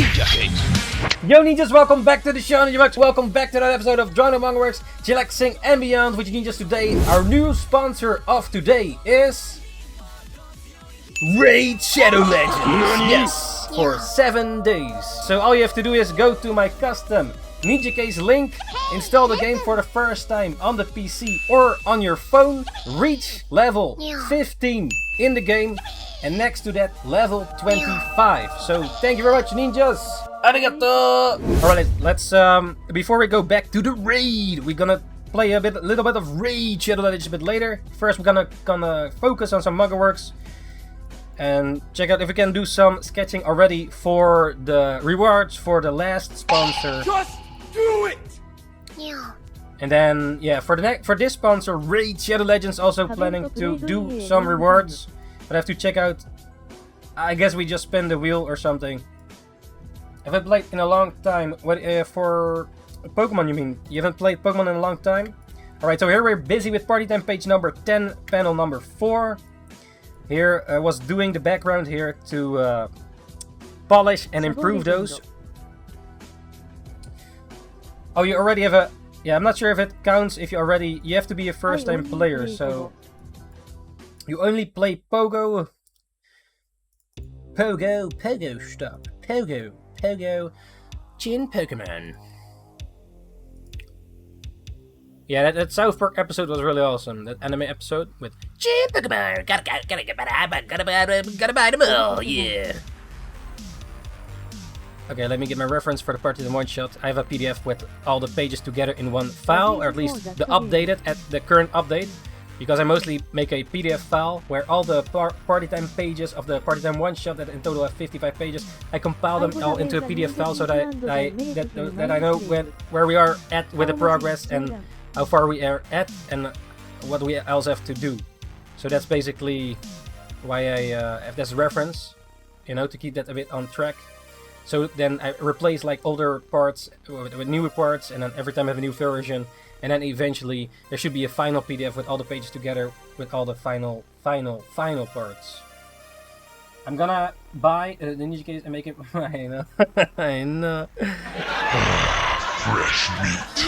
Ninjakees. Yo ninjas, welcome back to the show, Ninjakees. Welcome back to another episode of Drone Manga Works, Chillaxing and Beyond with you ninjas today. Our new sponsor of today is Raid Shadow Legends. Yes, for 7 days. So all you have to do is go to my custom Ninjakees Link, install the game for the first time on the PC or on your phone, reach level 15 in the game, and next to that level 25. So thank you very much, ninjas. Arigato. Alright, let's before we go back to the raid, we're gonna play a little bit of Raid Shadow Legends a bit later. First we're gonna focus on some Manga Works and check out if we can do some sketching already for the rewards for the last sponsor. Just do it! And then, yeah, for this sponsor, Raid Shadow Legends, also planning to do some rewards. But I have to check out. I guess we just spin the wheel or something. Have I played in a long time? What for Pokemon? You mean you haven't played Pokemon in a long time? All right, so here we're busy with party time page number 10, panel number 4. Here I was doing the background here to polish and improve those. Oh, you already have a... Yeah, I'm not sure if it counts if you already... You have to be a first-time player, so... You only play Pogo... Pogo stop. Pogo... Chin Pokemon. Yeah, that South Park episode was really awesome. That anime episode with Chin Pokemon. Gotta buy them all, yeah. Okay, let me get my reference for the Party One Shot. I have a PDF with all the pages together in one file, or at least the updated at the current update, because I mostly make a PDF file where all the Party Time pages of the Party Time One Shot, that in total have 55 pages, I compile them all into a PDF file so that I know where we are at with the progress and how far we are at and what we else have to do. So that's basically why I have this reference, you know, to keep that a bit on track. So then I replace like older parts with newer parts, and then every time I have a new version, and then eventually there should be a final PDF with all the pages together with all the final parts. I'm gonna buy the Ninjakees and make it. I know. I know. Fresh meat.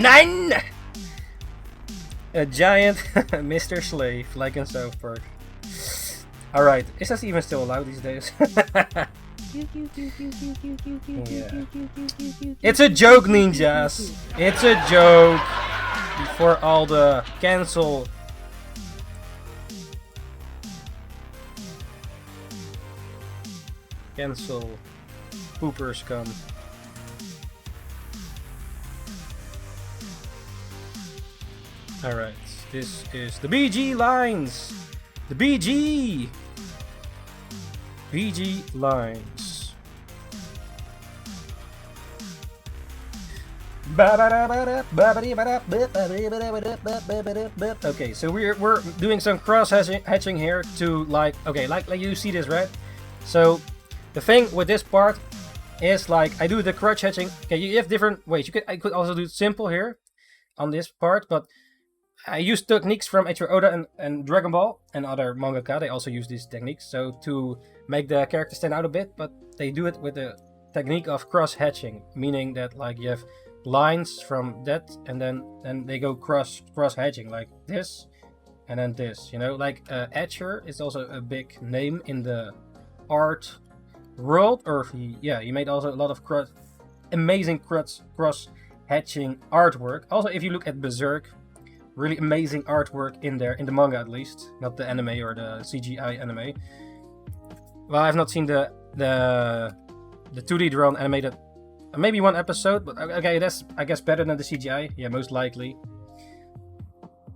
Nine. A giant Mr. Slave, like in South Park. Alright, is that even still allowed these days? Yeah. It's a joke, ninjas! It's a joke! Before all the cancel poopers come. Alright, this is the BG lines! The BG lines. Okay, so we're doing some cross hatching here to like you see this, right? So the thing with this part is like I do the crotch hatching. Okay, you have different ways. I could also do simple here on this part, but I use techniques from Eiichiro Oda and Dragon Ball and other mangaka. They also use these techniques so to make the character stand out a bit, but they do it with the technique of cross hatching, meaning that like you have lines from that and then they go cross hatching like this and then this, you know, like Etcher is also a big name in the art world, or he made also a lot of amazing cross hatching artwork. Also, if you look at Berserk, really amazing artwork in there, in the manga at least, not the anime or the CGI anime. Well, I've not seen the 2D drawn animated, maybe one episode, but okay, that's I guess better than the CGI. Yeah, most likely.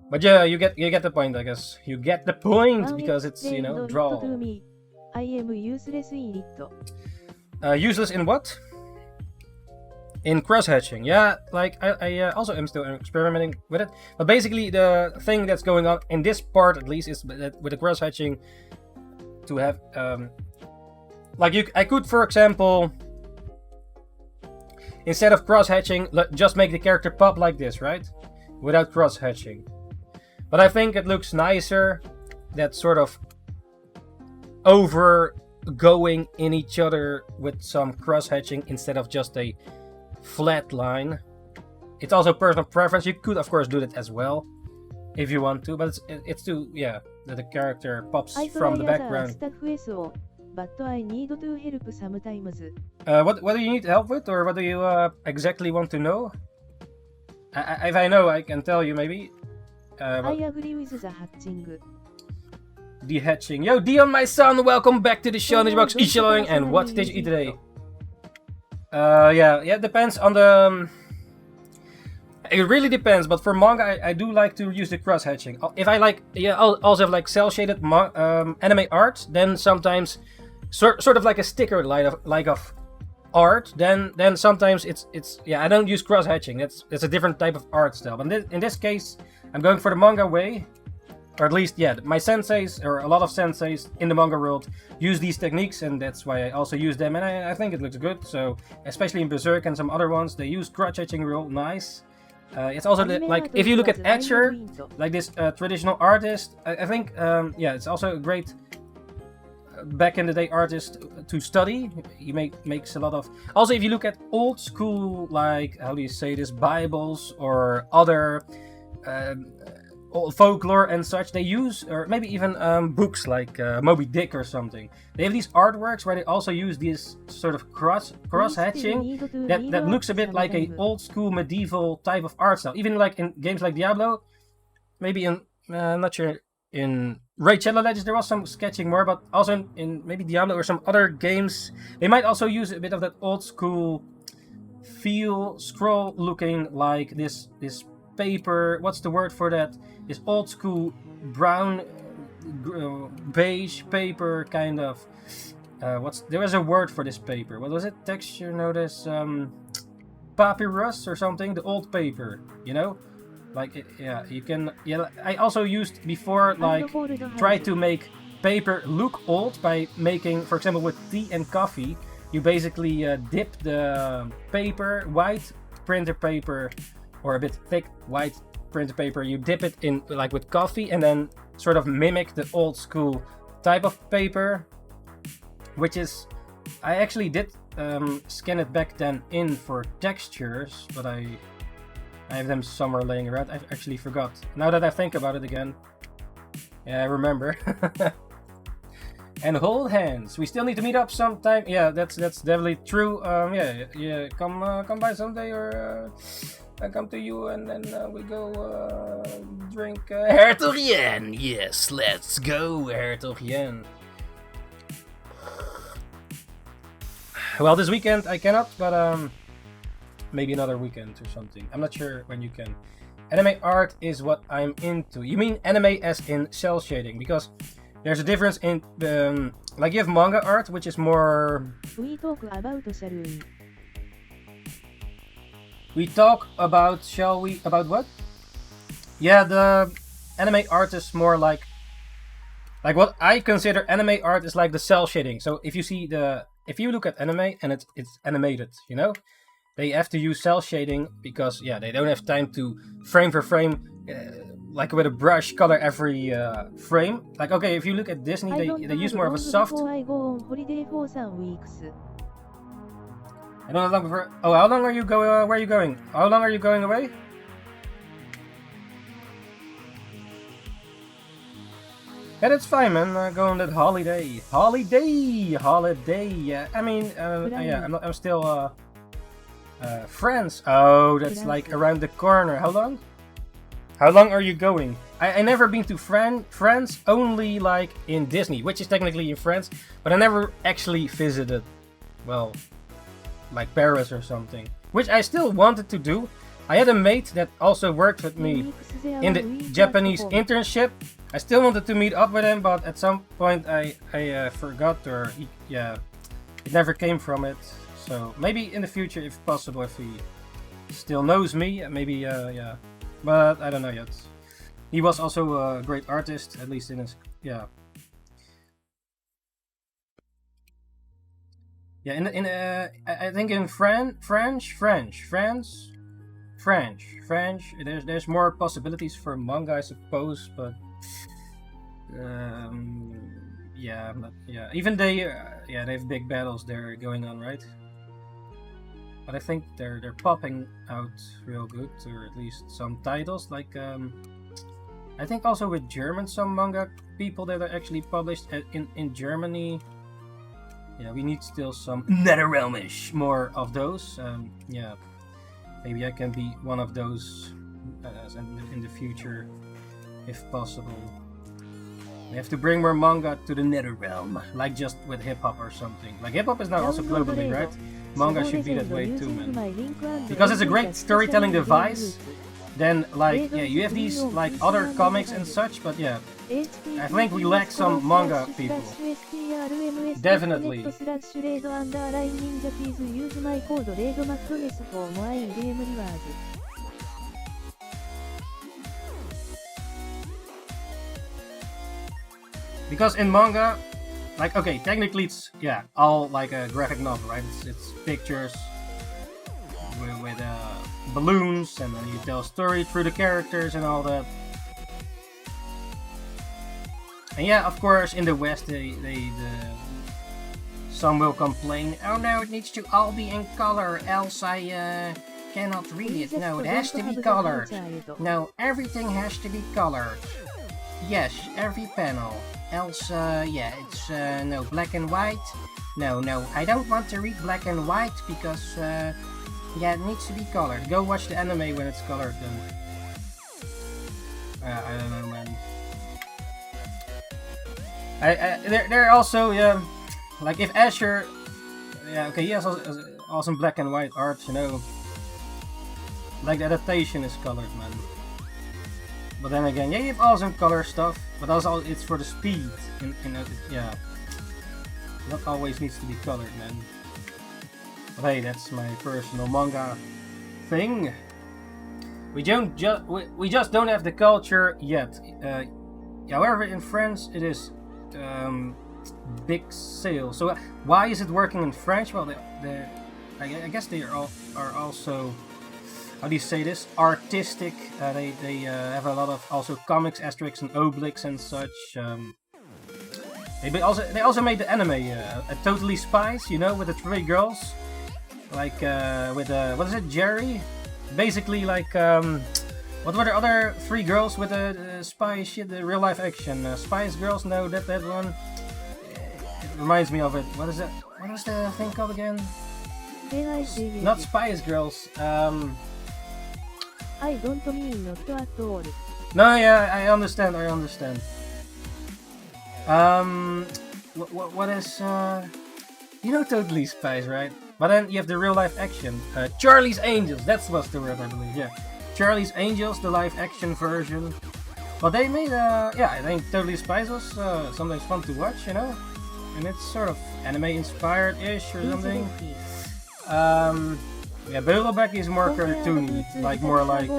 But yeah, you get the point. I guess you get the point because it's, you know, draw. I am useless in it. Useless in what? In cross-hatching, yeah, like I also am still experimenting with it, but basically the thing that's going on in this part at least is that with the cross-hatching to have I could, for example, instead of cross-hatching, just make the character pop like this, right? Without cross-hatching. But I think it looks nicer, that sort of over going in each other with some cross-hatching instead of just a flat line. It's also personal preference. You could of course do that as well if you want to, but it's too, yeah, that the character pops from the background. But I need to help sometimes. What do you need help with, or what do you exactly want to know? If I know, I can tell you maybe. I agree with the hatching. The hatching. Yo, Dion, my son, welcome back to the show. Ninjabox Ishiloing, and what did you eat today? Yeah, it depends on the. It really depends, but for manga, I do like to use the cross hatching. If I like, yeah, I'll also have like cell shaded anime art, then sometimes sort of like a sticker like of art. Then sometimes it's yeah, I don't use cross hatching. It's a different type of art style. But in this case, I'm going for the manga way, or at least yeah, my senseis or a lot of senseis in the manga world use these techniques, and that's why I also use them. And I think it looks good. So especially in Berserk and some other ones, they use cross hatching real nice. It's also like if you look at Etcher, like this traditional artist, I think yeah, it's also a great back in the day artist to study. He makes a lot of. Also, if you look at old school, like how do you say this, Bibles or other old folklore and such, they use, or maybe even books like Moby Dick or something. They have these artworks where they also use this sort of cross hatching that looks a bit like a old school medieval type of art style. Even like in games like Diablo, maybe in I'm not sure, in Raid Shadow Legends there was some sketching more, but also in maybe Diablo or some other games they might also use a bit of that old school feel, scroll looking like this paper. What's the word for that? This old school brown beige paper kind of. There was a word for this paper. What was it? Texture? No, this papyrus or something. The old paper, you know, like yeah. You can. Yeah, I also used before like try to make paper look old by making, for example, with tea and coffee. You basically dip the paper, white printer paper, or a bit thick white printer paper, you dip it in like with coffee and then sort of mimic the old school type of paper, which is, I actually did scan it back then in for textures, but I have them somewhere laying around. I actually forgot. Now that I think about it again, yeah, I remember. And hold hands. We still need to meet up sometime. Yeah, that's definitely true. Yeah. Come by someday, or I come to you and then we go drink Hertogien. Yes, let's go Hertogien. Well, this weekend I cannot, but maybe another weekend or something. I'm not sure when you can. Anime art is what I'm into. You mean anime as in cell shading? Because there's a difference in the like you have manga art, which is more. We talk about Saloon. We talk about, shall we? About what? Yeah, the anime art is more like what I consider anime art is like the cell shading. So if you look at anime and it's animated, you know, they have to use cell shading because yeah, they don't have time to frame for frame. Like with a brush, color every frame. Like okay, if you look at Disney, they use more of a soft. I go on holiday for some weeks. I don't know how long before. Oh, how long are you going? Where are you going? How long are you going away? Yeah, that's fine, man. Go on that holiday. Yeah, I mean, yeah, I'm still France. Oh, that's like around the corner. How long? How long are you going? I never been to France, only like in Disney, which is technically in France, but I never actually visited, well, like Paris or something, which I still wanted to do. I had a mate that also worked with me in the Japanese internship. I still wanted to meet up with him, but at some point I forgot, or it never came from it. So maybe in the future, if possible, if he still knows me, maybe yeah. But I don't know yet. He was also a great artist, at least in his yeah. Yeah, I think in French. There's more possibilities for manga, I suppose, but yeah. Even they yeah, they have big battles there going on, right? But I think they're popping out real good, or at least some titles. Like I think also with German, some manga people that are actually published in Germany. Yeah, we need still some NetherRealm-ish, more of those. Yeah, maybe I can be one of those in the future, if possible. We have to bring more manga to the NetherRealm, like just with hip-hop or something. Like hip-hop is now also globally, right? Manga should be that way too, man. Because it's a great storytelling device. Then, like, yeah, you have these like other comics and such, but yeah, I think we lack some manga people. Definitely. Because in manga, like, okay, technically it's, yeah, all like a graphic novel, right? It's pictures with balloons, and then you tell a story through the characters and all that. And yeah, of course, in the West, some will complain, oh no, it needs to all be in color, else I cannot read it. No, it has to be colored. No, everything has to be colored. Yes, every panel. Else, yeah, it's no black and white. No, I don't want to read black and white because, yeah, it needs to be colored. Go watch the anime when it's colored then. I don't know, man. They're also, yeah, like if Asher, yeah, okay, he has awesome black and white art, you know. Like the adaptation is colored, man. But then again, yeah, you have awesome color stuff, but also it's for the speed. Yeah, not always needs to be colored, man. But hey, that's my personal manga thing. We just don't have the culture yet. However, in France it is big sale. So why is it working in French? Well, I guess they are also, how do you say this, artistic. They have a lot of also comics, asterisks and obliques and such. They also made the anime a Totally Spies, you know, with the three girls, like with what is it, Jerry? Basically, like what were the other three girls with the spy shit, the real life action? Spice Girls? No, that one. It reminds me of it. What is it? What was the thing called again? Not Spice Girls. I don't mean not at all. No, yeah, I understand. What is you know Totally Spies, right? But then you have the real life action. Charlie's Angels, that was the word, I believe. Yeah, Charlie's Angels, the live action version. But they made yeah, I think Totally Spies was sometimes fun to watch, you know, and it's sort of anime inspired ish or something. Yeah, Beugelbeck is more cartoony, like more like.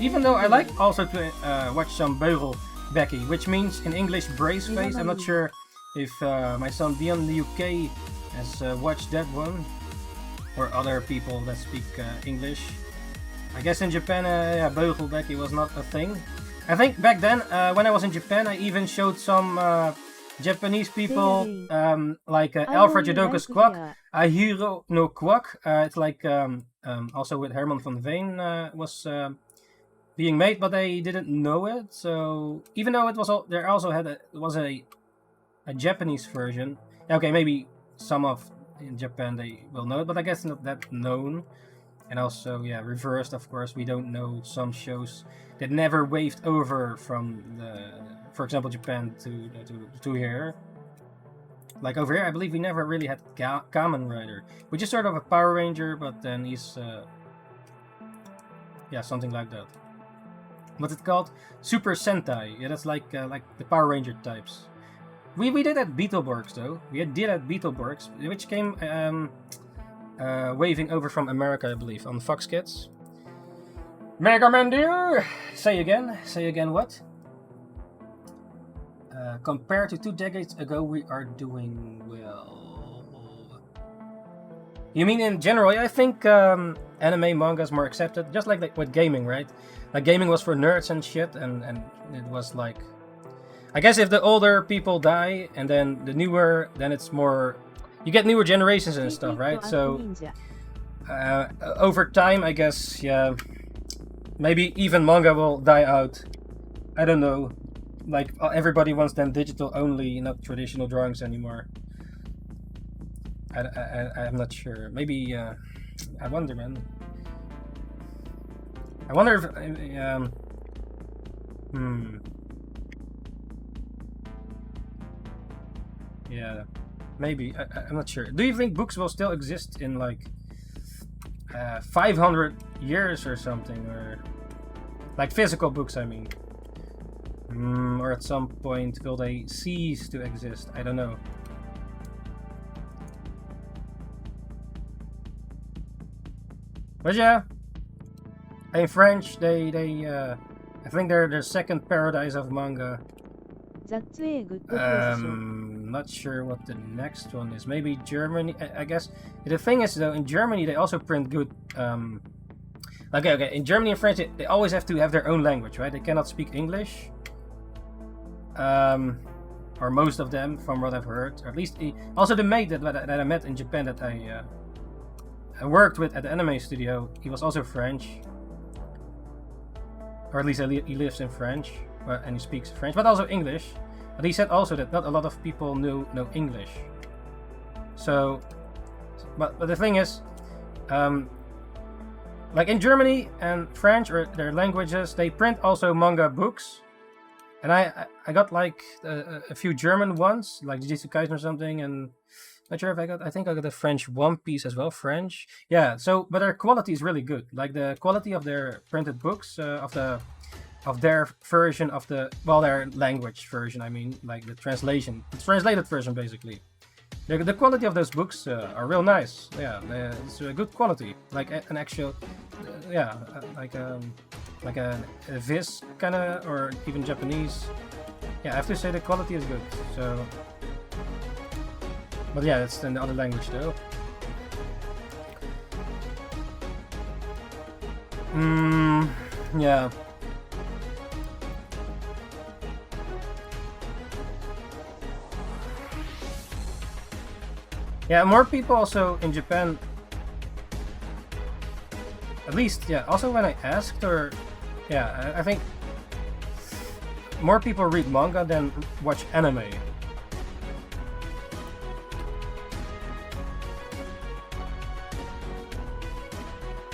Even though I like also to watch some Beugelbecky, which means in English brace face. I'm not sure if my son Dion in the UK has watched that one, or other people that speak English. I guess in Japan, yeah, Beugelbecky was not a thing. I think back then, when I was in Japan, I even showed some Japanese people, like Alfred Jodoka's Quack, Ahiro no Quack. It's like also with Herman van Veen was being made, but they didn't know it. So even though it was there also was a Japanese version. Okay, maybe some of in Japan they will know it, but I guess not that known. And also, yeah, reversed, of course. We don't know some shows that never waved over from for example, Japan to here. Like over here, I believe we never really had Kamen Rider, which is sort of a Power Ranger, but then he's yeah, something like that. What's it called? Super Sentai. Yeah, that's like the Power Ranger types. We did at Beetleborgs though. We did at Beetleborgs, which came waving over from America, I believe, on Fox Kids. Mega Man dear! Say again what? Compared to 2 decades ago, we are doing well. You mean in general? I think anime, manga is more accepted, just like with gaming, right? Like gaming was for nerds and shit, and it was like, I guess if the older people die and then the newer, then it's more you get newer generations and stuff, right? So over time, I guess, yeah, maybe even manga will die out. I don't know. Like everybody wants them digital only, not traditional drawings anymore. I'm not sure. Maybe I wonder, man. I wonder if yeah, maybe. I'm not sure. Do you think books will still exist in like 500 years or something, or like physical books? I mean, or at some point will they cease to exist? I don't know. But yeah, in French, I think they're the second paradise of manga. Not sure what the next one is. Maybe Germany. I guess the thing is though, in Germany they also print good. Okay. In Germany and France, they always have to have their own language, right? They cannot speak English. Or most of them, from what I've heard. Or at least also the mate that I met in Japan that I worked with at the anime studio. He was also French, or at least he lives in French, and he speaks French, but also English. But he said also that not a lot of people know English. So, but the thing is, like in Germany and French, or their languages, they print also manga books. And I got like a few German ones, like Jujutsu Kaisen or something, and not sure if I think I got a French One Piece as well, French. Yeah, so but their quality is really good. Like the quality of their printed books, of their version of their language version. I mean, like the translated version basically. The quality of those books are real nice. Yeah, it's a good quality, like an actual, like a Viz kind of, or even Japanese. Yeah, I have to say the quality is good. So, but yeah, it's in the other language though. Yeah. Yeah, more people also in Japan. At least, yeah. Also, when I asked, or yeah, I think more people read manga than watch anime.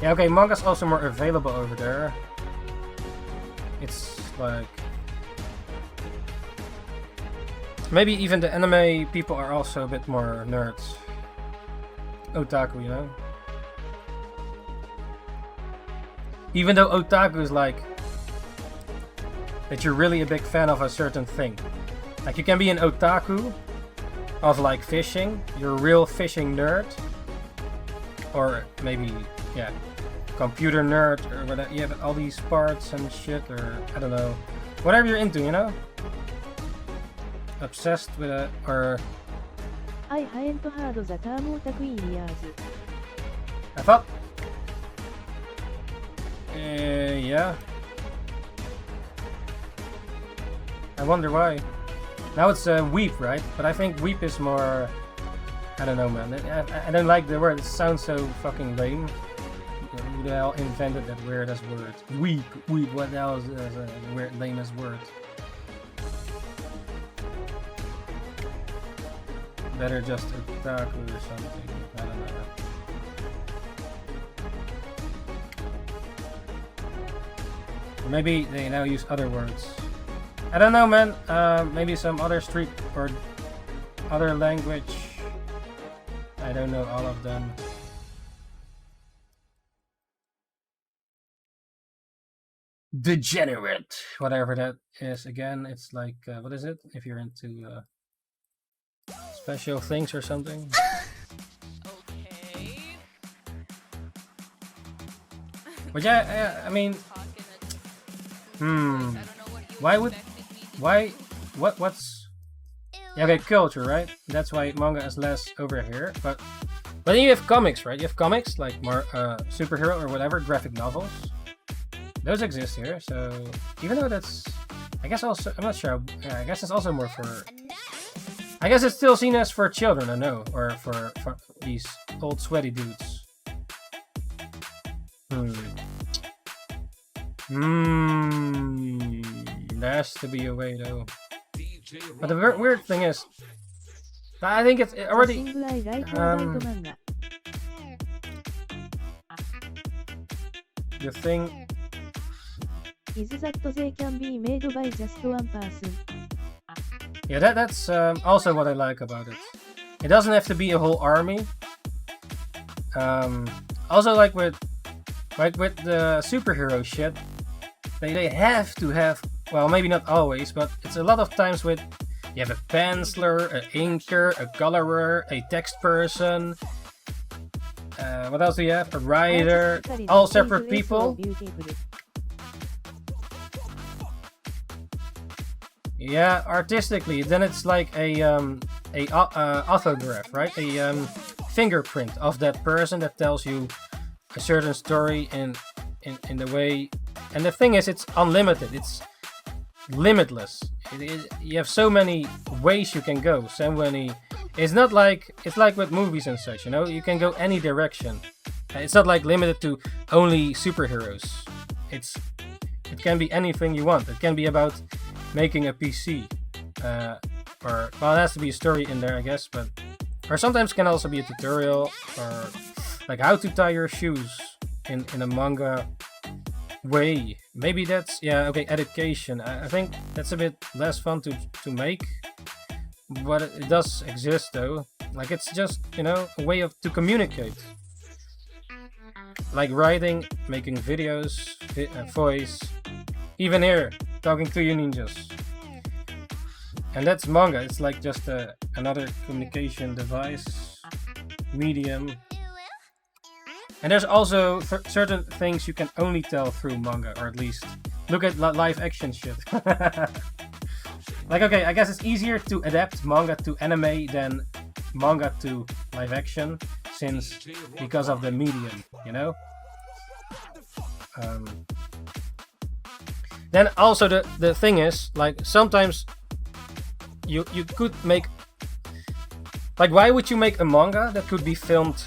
Yeah, okay, manga's also more available over there. It's like maybe even the anime people are also a bit more nerds. Otaku, you know? Even though otaku is like that you're really a big fan of a certain thing. Like you can be an otaku of like fishing, you're a real fishing nerd. Or maybe, yeah, computer nerd, or whatever, you have all these parts and shit, or I don't know. Whatever you're into, you know? Obsessed with it, or I hadn't heard the term otaku in years. I thought yeah. I wonder why. Now it's weep, right? But I think weep is more, I don't know, man. I don't like the word. It sounds so fucking lame. Who the hell invented that weird-ass word? Weep. What the hell is a weird, lame-ass word? Better just otaku or something. I don't know. Maybe they now use other words. I don't know, man. Maybe some other street or other language. I don't know all of them. Degenerate, whatever that is. Again, it's like what is it? If you're into special things or something. Okay. But yeah, I mean, what's yeah, okay, culture, right? That's why manga is less over here. But then you have comics, right? You have comics like more superhero or whatever, graphic novels. Those exist here, so even though that's, I guess also, I'm not sure. Yeah, I guess it's also more for I guess it's still seen as for children, I know, or for these old sweaty dudes. There has to be a way though. But the weird thing is, I think it's 写 already. 真ぐらいライトはライト漫画 The thing. Is that they can be made by just one person? Yeah, that's also what I like about it. It doesn't have to be a whole army. Also, like with the superhero shit, they have to have, well, maybe not always, but it's a lot of times with, you have a penciler, an inker, a colorer, a text person. What else do you have? A writer, all separate people. Yeah, artistically, then it's like a autograph, right? A fingerprint of that person that tells you a certain story in the way. And the thing is, it's unlimited. It's limitless. You have so many ways you can go. So many. It's not like with movies and such. You know, you can go any direction. It's not like limited to only superheroes. It can be anything you want. It can be about making a PC, or well, it has to be a story in there, I guess. Or sometimes it can also be a tutorial, or like how to tie your shoes in a manga way. Maybe that's, yeah, okay, education. I think that's a bit less fun to make, but it does exist though. Like, it's just, you know, a way to communicate. Like writing, making videos, voice, even here, talking to you ninjas. And that's manga. It's like just another communication device, medium. And there's also certain things you can only tell through manga, or at least look at live action shit. Like, okay, I guess it's easier to adapt manga to anime than manga to live action, because of the medium, you know? Then also the thing is, like, sometimes you could make, like, why would you make a manga that could be filmed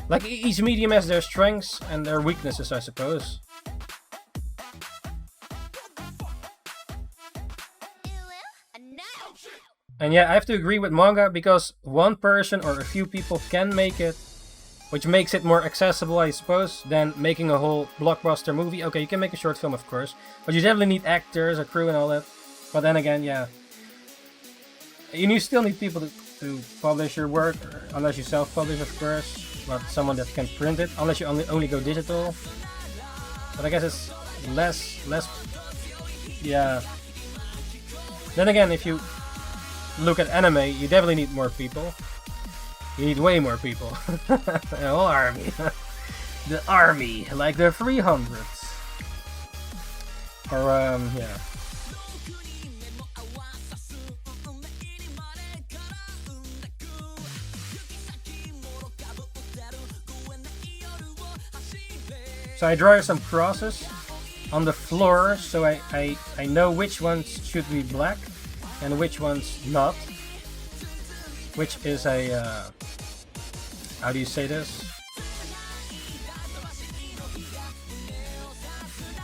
like, each medium has their strengths and their weaknesses, I suppose. And yeah, I have to agree with manga, because one person or a few people can make it, which makes it more accessible, I suppose, than making a whole blockbuster movie. Okay, you can make a short film, of course, but you definitely need actors, a crew, and all that. But then again, yeah, you still need people to publish your work, unless you self-publish, of course, but someone that can print it, unless you only go digital. But I guess it's less, yeah. Then again, if you look at anime, you definitely need more people. You need way more people. A whole army. The army, like the 300s. Or, yeah. So I draw some crosses on the floor, so I know which ones should be black and which ones not. Which is a, how do you say this?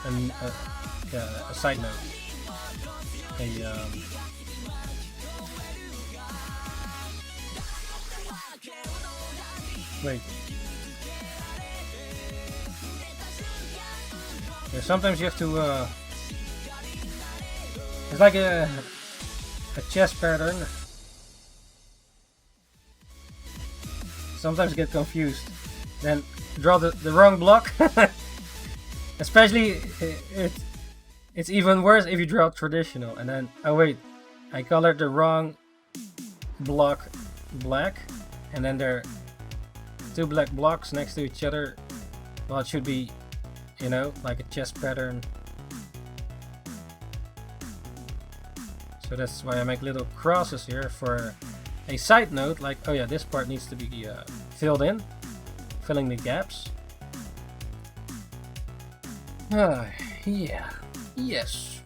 A side note. Wait. Yeah, sometimes you have to, it's like a chess pattern. Sometimes get confused. Then draw the wrong block. Especially, it's even worse if you draw traditional. And then, oh wait, I colored the wrong block black. And then there are two black blocks next to each other. Well, it should be, you know, like a chess pattern. So that's why I make little crosses here for a side note, like, oh yeah, this part needs to be filled in, filling the gaps. Yeah. Yes.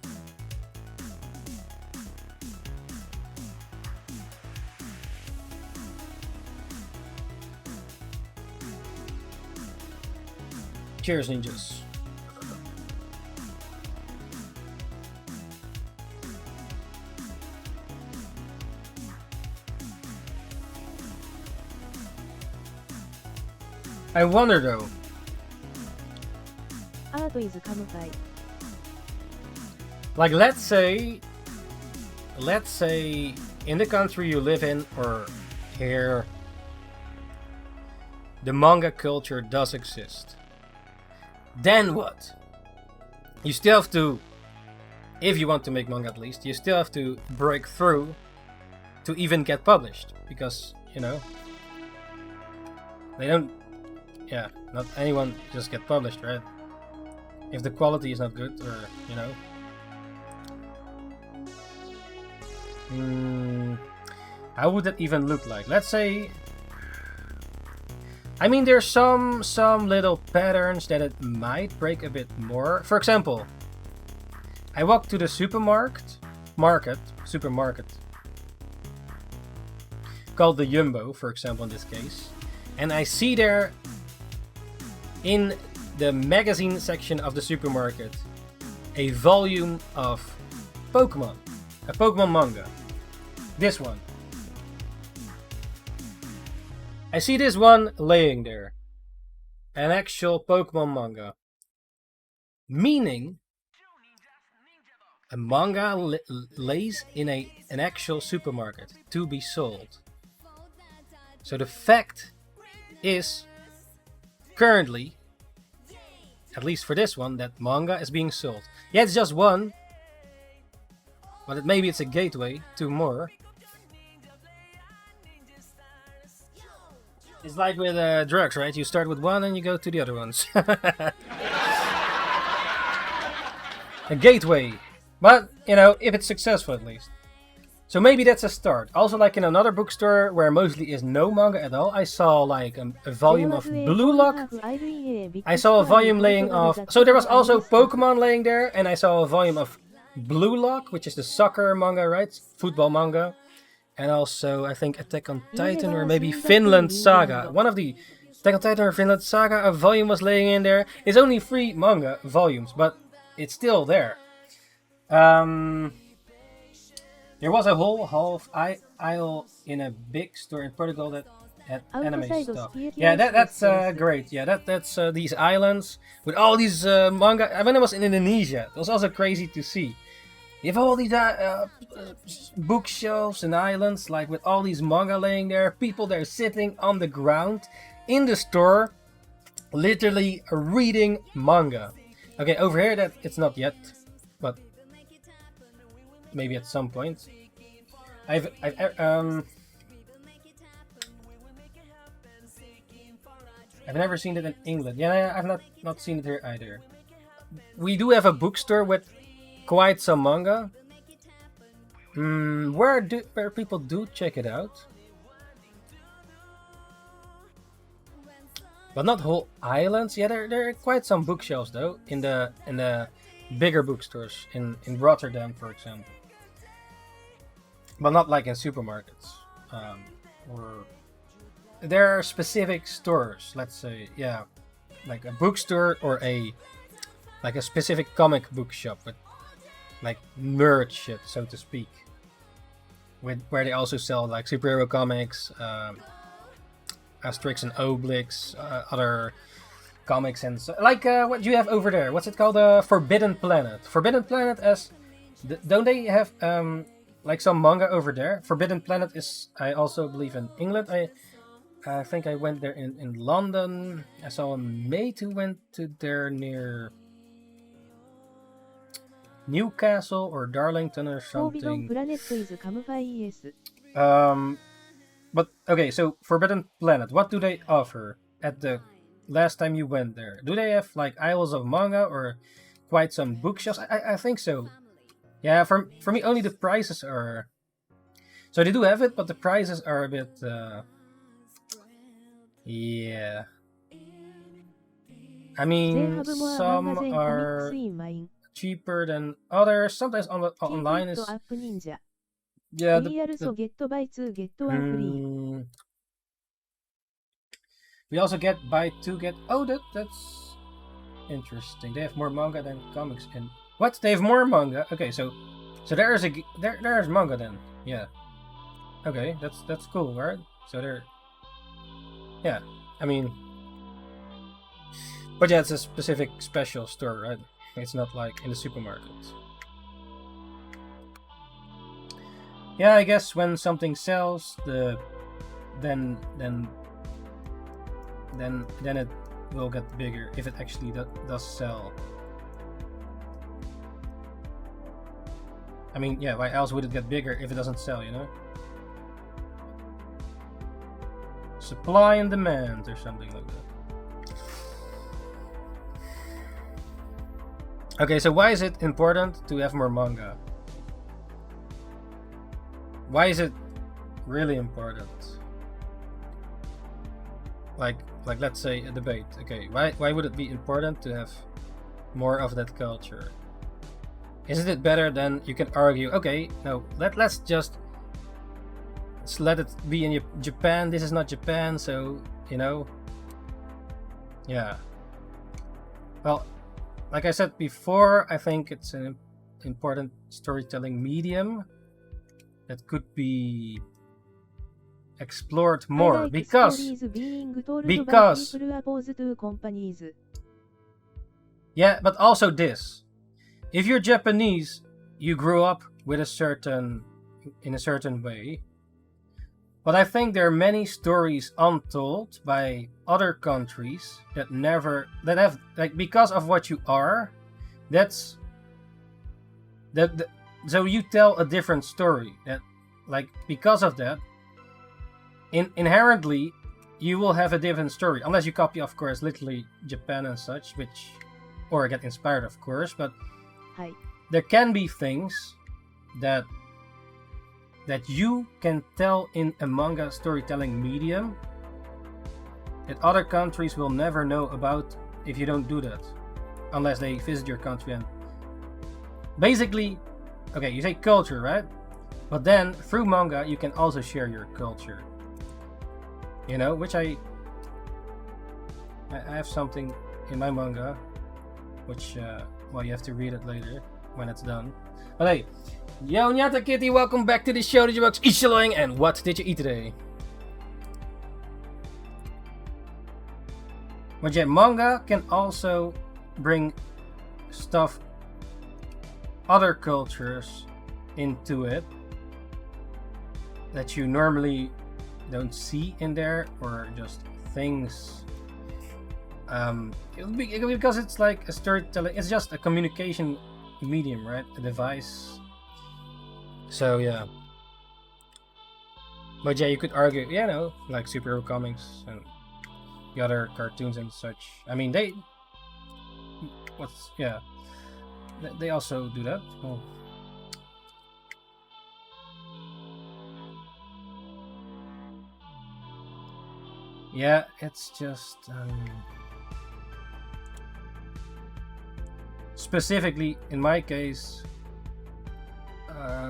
Cheers, ninjas. I wonder though. Art is kamutai. Like, let's say in the country you live in, or here, the manga culture does exist. Then what? You still have to, if you want to make manga at least, you still have to break through to even get published. Because, you know, they don't, yeah, not anyone just get published, right? If the quality is not good, or, you know. How would that even look like? Let's say, I mean, there's some little patterns that it might break a bit more. For example, I walk to the supermarket, called the Jumbo, for example, in this case, and I see there in the magazine section of the supermarket a volume of Pokemon, a Pokemon manga. This one. I see this one laying there. An actual Pokemon manga. Meaning, a manga lays in an actual supermarket to be sold. So the fact is, currently, at least for this one, that manga is being sold. Yeah, it's just one, but maybe it's a gateway to more. It's like with drugs, right? You start with one and you go to the other ones. A gateway. But, you know, if it's successful at least. So maybe that's a start. Also, like in another bookstore where mostly is no manga at all, I saw like a volume of Blue Lock. I saw a volume laying of... So there was also Pokemon laying there, and I saw a volume of Blue Lock, which is the soccer manga, right? Football manga. And also, I think Attack on Titan or maybe Finland Saga. One of the Attack on Titan or Finland Saga, a volume was laying in there. It's only 3 manga volumes, but it's still there. There was a whole half aisle in a big store in Portugal that had anime stuff. Yeah, that's great. Yeah, that's these islands with all these manga. When I was in Indonesia, it was also crazy to see. You have all these bookshelves and islands, like with all these manga laying there, people there sitting on the ground in the store, literally reading manga. Okay, over here that it's not yet, but maybe at some point. I've never seen it in England. Yeah, I've not seen it here either. We do have a bookstore with quite some manga. Where people do check it out, but not whole islands. Yeah, there are quite some bookshelves though in the bigger bookstores in Rotterdam, for example. But not like in supermarkets. Or there are specific stores. Let's say, yeah, like a bookstore or a specific comic book shop with like nerd shit, so to speak, where they also sell like superhero comics, Asterix and Obelix, other comics, and so, like what do you have over there? What's it called? Forbidden Planet. Forbidden Planet, don't they have like some manga over there? Forbidden Planet is, I also believe, in England. I think I went there in London. I saw a mate who went to there near Newcastle or Darlington or something. But okay, so Forbidden Planet, what do they offer at the last time you went there? Do they have like aisles of manga or quite some bookshelves? I think so. Yeah, for me only the prices are... So they do have it, but the prices are a bit... Yeah. I 全 mean, ハブモア漫 some 画全コミック are スインマイン cheaper than others. Sometimes online キング is とアップ忍者 yeah. VR ゲットバイ2ゲット1フリー Hmm, we also get buy two get. Oh, that's interesting. They have more manga than comics. And what? They have more manga. Okay, so there's there's manga then. Yeah. Okay, that's cool, right? So they're yeah. I mean, but yeah, it's a specific special store, right? It's not like in the supermarket. Yeah, I guess when something sells, then it will get bigger if it actually does sell. I mean, yeah, why else would it get bigger if it doesn't sell, you know? Supply and demand or something like that. Okay, so why is it important to have more manga? Why is it really important? Like let's say a debate. Okay, why would it be important to have more of that culture? Isn't it better than you can argue? Okay, no, let's let it be in Japan. This is not Japan, so you know. Yeah. Well, like I said before, I think it's an important storytelling medium that could be explored more because yeah, but also this. If you're Japanese, you grew up with in a certain way. But I think there are many stories untold by other countries that have like because of what you are, so you tell a different story that like because of that inherently you will have a different story unless you copy of course literally Japan and such, which or get inspired of course, but there can be things that you can tell in a manga storytelling medium that other countries will never know about if you don't do that unless they visit your country. And basically, okay, you say culture, right? But then through manga you can also share your culture, you know, which I have something in my manga which well, you have to read it later when it's done. But hey, yo Nyata Kitty, welcome back to the show. Did you box Ishiling, and what did you eat today? But yeah, manga can also bring stuff, other cultures into it that you normally don't see in there, or just things. Because it's like a storytelling, it's just a communication medium, right? A device. So yeah. But yeah, you could argue, you know, like superhero comics and the other cartoons and such. I mean, they also do that. Well, yeah, it's just specifically in my case,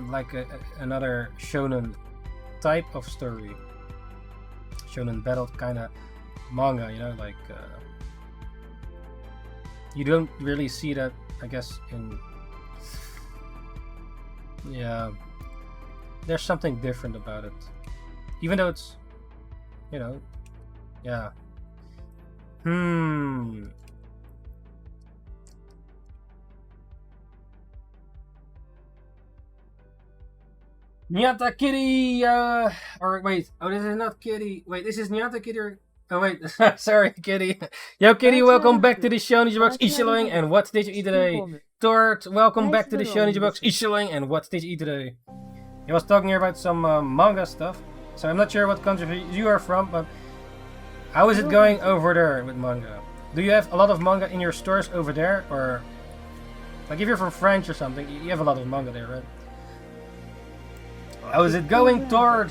like another shonen type of story, shonen battle kind of manga, you know, like you don't really see that, I guess, in yeah, there's something different about it, even though it's, you know, yeah. Nyata Kitty, or wait, oh, this is not Kitty. Wait, this is Nyata Kitty. Oh wait, sorry, Kitty. Yo, Kitty, welcome back to the show. Ninjabox Ishiling, and what did you eat today? Tort, welcome back to the show. Ninjabox Ishiling, and what did you eat today? I was talking here about some manga stuff, so I'm not sure what country you are from, but how is it going over there with manga? Do you have a lot of manga in your stores over there, or like if you're from France or something, you have a lot of manga there, right? How is it going, Tord?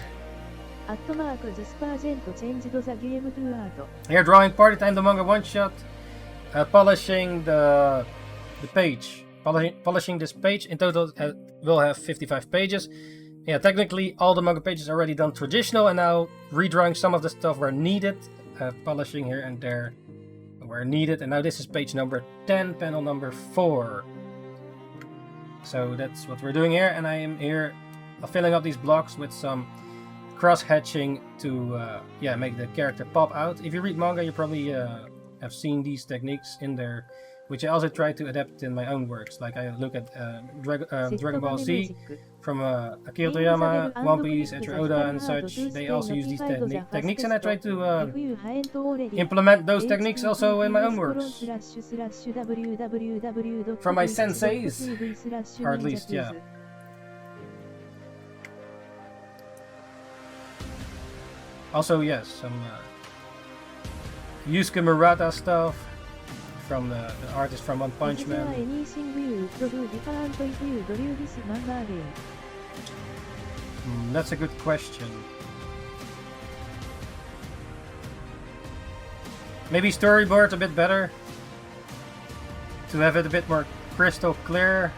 Here, drawing party time, the Manga One Shot. polishing the page. Polishing this page. In total will have 55 pages. Yeah, technically all the manga pages are already done traditional, and now redrawing some of the stuff where needed. Polishing here and there where needed, and now this is page number 10, panel number 4. So that's what we're doing here, and I am here filling up these blocks with some cross-hatching to make the character pop out. If you read manga, you probably have seen these techniques in there, which I also try to adapt in my own works. Like I look at Dragon Ball Z from Akira Toriyama, One Piece, Eiichiro Oda and such. They also use these techniques, and I try to implement those techniques also in my own works. From my senseis, or at least, yeah. Also, yes, some Yusuke Murata stuff from the artist from One Punch Man. That's a good question. Maybe storyboard a bit better, to have it a bit more crystal clear.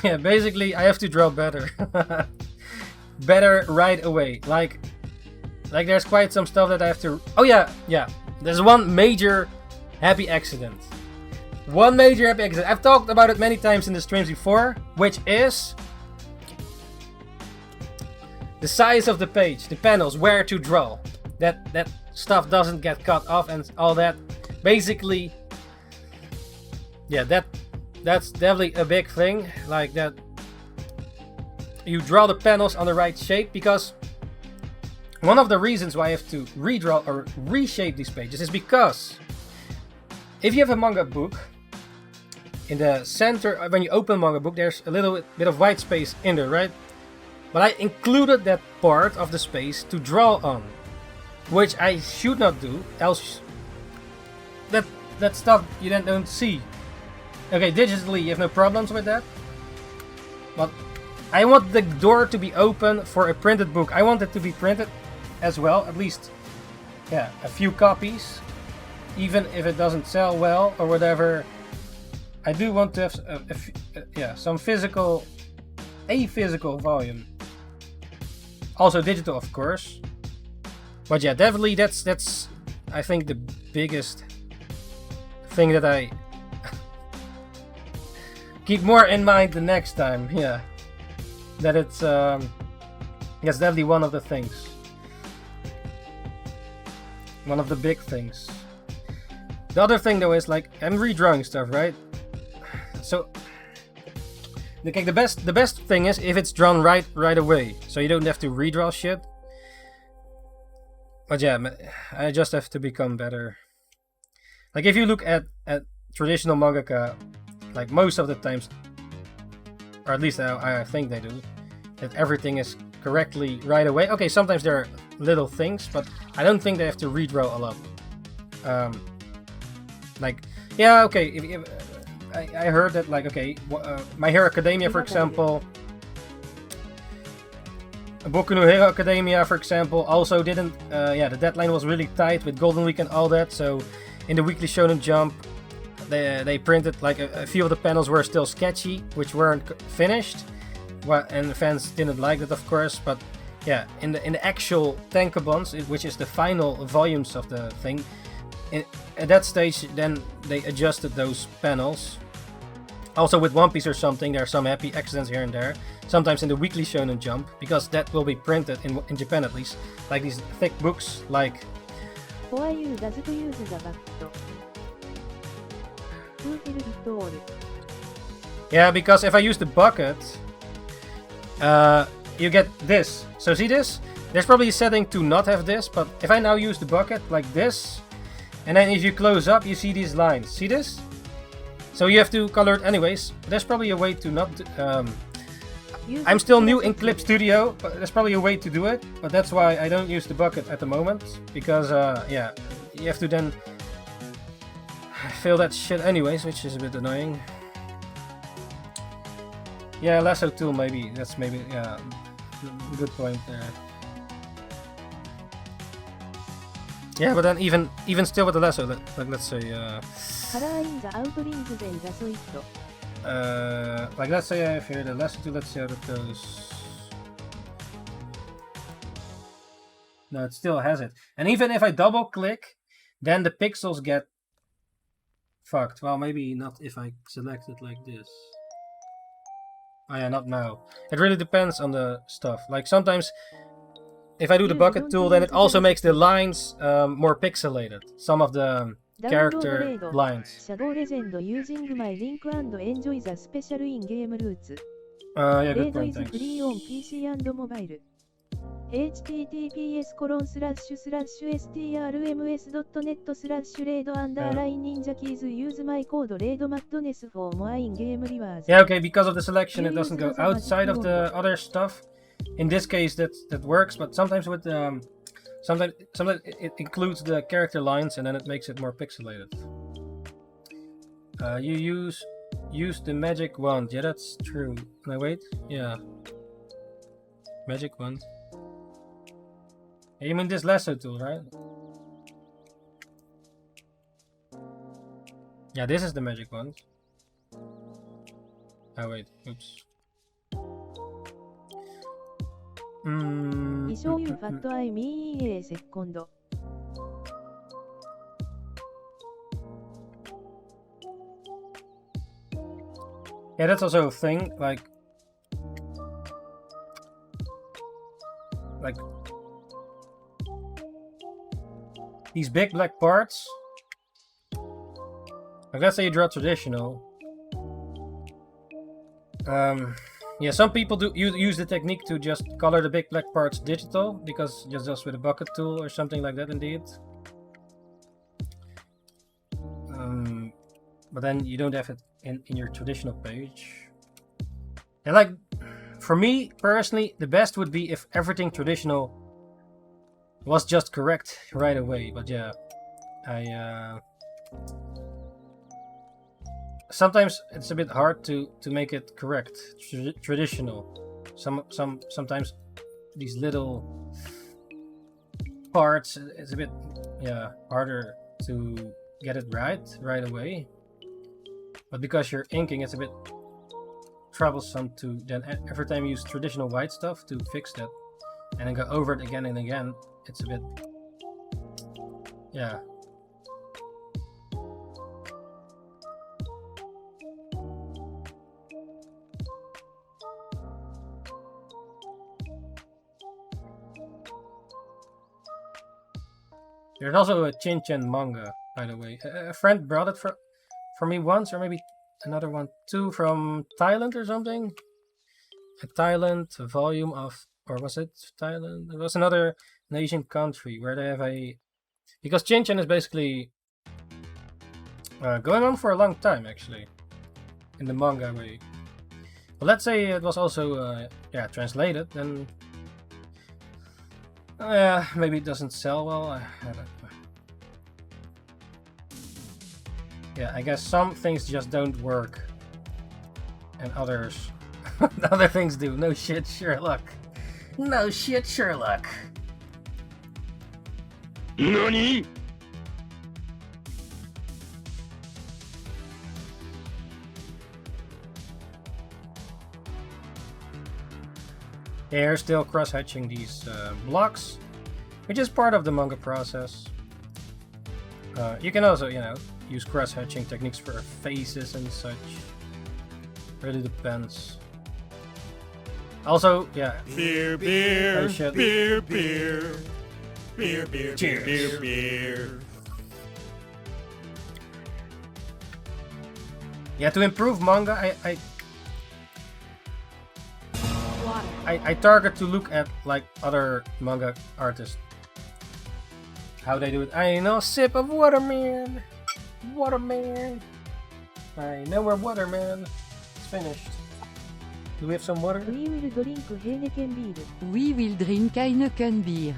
Yeah, basically I have to draw better. Better right away. Like there's quite some stuff that I have to... Oh yeah. There's one major happy accident. One major happy accident. I've talked about it many times in the streams before, which is the size of the page, the panels, where to draw. That stuff doesn't get cut off and all that. Basically, yeah, that's definitely a big thing. Like that, you draw the panels on the right shape, because one of the reasons why I have to redraw or reshape these pages is because if you have a manga book, in the center, when you open a manga book, there's a little bit of white space in there, right? But I included that part of the space to draw on, which I should not do, else that stuff you then don't see. Okay, digitally you have no problems with that, but I want the door to be open for a printed book. I want it to be printed as well, at least, yeah, a few copies, even if it doesn't sell well or whatever. I do want to have some physical volume. Also digital, of course. But yeah, definitely that's I think the biggest thing that I keep more in mind the next time. Yeah, that it's definitely one of the things. One of the big things. The other thing though is, like, I'm redrawing stuff, right? So okay, the best thing is if it's drawn right away, so you don't have to redraw shit. But yeah, I just have to become better. Like if you look at traditional mangaka, like most of the times, or at least I think they do, that everything is correctly right away. Okay, sometimes there are little things, but I don't think they have to redraw a lot. Like, yeah, okay, if I heard that, like, okay, My Hero Academia, for example, Boku no Hero Academia, for example, also didn't, the deadline was really tight with Golden Week and all that, so in the Weekly Shonen Jump, they printed, like, a few of the panels were still sketchy, which weren't finished, and the fans didn't like it, of course, but yeah, in the actual tankobons, which is the final volumes of the thing, at that stage, then they adjusted those panels. Also with One Piece or something, there are some happy accidents here and there. Sometimes in the Weekly Shonen Jump, because that will be printed in Japan at least, like these thick books, like. Yeah, because if I use the bucket, you get this. So see this? There's probably a setting to not have this, but if I now use the bucket like this, and then if you close up, you see these lines. See this? So you have to color it anyways. There's probably a way to not... I'm still new in Clip Studio, but there's probably a way to do it. But that's why I don't use the bucket at the moment. Because, yeah, you have to then fill that shit anyways, which is a bit annoying. Yeah, lasso tool maybe. That's maybe, yeah. Good point there. Yeah, but then even still with the lasso, like let's say, Color in the outlines then lasso it. like let's say I have here the lasso tool. Let's see how that goes. No, it still has it. And even if I double click, then the pixels get fucked. Well, maybe not if I select it like this. Oh yeah, not now. It really depends on the stuff. Like sometimes, if I do the bucket tool, then it also makes the lines more pixelated. Some of the character lines. Shadow Legend using my link and enjoy the special in-game routes. Yeah, good Raid point, is thanks. free on PC and mobile. https://strms.net/raid_ninjakees use my code RAIDMADNESS for more in-game rewards. Yeah, okay, because of the selection it doesn't go outside of the other stuff. In this case that works, but sometimes with sometimes it includes the character lines and then it makes it more pixelated. You use the magic wand. Yeah, that's true. No, wait. Yeah. Magic wand. You mean this lasso tool, right? Yeah, this is the magic wand. Oh wait, oops. Show you what I mean a second. Yeah, that's also a thing. Like these big black parts. Like let's say you draw traditional. Yeah, some people do use the technique to just color the big black parts digital, because just with a bucket tool or something like that, indeed. But then you don't have it in your traditional page. And like, for me personally, the best would be if everything traditional was just correct right away. But yeah, sometimes it's a bit hard to make it correct, traditional. Sometimes these little parts, it's a bit harder to get it right away. But because you're inking, it's a bit troublesome to then every time you use traditional white stuff to fix that, and then go over it again and again. It's a bit, yeah. There's also a Chin-Chan manga, by the way. A friend brought it for me once, or maybe another one too, from Thailand or something. A Thailand volume of, or was it Thailand? It was another Asian country where they have a, because Chin-Chan is basically going on for a long time actually, in the manga way. But let's say it was also translated, then maybe it doesn't sell well. I don't know. Yeah, I guess some things just don't work, and others, other things do. No shit, Sherlock. No shit, Sherlock. NANI?! They're still cross-hatching these blocks, which is part of the manga process. You can also, use cross-hatching techniques for faces and such. Really depends. Also, yeah. Beer, beer, Oh, shit. beer, beer. Beer, beer, Cheers. beer, beer. Yeah, to improve manga, I target to look at like other manga artists, how they do it. I know, sip of water, man. Water, man. I know we're water, man. It's finished. Do we have some water? We will drink Heineken beer. We will drink Heineken beer.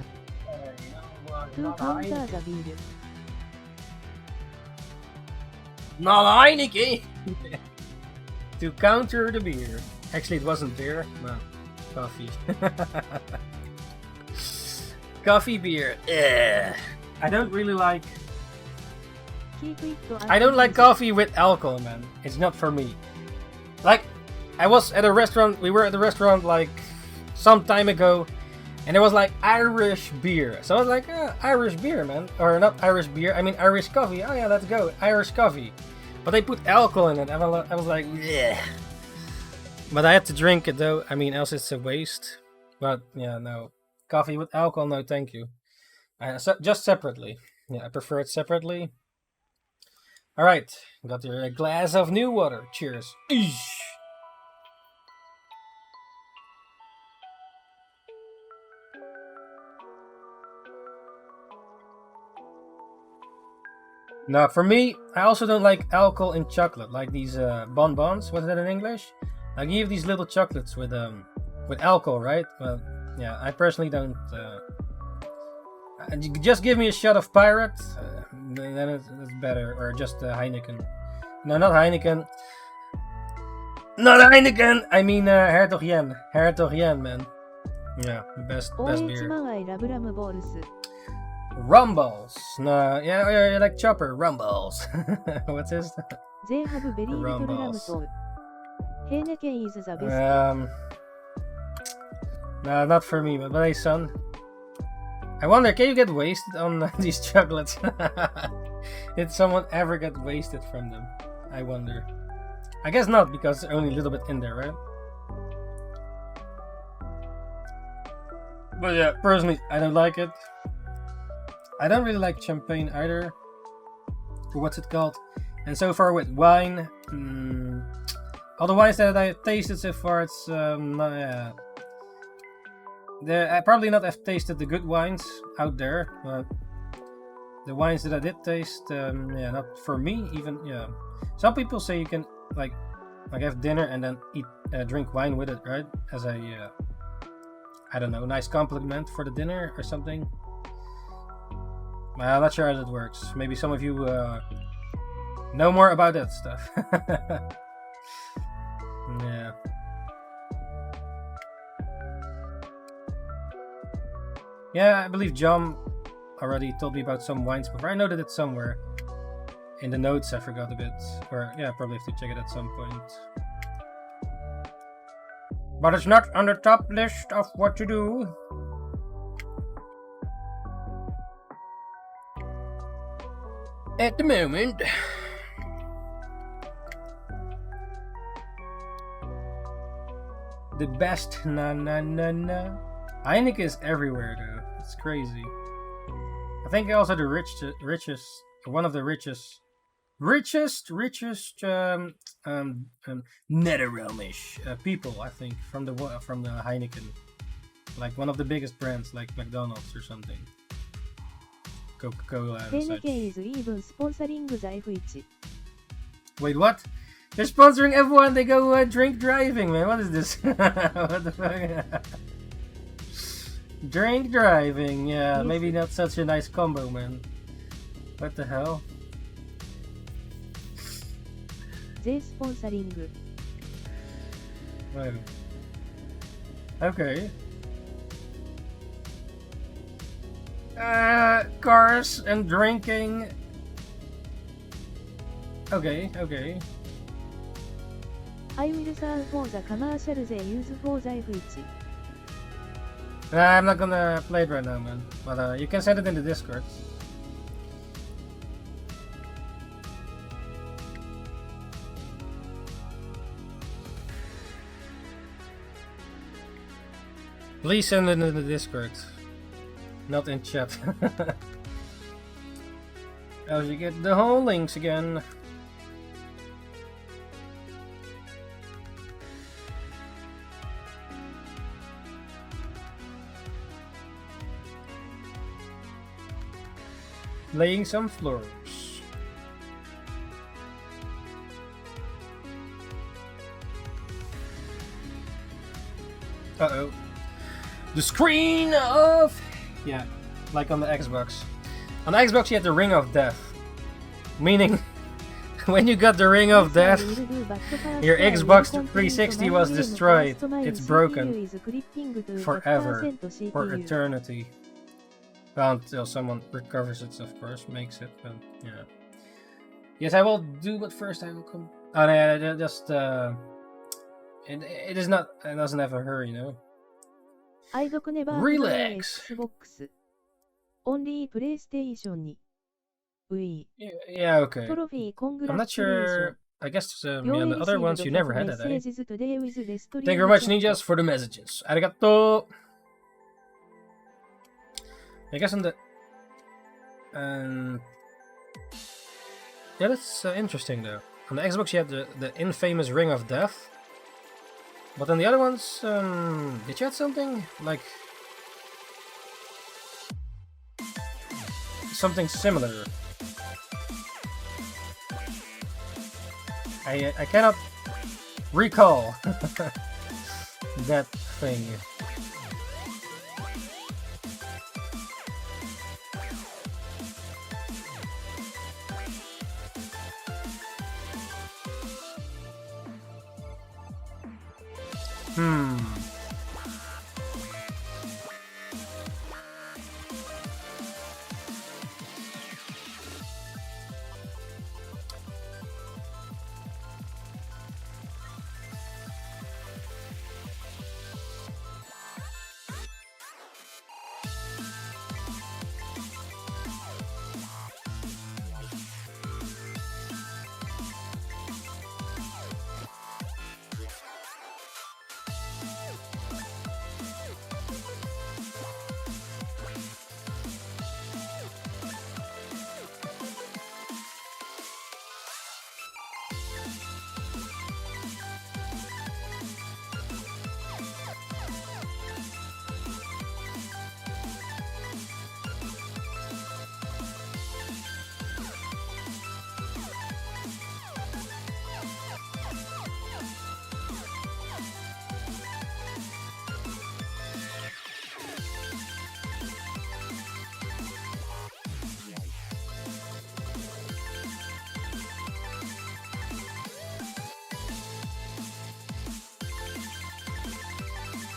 To counter the beer. Not Heineken! To counter the beer. Actually, it wasn't beer. No. Coffee. Coffee beer. Ugh. I don't really like. I don't like coffee with alcohol, man. It's not for me. Like, I was at a restaurant. We were at a restaurant like some time ago, and there was like Irish beer. So I was like, Irish beer, man, or not Irish beer. I mean Irish coffee. Oh yeah, let's go, Irish coffee. But they put alcohol in it. I was like, yeah. But I had to drink it though. I mean, else it's a waste. But yeah, no, coffee with alcohol, no, thank you. Just separately. Yeah, I prefer it separately. All right, got your glass of new water. Cheers. Eesh. Now, for me, I also don't like alcohol in chocolate, like these bonbons. What's that in English? Like you have these little chocolates with alcohol, right? Well, yeah, I personally don't. Just give me a shot of Pirate, then it's better, or just Heineken. No, not Heineken. Not Heineken. I mean Hertog Jan. Hertog Jan, man. Yeah, best beer. Rumbles. No, yeah, like Chopper. Rumbles. What's this? Rumbles. No, not for me, but hey, son. I wonder, can you get wasted on these chocolates? Did someone ever get wasted from them? I wonder. I guess not, because there's only a little bit in there, right? But yeah, personally, I don't like it. I don't really like champagne either. What's it called? And so far with wine, all the wines that I've tasted so far, it's I probably not have tasted the good wines out there, but the wines that I did taste, not for me even. Yeah, some people say you can like have dinner and then drink wine with it, right? As a I don't know, nice compliment for the dinner or something. I'm not sure how that works. Maybe some of you know more about that stuff. Yeah. Yeah, I believe John already told me about some wines before. I know that it's somewhere in the notes. I forgot a bit. Or yeah, I probably have to check it at some point. But it's not on the top list of what to do. At the moment. The best na. Heineken is everywhere though. It's crazy. I think also the richest, one of the richest Netherrealmish people, I think, from the Heineken, like one of the biggest brands, like McDonald's or something. Coca-Cola and such. Wait, what? They're sponsoring F1. They go drink driving, man. What is this? What the fuck? Drink driving, yeah. Yes. Maybe not such a nice combo, man. What the hell? Wait. Okay. Cars and drinking. Okay. I will serve for the commercials they use for the F1. Nah, I'm not gonna play it right now, man. But you can send it in the Discord. Please send it in the Discord. Not in chat. Else you get the whole links again. Laying some floors. Uh-oh. The screen of... Yeah, like on the Xbox. On the Xbox you had the Ring of Death. Meaning, When you got the Ring of Death, your Xbox 360 was destroyed. It's broken. Forever. For eternity. Well, until someone recovers it, of course, makes it, but yeah. Yes, I will do, but first I will come. Oh, no, just, it is not, it doesn't have a hurry, you know? Relax! Only PlayStation に Wii. Yeah, okay. Trophy, I'm not sure. I guess on the other ones you never had that, eh? Thank Thank you very much, ninjas, for the messages. Arigato! I guess on the... yeah, that's interesting though. On the Xbox you had the infamous Ring of Death. But on the other ones, did you have something? Like... something similar. I cannot recall that thing.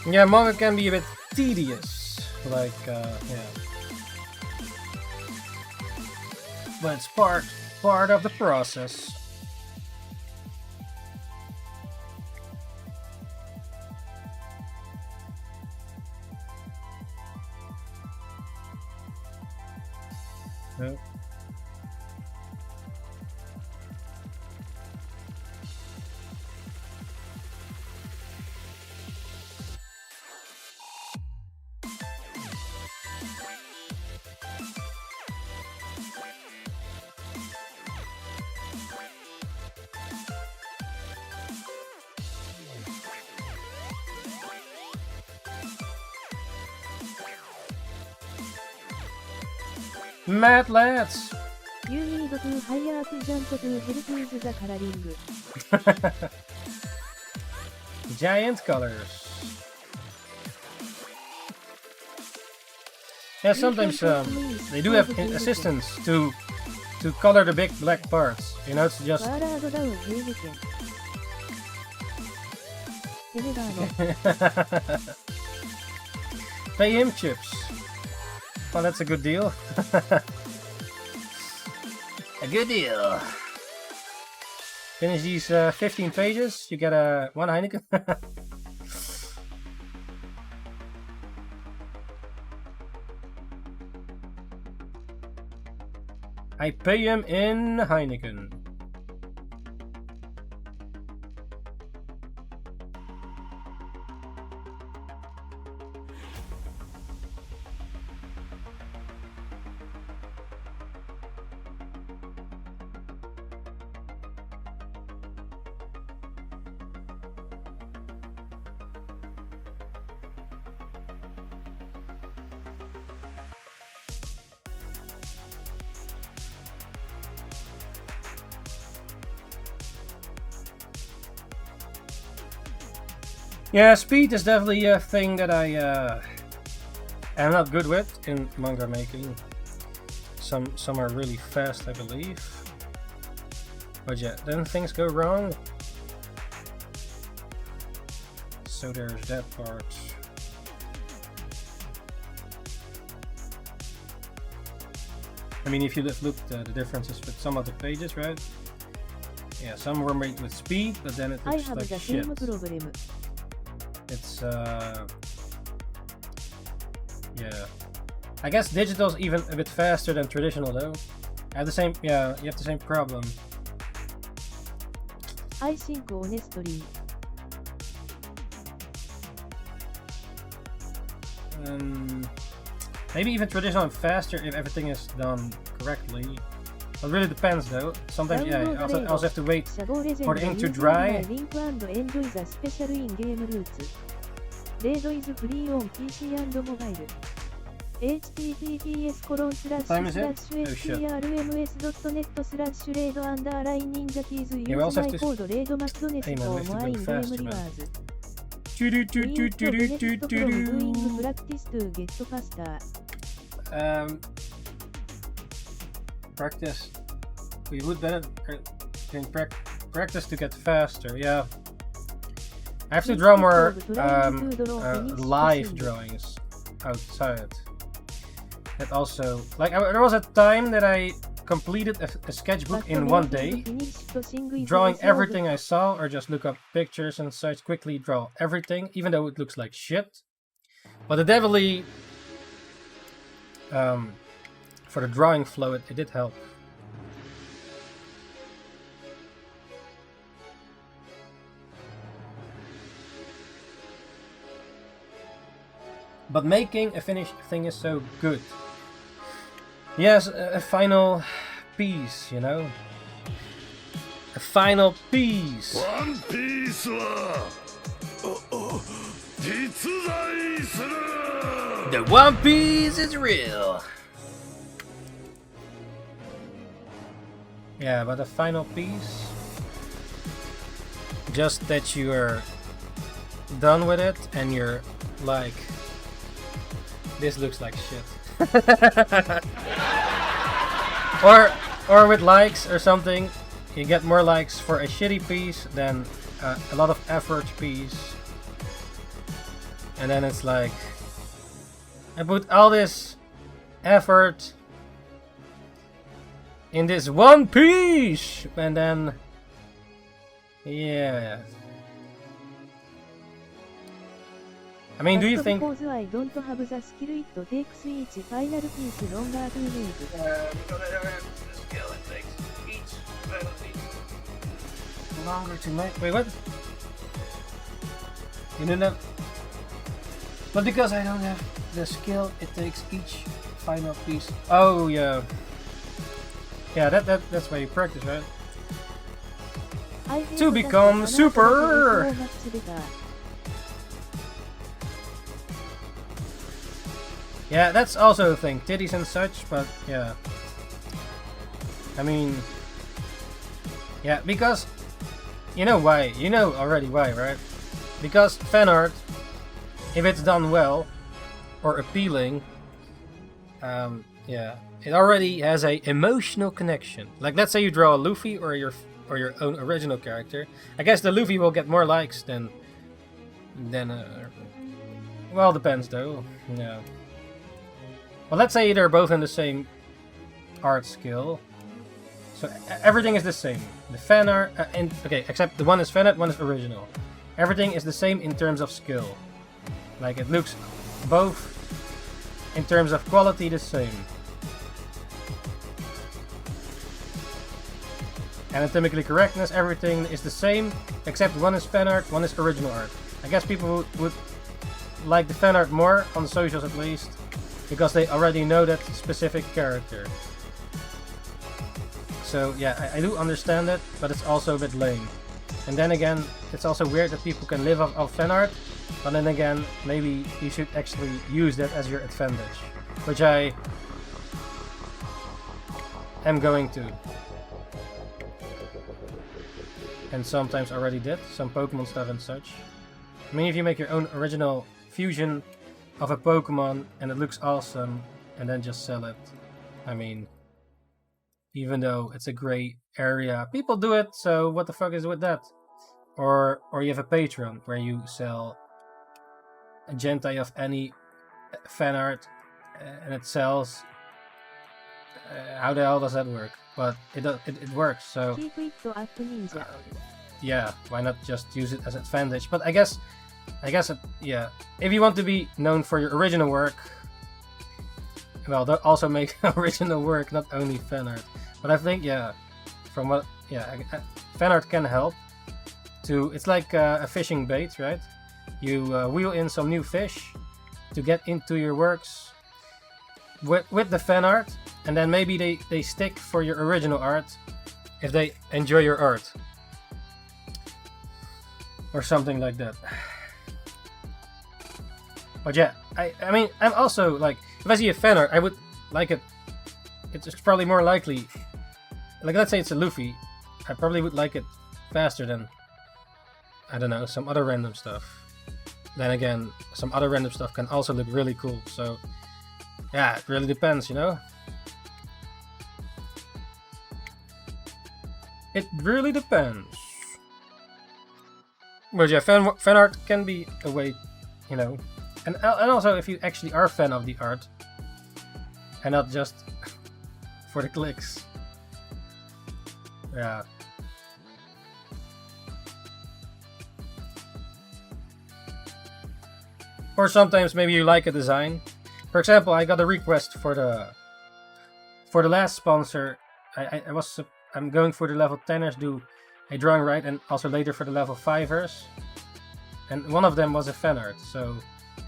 Yeah, manga can be a bit tedious, like, yeah. But it's part of the process. No. Mad lads! You need to higher up jump to help with the coloring. Giant colors. Yeah, sometimes they do have assistants to color the big black parts. You know, it's just. Pay him chips. Well, that's a good deal. A good deal. Finish these 15 pages, you get one Heineken. I pay him in Heineken. Yeah, speed is definitely a thing that I am not good with in manga making. Some are really fast, I believe. But yeah, then things go wrong. So there's that part. I mean, if you look at the differences with some of the pages, right? Yeah, some were made with speed, but then it I looks have like the shit. same problem. It's yeah. I guess digital's even a bit faster than traditional though. I have the same, yeah, you have the same problem. I think honestly. Maybe even traditional and faster if everything is done correctly. It really depends though. Sometimes, yeah, you also have to wait for the ink to dry. Link and enjoy the special in-game routes. REDRAW is free on PC and mobile. https://strms.net/REDRAW_Ninjakees use Yeah, we also have my to... code REDRAW Hey man, we have to go faster, man. Doing practice to get faster. Practice. We would better practice to get faster. Yeah. I have to draw more live drawings outside. That also, like, there was a time that I completed a sketchbook in one day, drawing everything I saw, or just look up pictures and such, quickly draw everything, even though it looks like shit. But it definitely, for the drawing flow, it did help. But making a finished thing is so good. Yes, a final piece, you know? A final piece! One Piece wa jitsuzai suru! The One Piece is real! Yeah, but a final piece... Just that you're done with it and you're like... This looks like shit. or with likes or something, you get more likes for a shitty piece than a lot of effort piece. And then it's like, I put all this effort in this one piece, and then yeah. I mean, do you think... Because I don't have the skill, it takes each final piece longer to make. because I don't have the skill, it takes each final piece longer to make. Wait, what? You know that? But because I don't have the skill, it takes each final piece. Oh yeah. Yeah, that's why you practice, right? To become super. Yeah, that's also a thing, titties and such, but yeah. I mean, yeah, because, you know why, you know already why, right? Because fan art, if it's done well, or appealing, yeah, it already has a emotional connection. Like, let's say you draw a Luffy or your own original character. I guess the Luffy will get more likes than well, depends though, yeah. Well, let's say they're both in the same art skill. So everything is the same. The fan art, okay, except the one is fan art, one is original. Everything is the same in terms of skill. Like, it looks both in terms of quality the same. Anatomically correctness, everything is the same, except one is fan art, one is original art. I guess people would like the fan art more, on the socials at least, because they already know that specific character. So yeah, I do understand it, but it's also a bit lame. And then again, it's also weird that people can live off fan art, but then again, maybe you should actually use that as your advantage, which I am going to. And sometimes already did, some Pokemon stuff and such. I mean, if you make your own original fusion of a Pokemon and it looks awesome, and then just sell it, I mean, even though it's a gray area. People do it, so what the fuck is with that? Or you have a Patreon where you sell a gentai of any fan art and it sells. How the hell does that work? But it works, so Keep it up, ninja. yeah, why not just use it as an advantage? But I guess yeah, if you want to be known for your original work, well, also make original work, not only fan art. But I think, yeah, from what, yeah, fan art can help to, it's like a fishing bait, right? You wheel in some new fish to get into your works with the fan art, and then maybe they stick for your original art if they enjoy your art. Or something like that. But yeah, I mean, I'm also like, if I see a fan art, I would like it. It's probably more likely, like let's say it's a Luffy, I probably would like it faster than, I don't know, some other random stuff. Then again, some other random stuff can also look really cool. So yeah, it really depends, you know? It really depends. But yeah, fan art can be a way, you know. And also, if you actually are a fan of the art, and not just for the clicks. Yeah. Or sometimes maybe you like a design. For example, I got a request for the last sponsor. I'm going for the level 10ers, do a drawing right, and also later for the level 5ers. And one of them was a fan art, so.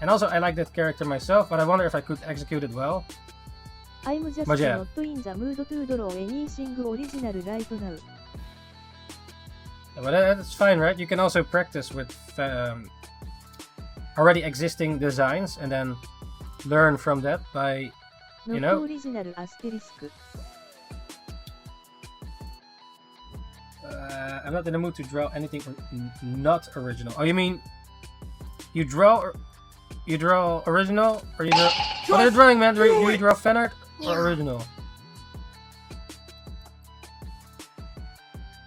And also, I like that character myself, but I wonder if I could execute it well. I'm just But yeah. not in the mood to draw anything original right now. Yeah, but that's fine, right? You can also practice with already existing designs and then learn from that by, you Not know. original asterisk. I'm not in the mood to draw anything not original. Oh, you mean you draw original, or you draw? What are you drawing, man? Do you draw fan art or original?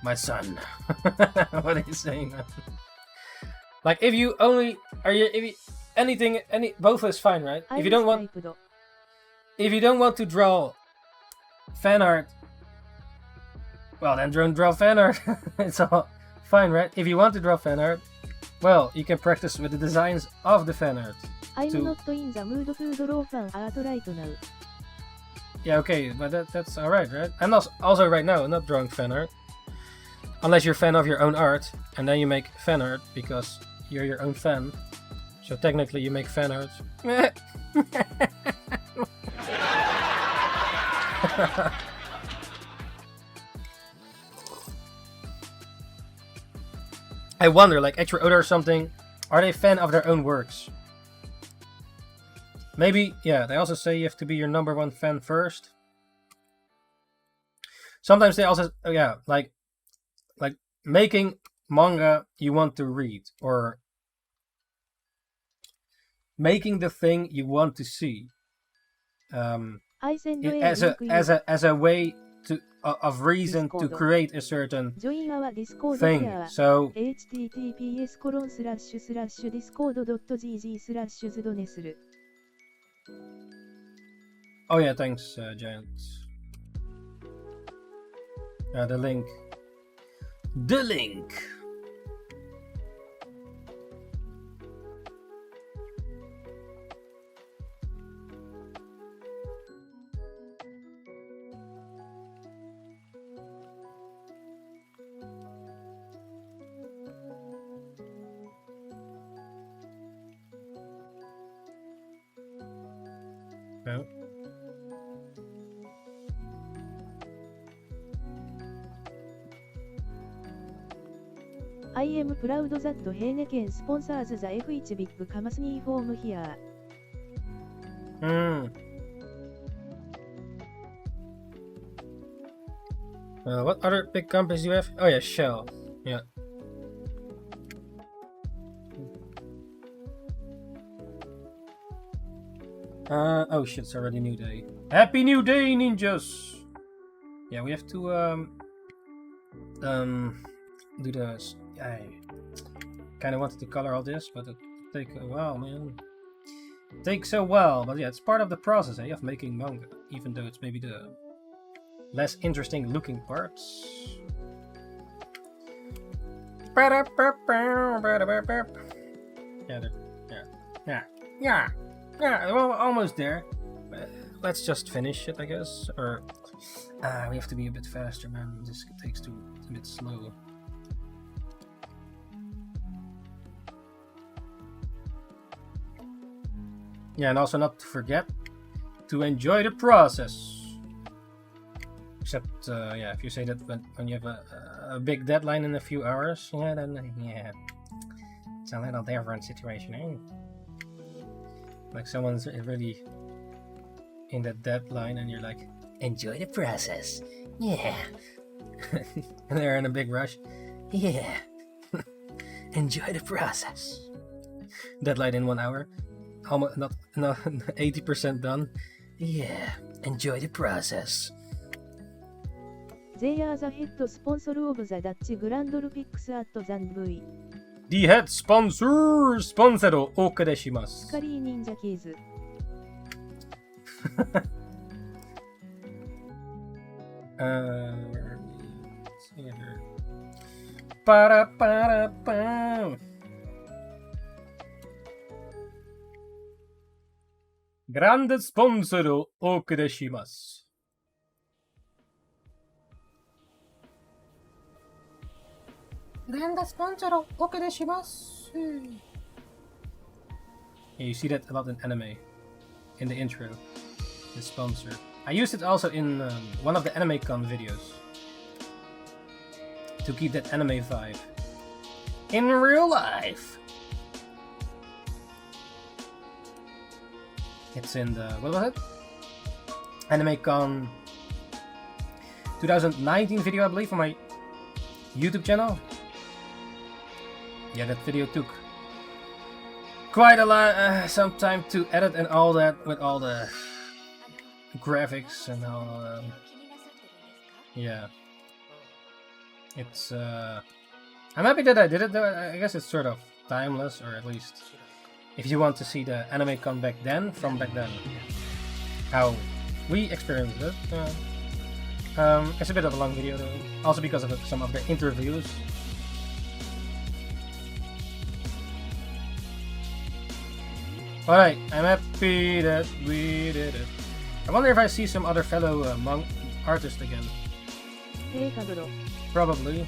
My son. What are you saying, man? Like, if you only both is fine, right? If you don't want to draw fan art, well, then don't draw fan art. It's all fine, right? If you want to draw fan art, well, you can practice with the designs of the fan art. I'm not in the mood to draw fan art right now. Yeah, okay, but that's alright, right? I'm also right now not drawing fan art. Unless you're a fan of your own art, and then you make fan art because you're your own fan. So technically you make fan art. I wonder, like Extra Oda or something, are they fan of their own works? Maybe, yeah, they also say you have to be your #1 fan first. Sometimes they also, yeah, like making manga you want to read, or making the thing you want to see. As a way of reason to create a certain thing. So https://discord.gg/zdone. oh yeah, thanks, Giant. The link. The link. No. I am proud that Heineken sponsors the F1 Big Company from here. What other big companies do you have? Oh yeah, Shell. Yeah. Oh shit, it's already New Day. Happy New Day, ninjas! Yeah, we have to do the. I kind of wanted to color all this, but it takes a while, man. It takes a while, but yeah, it's part of the process of making manga, even though it's maybe the less interesting looking parts. Yeah, well, almost there. Let's just finish it, I guess. Or we have to be a bit faster, man. This takes a bit slow. Yeah, and also not to forget to enjoy the process. Except, yeah, if you say that when you have a big deadline in a few hours, yeah, then yeah, it's a little different situation, eh? Like someone's really in that deadline, and you're like, enjoy the process, yeah. And they're in a big rush, yeah. Enjoy the process. Deadline in 1 hour. Almost not 80% done. Yeah, enjoy the process. They are the head sponsor of the Dutch Grand Prix at Zandvoort. The head sponsor をお送りします。カリー忍者キーズ。パラパラパーン。グランドスポンサーをお送りします。グランドスポンサーをお送りします。Yeah, you see that a lot in anime, in the intro, the sponsor. I used it also in one of the AnimeCon videos to keep that anime vibe in real life. It's in the, what was it? AnimeCon 2019 video, I believe, for my YouTube channel. Yeah, that video took quite a lot, some time to edit and all that, with all the graphics and all. Yeah, it's. I'm happy that I did it, though. I guess it's sort of timeless, or at least if you want to see the AnimeCon back then, from back then, how we experienced it. It's a bit of a long video, though, also because of some of the interviews. Alright, I'm happy that we did it. I wonder if I see some other fellow artists again. Probably.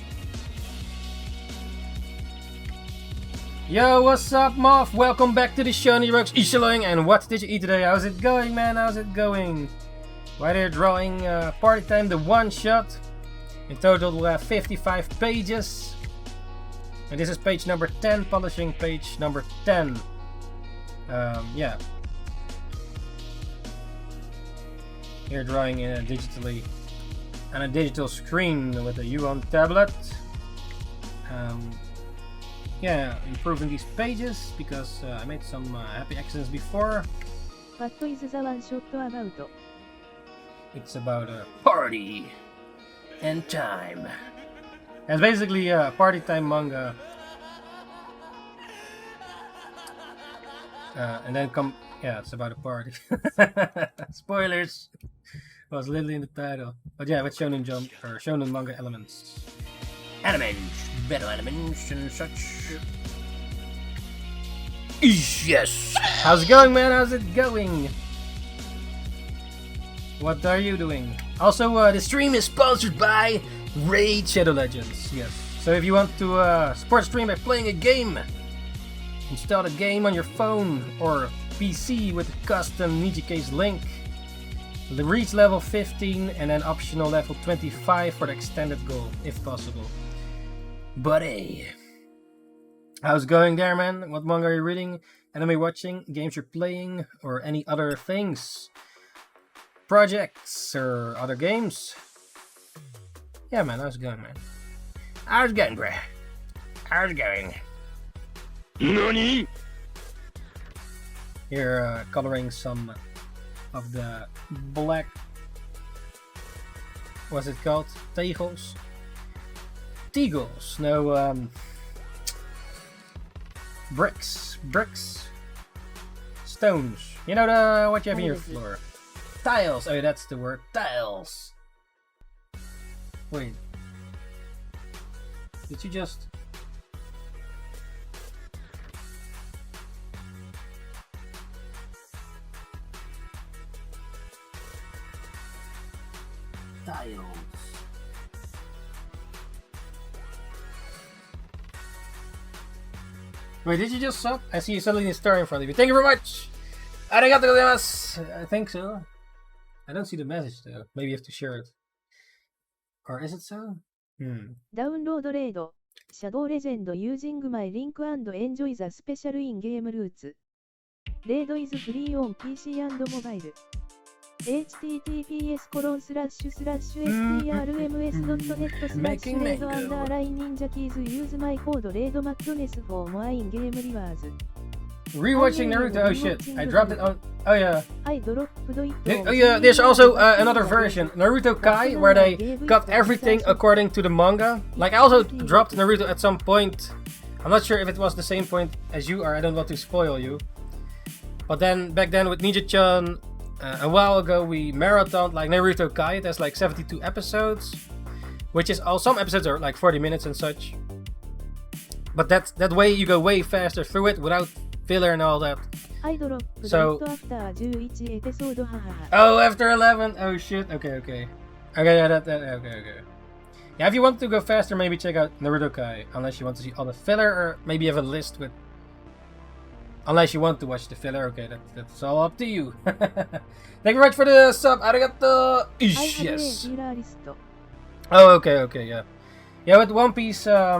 Yo, what's up, Moth? Welcome back to the show, Nirox Ishaling. And what did you eat today? How's it going, man? How's it going? Right here, drawing Party Time, the one shot. In total, 55 pages. And this is page number 10, polishing page number 10. Yeah. Here drawing digitally on a digital screen with a Yuan tablet. Yeah, improving these pages because I made some happy accidents before. What is the one shot about? It's about a party and time. It's basically a party time manga. And then yeah, it's about a party. Spoilers. Was literally in the title. But yeah, with Shonen Jump or Shonen manga elements. Elements, better elements and such. Yes. How's it going, man? How's it going? What are you doing? Also, the stream is sponsored by Raid Shadow Legends. Yes. So if you want to support stream by playing a game, install the game on your phone or PC with the custom Ninjakees Link. Reach level 15 and then optional level 25 for the extended goal, if possible. But hey, how's it going there, man? What manga are you reading? Anime watching? Games you're playing? Or any other things? Projects or other games? Yeah, man, how's it going, man? How's it going, bruh? How's it going? NANI? Here, coloring some of the black what's it called? Tegels? Tegels. No, bricks. Stones. You know what you have in your floor. Tiles. Oh, that's the word. Tiles. Wait. Did you just... Tiles. Wait, did you just sub? I see you suddenly a star in front of you. Thank you very much! Arigato gozaimasu! I think so. I don't see the message though. Maybe you have to share it. Or is it so? Download REDRAW. Shadow Legend using my link and enjoy the special in-game routes. REDRAW is free on PC and mobile. https://strms.net/red_ninjakees use my code REDMADNESS for more in-game rewards. Rewatching Naruto. Oh shit! I dropped it on. Oh yeah. I dropped it. Oh yeah. There's also another version, Naruto Kai, where they got everything according to the manga. Like I also dropped Naruto at some point. I'm not sure if it was the same point as you are. I don't want to spoil you. But then back then with Ninja-chan, a while ago we marathoned like Naruto Kai. There's like 72 episodes, which is all. Some episodes are like 40 minutes and such. But that way you go way faster through it without filler and all that. So, oh, after 11. Oh shit. Okay. Yeah, okay. Yeah, if you want to go faster, maybe check out Naruto Kai. Unless you want to see all the filler, or maybe you have a list with. Unless you want to watch the filler, okay, that's all up to you. Thank you very much for the sub. Arigato. Yes. Oh, okay, yeah. Yeah, with One Piece, I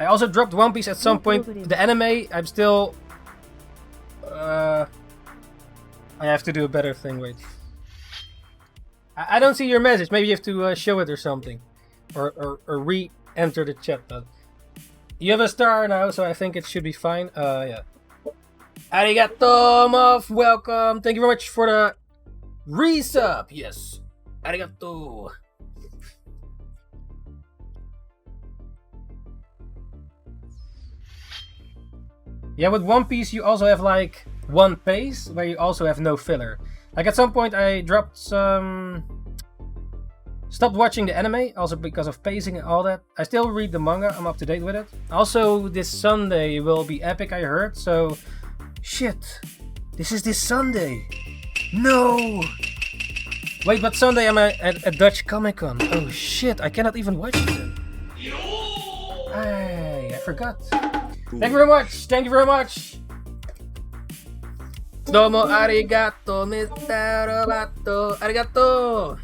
also dropped One Piece at some point. The anime, I'm still... I have to do a better thing, wait. I don't see your message. Maybe you have to show it or something. Or re-enter the chat. You have a star now, so I think it should be fine. Yeah. Arigato, Moff. Welcome. Thank you very much for the resub. Yes. Arigato. Yeah, with One Piece you also have like one pace where you also have no filler. Like at some point I dropped some... Stopped watching the anime, also because of pacing and all that. I still read the manga, I'm up to date with it. Also this Sunday will be epic, I heard, so... Shit! This is this Sunday! No! Wait, but Sunday I'm at Dutch Comic Con. Oh shit, I cannot even watch it then. I forgot. Thank you very much! Thank you very much! Domo arigato, Mr. Robato. Arigato!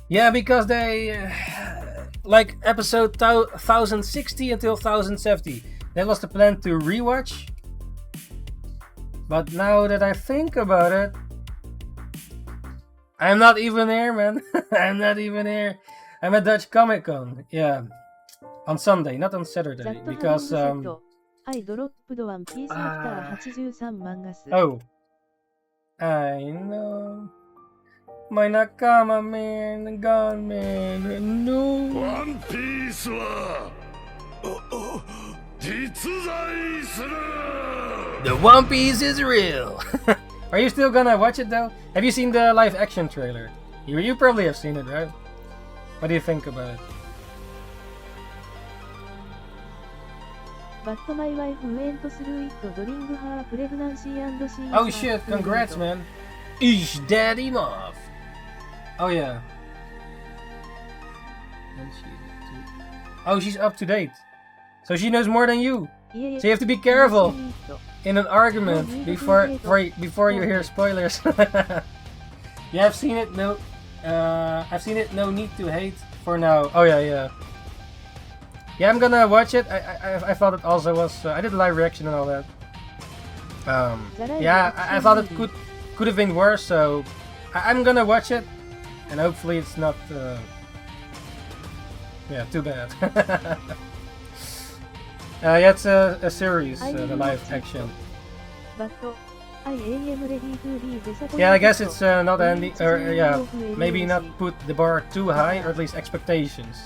Yeah, because they... like episode 1060 until 1070. That was the plan to rewatch. But now that I think about it... I'm not even here, man. I'm not even here. I'm at Dutch Comic Con. Yeah. On Sunday, not on Saturday. Because... I dropped One Piece after 83 mangas. Oh. I know. My nakama man, gone man, no. One Piece wa jitsuzai suru. The One Piece is real. Are you still gonna watch it though? Have you seen the live action trailer? You probably have seen it, right? What do you think about it? But my wife went through it during her pregnancy and she... Oh shit, congrats man. Ish daddy Moff. Oh yeah. Oh, she's up to date. So she knows more than you. So you have to be careful in an argument before you hear spoilers. Yeah, I've seen it. No, I've seen it. No need to hate for now. Oh yeah. Yeah, I'm gonna watch it. I thought it also was. I did a live reaction and all that. Yeah, I thought it could have been worse. So I'm gonna watch it. And hopefully it's not, yeah, too bad. Yeah, it's a series, the live action. Yeah, I guess it's not handy, or yeah, maybe not put the bar too high, or at least expectations.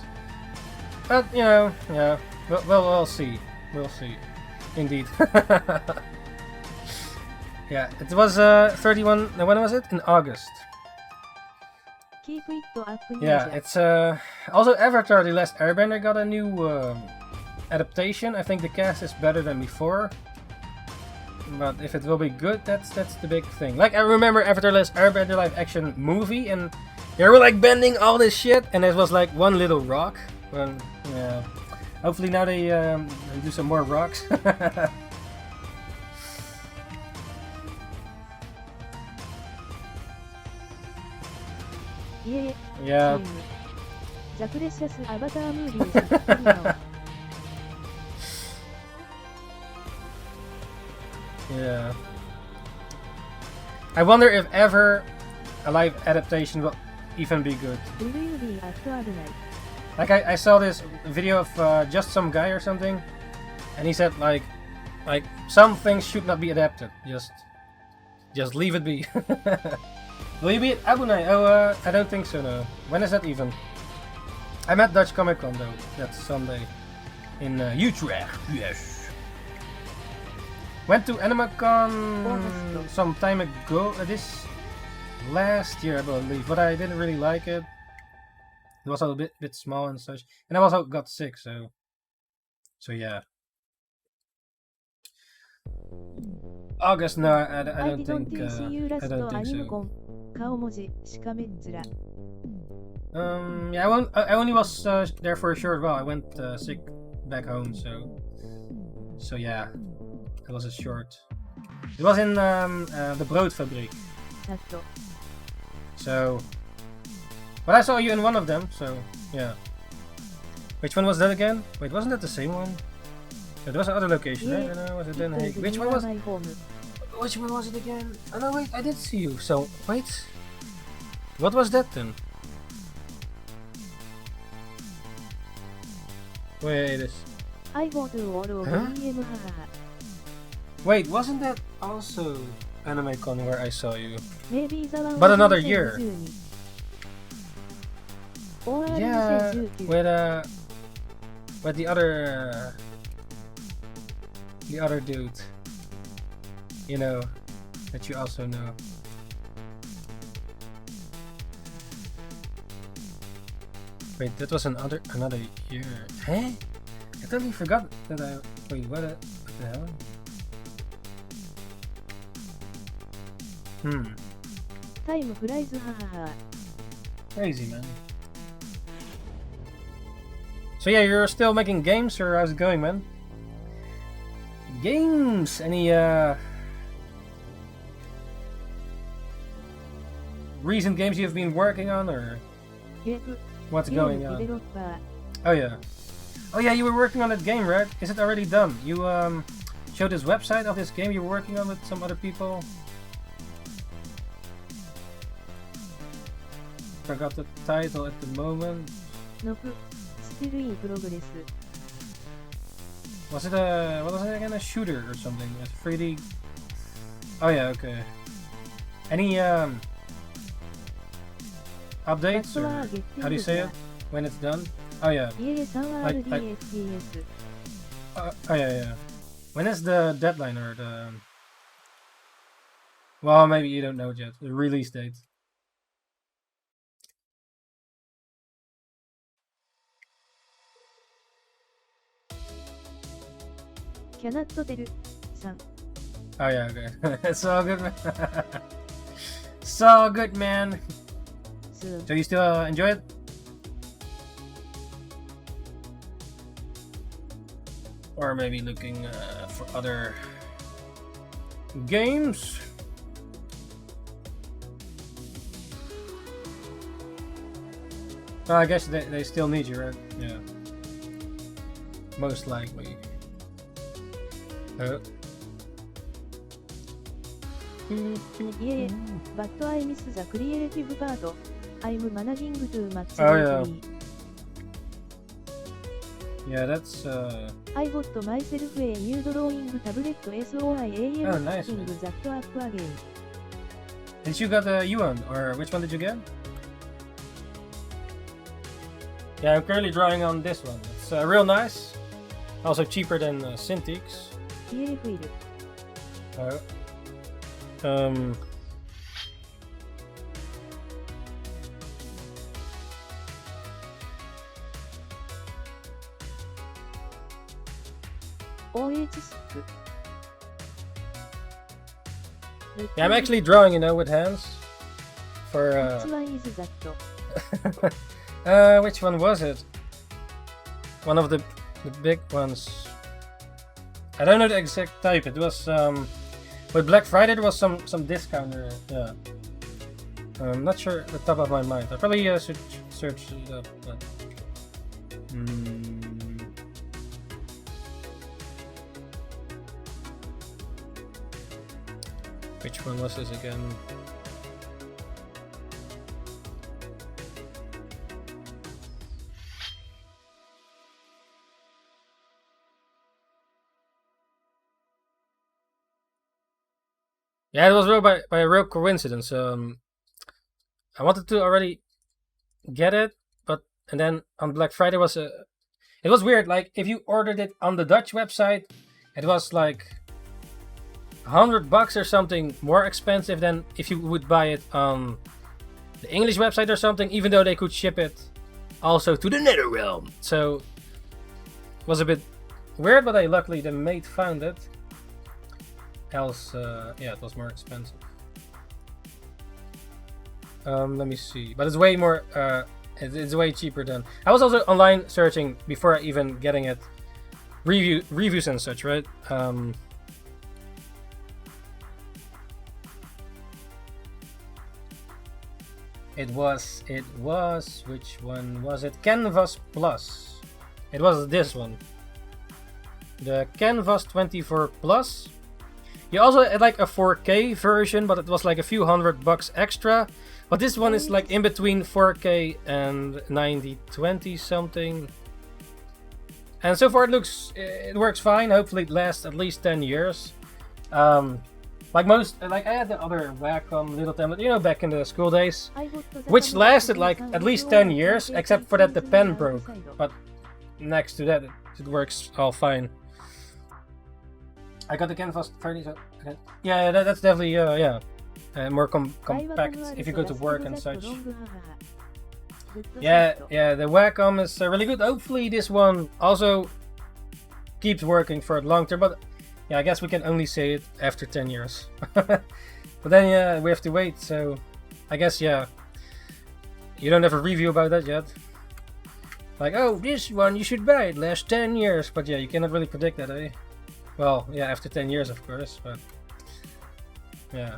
But you know, yeah, we'll see. We'll see. Indeed. Yeah, it was 31. When was it? In August. Keep it up, Yeah, ninja. it's also Avatar: The Last Airbender got a new adaptation. I think the cast is better than before. But if it will be good, that's the big thing. Like, I remember Avatar: The Last Airbender live action movie, and they were like bending all this shit, and it was like one little rock. Well, yeah. Hopefully now they do some more rocks. Yeah. ザプレシャスアバタームービーしっかりの Yeah. I wonder if ever a live adaptation will even be good. ブルービーアット危ない Like I saw this video of just some guy or something, and he said like some things should not be adapted. Just leave it be. Will you be at Abunai? Oh, I don't think so. No. When is that even? I'm at Dutch Comic Con though. That's Sunday in Utrecht. Yes. Went to AnimeCon some time ago. This last year, I believe, but I didn't really like it. It was a bit small and such, and I also got sick. So yeah. August, no, I don't think. I don't think so. 顔文字しかめっ面 Yeah, I only was there for a short while. I went sick back home, so yeah, it was a short. It was in the Broodfabriek. チャット So, but I saw you in one of them. So yeah. Which one was that again? Wait, wasn't that the same one? Yeah, there was another location, right? No, was it Den Haag? Which one was? Which one was it again? Oh no, wait, I did see you. So wait, what was that then? Wait, I go to all of Huh? EM wait, wasn't that also AnimeCon where I saw you? Maybe the one But was another year. 2012 or Yeah, 2019 with the other dude, you know, that you also know. Wait, that was another year. Huh? I totally forgot that I. Wait, what the hell? Time flies, haha. Crazy, man. So yeah, you're still making games, or how's it going, man? Games? Any recent games you've been working on, or what's going on? Oh yeah. Oh yeah, you were working on that game, right? Is it already done? You showed this website of this game you were working on with some other people. Forgot the title at the moment. Nope. Still in progress. Was it a, what was it again? A shooter or something? A 3D. Oh yeah, okay. Any updates, or how do you say it when it's done? Oh yeah. EA3RDSPS. Oh yeah. When is the deadline, or the? Well, maybe you don't know it yet. The release date. Cannot tell. 3. Oh yeah, okay. It's all good, man. It's all good, man. Soon. So you still enjoy it? Or maybe looking for other games? Well, I guess they still need you, right? Yeah. Most likely. Yeah, but I miss the creative part. I'm managing too much. Oh, yeah. Yeah, that's I got myself a new drawing tablet SOIAM Oh, nice, picking man. that up again. Did you got the Yuan, or which one did you get? Yeah, I'm currently drawing on this one. It's real nice. Also cheaper than Cintiqs. Beautiful. Um, OH6. yeah, I'm actually drawing, you know, with hands. For Which one is that? which one was it? One of the big ones. I don't know the exact type. It was with Black Friday there was some discount. Yeah. I'm not sure at the top of my mind. I probably should search it up. But, which one was this again? Yeah, it was real by a real coincidence. I wanted to already get it, and then on Black Friday it was weird. Like if you ordered it on the Dutch website, it was like $100 or something more expensive than if you would buy it on the English website or something. Even though they could ship it also to the Netherrealm, so it was a bit weird. But luckily the mate found it. Else, yeah, it was more expensive. Let me see, but it's way more. It's way cheaper than. I was also online searching before even getting it, reviews and such, right? It was. Which one was it? Canvas Plus. It was this one. The Canvas 24 Plus. You also had like a 4K version, but it was like a few $100 extra. But this one is like in between 4K and 9020 something. And so far it works fine. Hopefully it lasts at least 10 years. Like I had the other Wacom little tablet, you know, back in the school days, which lasted like at least 10 years, except for that the pen broke. But next to that, it works all fine. I got the Canvas 30, so okay. Yeah, that's definitely more compact if you go to work and such. Yeah, the Wacom is really good. Hopefully this one also keeps working for a long term, but yeah, I guess we can only say it after 10 years. But then yeah, we have to wait, so I guess yeah, you don't have a review about that yet. Like, oh, this one you should buy, it lasts 10 years, but yeah, you cannot really predict that, eh? Well, yeah, after 10 years, of course, but yeah.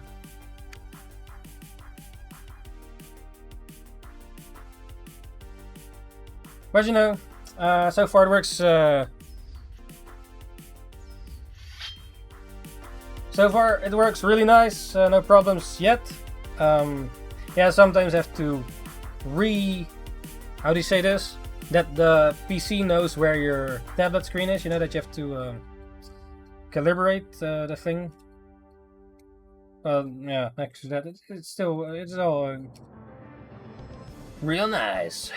But you know, so far it works. So far it works really nice. No problems yet. Yeah, sometimes I have to how do you say this? That the PC knows where your tablet screen is. You know that you have to calibrate the thing. Yeah, next to that, it's all real nice.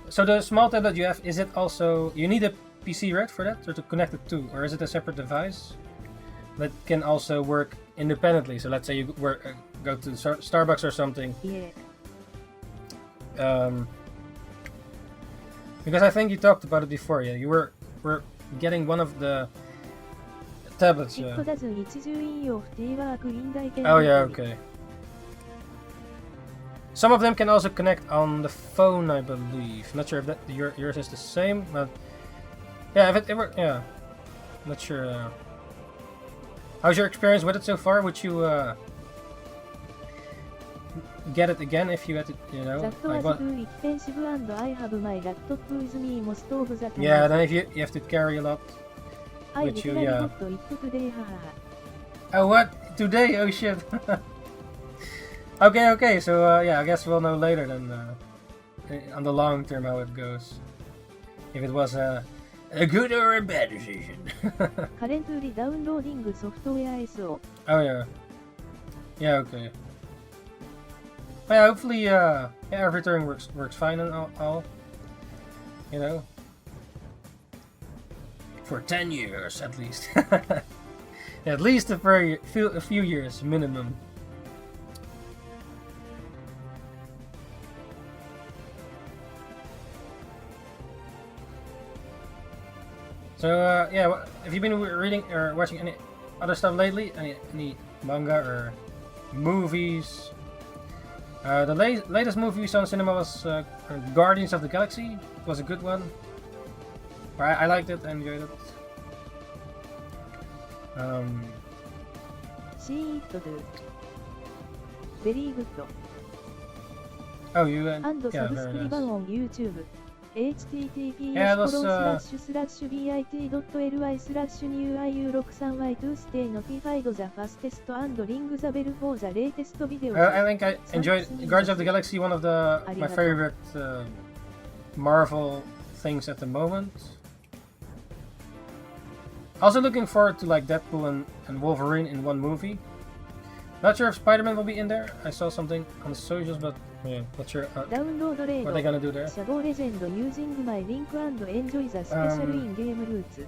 So the small tablet you have, is it also, you need a PC, right, for that, or to connect it to, or is it a separate device that can also work independently? So let's say you go to Starbucks or something. Yeah. Because I think you talked about it before. Yeah, you were getting one of the tablets. Yeah. Oh yeah, okay. Some of them can also connect on the phone, I believe. Not sure if that yours is the same, but yeah, if it ever, yeah, not sure. How's your experience with it so far? Would you get it again if you had to, you know? Like what? Yeah, then if you have to carry a lot with you, yeah. Oh what? Today? Oh shit. Okay, so yeah, I guess we'll know later then on the long term how it goes. if it was a good or a bad decision. Currently downloading software SO. Oh yeah. Yeah, okay. Well, yeah, hopefully yeah, everything works fine and all. You know. For 10 years at least. At least for a few years minimum. So yeah, have you been reading or watching any other stuff lately? Any manga or movies? The latest movie we saw in cinema was Guardians of the Galaxy. It was a good one. I liked it. I enjoyed it. See it do. Very good. Oh, you And yeah, very subscribe nice. on YouTube. Yeah, it was, https://bit.ly/newiu63y2 stay notified the fastest and ring the bell for the latest videos. I think I enjoyed Guardians of the Galaxy, one of my favorite Marvel things at the moment. Also looking forward to like Deadpool and Wolverine in one movie. Not sure if Spider-Man will be in there. I saw something on the socials, but yeah, not sure what they're gonna do there. Shadow Legend using my link and enjoy the special in-game routes.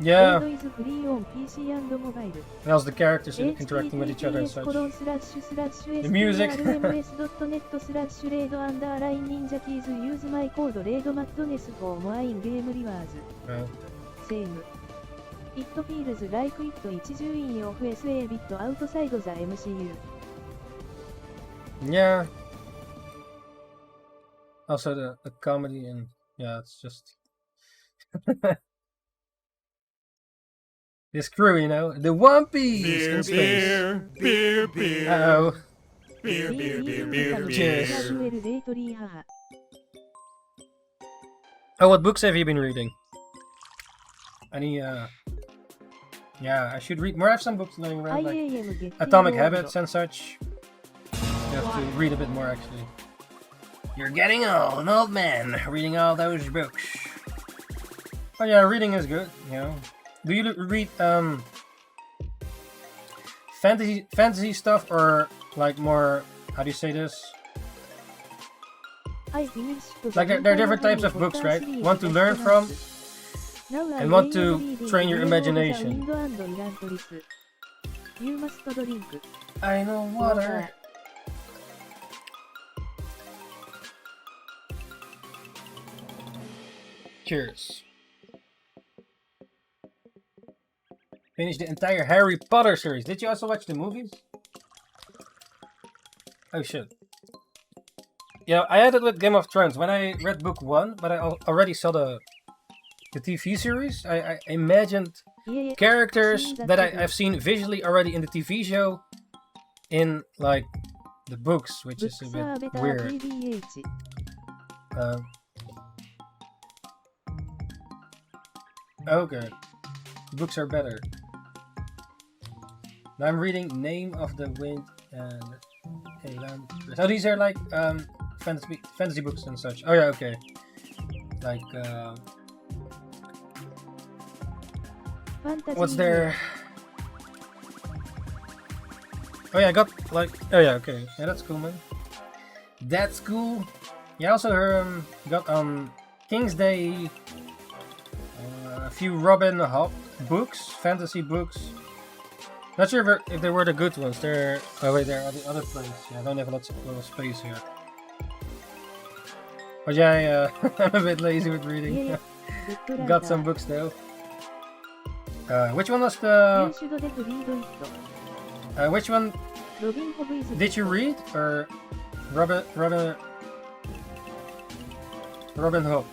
Yeah, Raid is free on PC and mobile. and also the characters interacting with each other and such. The music. Ninjakees use my code REDRAW for more in-game rewards. Right. Same. It feels like it is doing of SA bit outside the MCU. Yeah. Also the comedy and yeah, it's just this crew, you know, the One Piece in space. beer. Uh-oh. Beer. Cheers. Oh, what books have you been reading? Any yeah, I should read more. I have some books lying around, like Atomic Habits and such. You have to read a bit more, actually. You're getting old, an old man, reading all those books. Oh yeah, reading is good, you know. Do you read fantasy stuff or like more, how do you say this? Like there are different types of books, right? One to learn from and one to train your imagination. You must drink. I know water. Cheers. Finished the entire Harry Potter series. Did you also watch the movies? Oh shit. Yeah, I had it with Game of Thrones when I read book 1, but I already saw the TV series. I imagined characters that I've seen visually already in the TV show in like the books, which is a bit weird. Okay, the books are better. Now I'm reading Name of the Wind and Elantress. Oh, these are like fantasy books and such. Oh yeah, okay. Like what's there? Oh yeah, I got like. Oh yeah, okay. Yeah, that's cool, man. That's cool. Yeah, also got on King's Day a few Robin Hobb books, fantasy books. Not sure if they were the good ones. They're oh wait, there are the other place. Yeah, I don't have lots of space here. But yeah, I'm a bit lazy with reading. Got some books though. Which one was the? Which one did you read? Or Robin Hobb?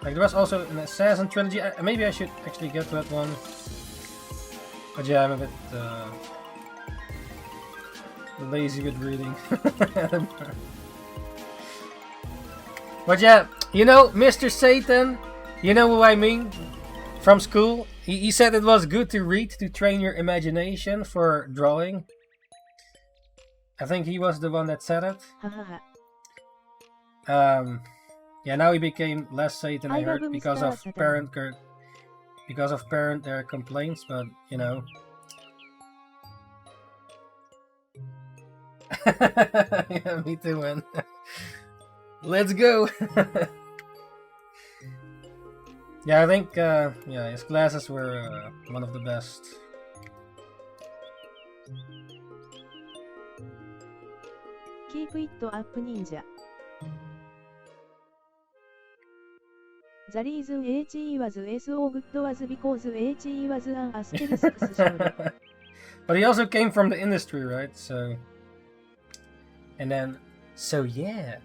Like there was also an Assassin trilogy. Maybe I should actually get that one. But yeah, I'm a bit lazy with reading. But yeah, you know, Mr. Satan, you know who I mean? From school, he said it was good to read to train your imagination for drawing. I think he was the one that said it. Yeah, now he became less Satan, I I love heard, because of Mr. Satan. parent their complaints, but you know. Yeah, me too, man. Let's go. Yeah, I think yeah, his classes were one of the best. Keep it up, ninja. The reason HE was so good was because HE was an asterisk story. But he also came from the industry, right? So, and then, so yeah.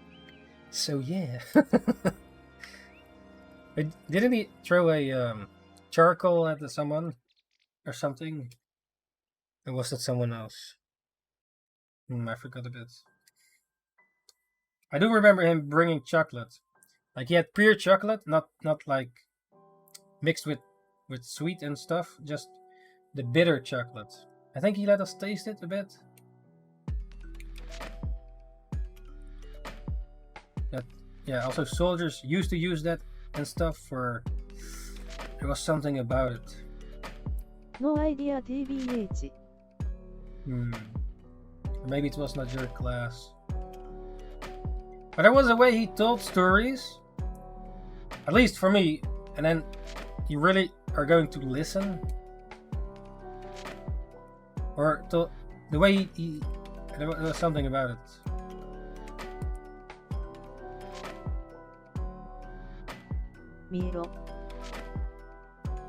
But didn't he throw a charcoal at someone or something? Or was it someone else? I forgot a bit. I do remember him bringing chocolate. Like he had pure chocolate, not like mixed with sweet and stuff, just the bitter chocolate. I think he let us taste it a bit. That, yeah, also soldiers used to use that and stuff for... There was something about it. No idea, TBH. Maybe it was not your class. But there was a way he told stories, at least for me, and then you really are going to listen. Or the way he there was something about it. Miro.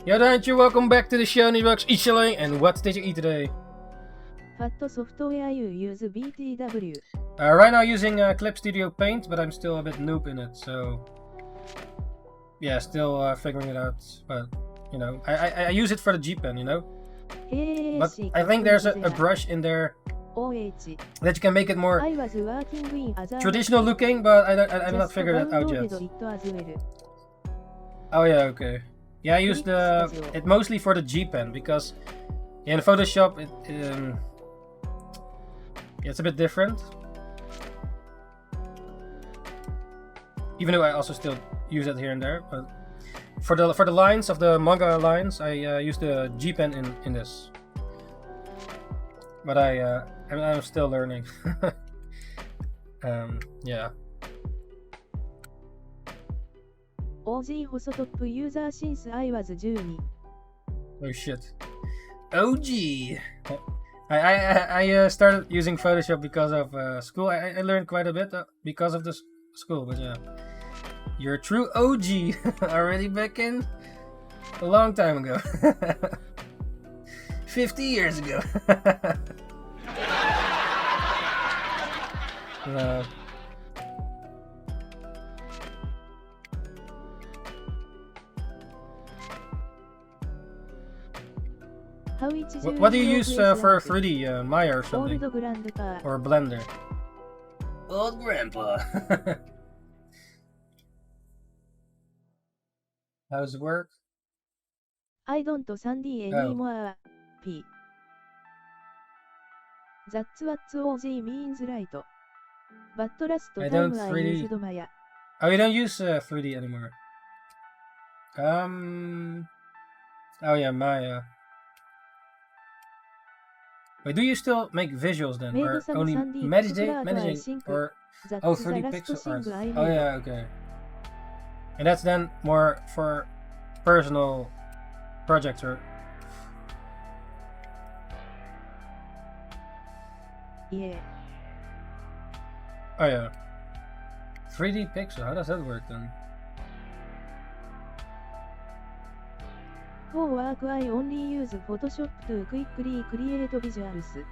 Yo, Dantje, welcome back to the show, Nibox Ichiling, and what did you eat today? What software you use BTW? Right now using Clip Studio Paint, but I'm still a bit noob in it, so... Yeah, still figuring it out, but, you know, I use it for the G-Pen, you know? But I think there's a brush in there that you can make it more traditional looking, but I've not figured that out yet. Oh yeah, okay. Yeah, I used it mostly for the G-Pen, because in Photoshop it's a bit different. Even though I also still use it here and there, but for the lines of the manga lines, I use the G-Pen in this. But I'm still learning. Yeah. OG Hosotop user since I was 12. Oh shit. OG. I started using Photoshop because of school. I learned quite a bit because of this school, but yeah. You're a true OG already back in a long time ago. 50 years ago. What do you use for 3D? Maya or something? Or Blender? Old Grandpa. How's it work? I don't Sandy anymore. P. That's what OG means, right? But last I time don't I 3D. used Maya. Oh, you don't use 3D anymore. Oh yeah, Maya. Wait, do you still make visuals then, or only managing, or 3D pixel art? Oh yeah, okay. And that's then more for personal projects, or? Yeah. Oh yeah. 3D pixel, how does that work then? For work I only use Photoshop to quickly create visuals.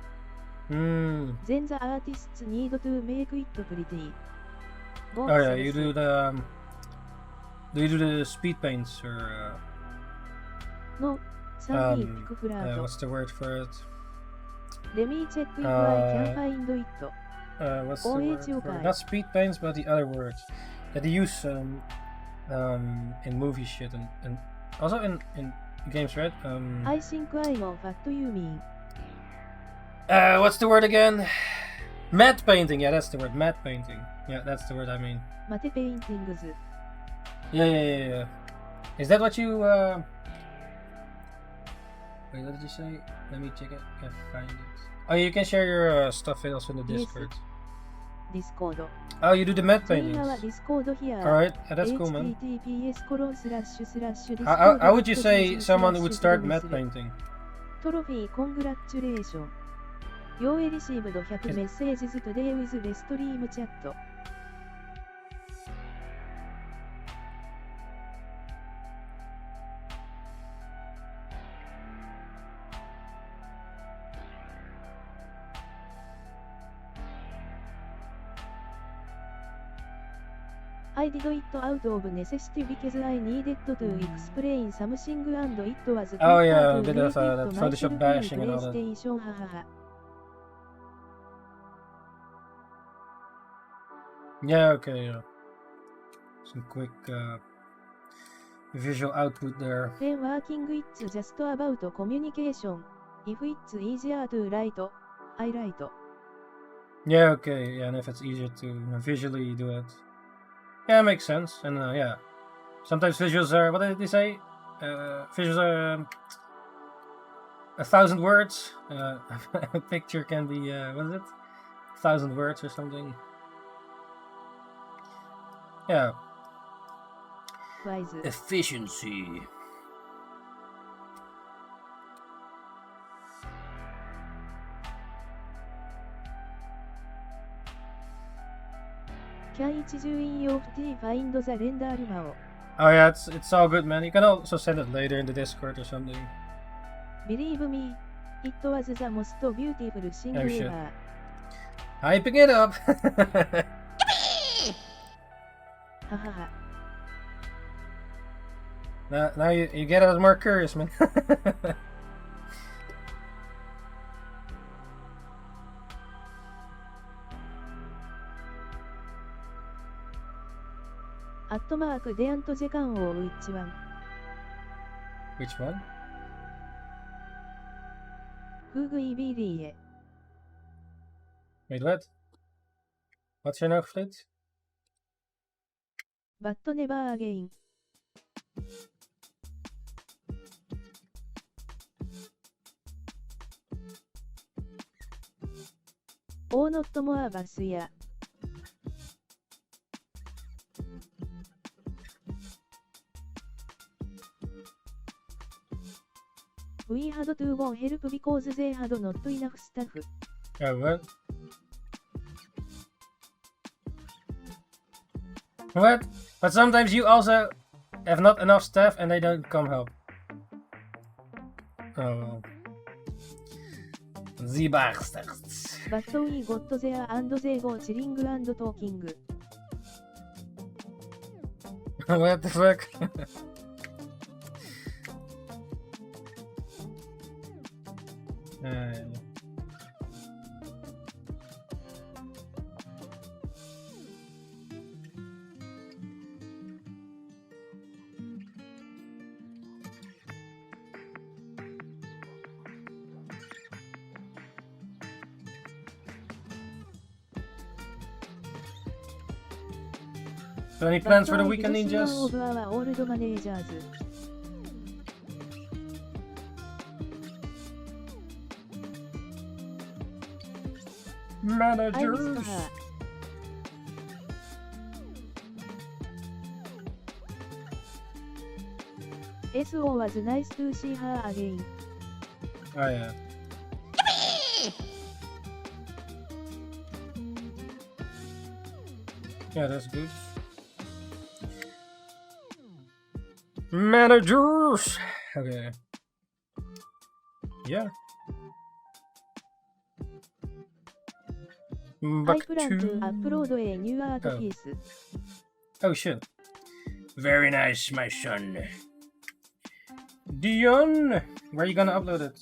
Then the artists need to make it pretty. Oh yeah, you do the... do you do the speed paints, or... No, Sandy pick flat. what's the word for it? Let me check if I can find it. What's the word for it? Not speed paints, but the other words that they use in movie shit and also in games, right? I think I know what you mean. What's the word again? Matte painting, yeah, that's the word. Matte painting. Yeah, that's the word I mean. マテペインティングズ。 Yeah. Is that what you Wait, what did you say? Let me check it. Can find it. Oh, you can share your stuff also in the Yes. Discord. ディスコード。 Oh, you do the matte ジョイン paintings. アワディスコード here. Alright, that's cool, man. https://discord.com How would you say someone would start matte painting? トロフィーコングラッチュレーション。You received 100 messages today with the stream chat. I did it out of necessity because I needed to explain something and it was Oh, yeah, quicker a to bit of, make it that myself Photoshop in bashing and all that. PlayStation, hahaha. Yeah, okay, yeah. Some quick visual output there. When working it's just about communication. If it's easier to write, I write. Yeah, okay, yeah, and if it's easier to visually do it. Yeah, it makes sense. And yeah, sometimes visuals are, what did they say? Visuals are 1,000 words. A picture can be, what is it? 1,000 words or something. Yeah. Wise. Efficiency. Can each join of T find the render Mao? Oh yeah, it's all good, man. You can also send it later in the Discord or something. Believe me, it was the most beautiful thing Oh, shit. ever. Hyping it up. Hahaha. now you get us more curious, man. アットマークデアントジェカンをウィッチワン。 Which one? フグイビリーエ。 Wait, what? What's your nou geflikt? バットネバーアゲイン。オーノットモアバスや。We had to go help because they had not enough staff. Oh, what? What? But sometimes you also have not enough staff and they don't come help. Oh well. The bastards. But we got there and they go chilling and talking. What the fuck? So any plans for the weekend, ninjas? Managers. SO was nice to see her again. Oh yeah. Yeah, that's good. Managers. Okay. Yeah. I Back plan to to... upload a new art Oh. piece. Oh shit. Very nice, my son. Dion, where are you gonna upload it?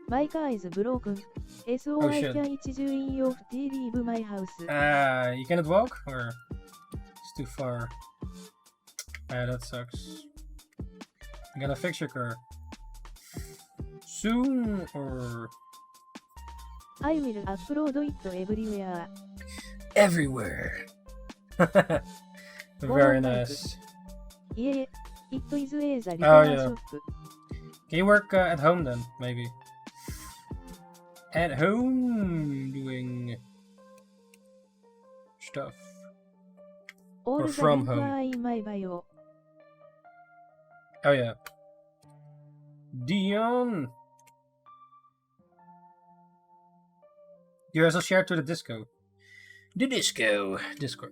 My car is broken. SO Oh, I shit. can't join of T leave my house. You cannot walk, or it's too far? Yeah, that sucks. You gonna fix your car soon, or I will upload it everywhere. Everywhere. Very nice. Yeah, it is a repair yeah. shop. Can you work at home then, maybe? At home doing stuff. All Or the from link home. are in my bio. Oh yeah. Dion! You also share to the disco. The disco. Discord.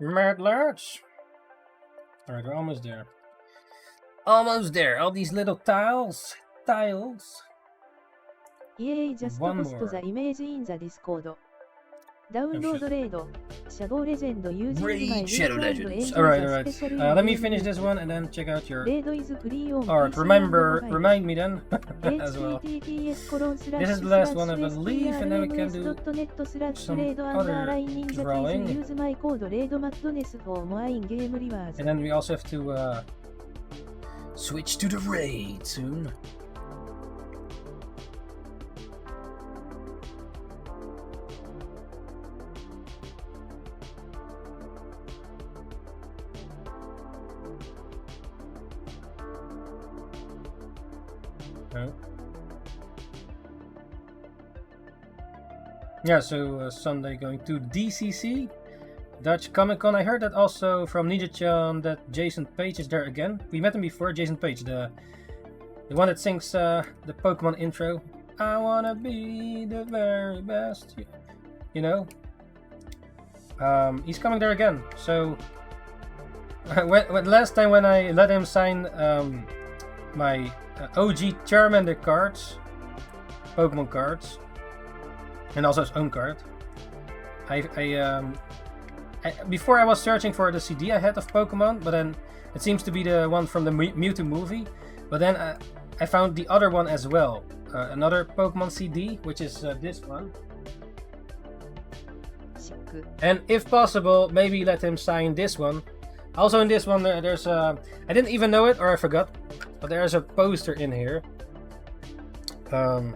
Mad lads. Alright, we're almost there. Almost there. All these little tiles. Tiles. Yeah, just One post more. the image in the Discord. Download Raid, Shadow Legend using my Raid link Shadow and Legends. enjoy Alright, the alright. special Let me in-game finish this booth. one and then check out your... Raid is free on Alright, PC and mobile. remind me then as well. https:// This is the last one, I believe, and then we can do some other drawing. Use my code RAIDMADNESS for more in-game rewards. And then we also have to switch to the raid soon. Oh. Yeah, so Sunday going to DCC, Dutch Comic Con. I heard that also from Ninja-chan that Jason Page is there again. We met him before, Jason Page, the one that sings the Pokemon intro. I wanna be the very best, you know. He's coming there again. So when last time when I let him sign my OG Charmander cards, Pokemon cards, and also his own card. Before I was searching for the CD I had of Pokemon, but then it seems to be the one from the Mewtwo movie. But then I found the other one as well, another Pokemon CD, which is this one. And if possible, maybe let him sign this one. Also in this one, there's I didn't even know it, or I forgot, but there's a poster in here. In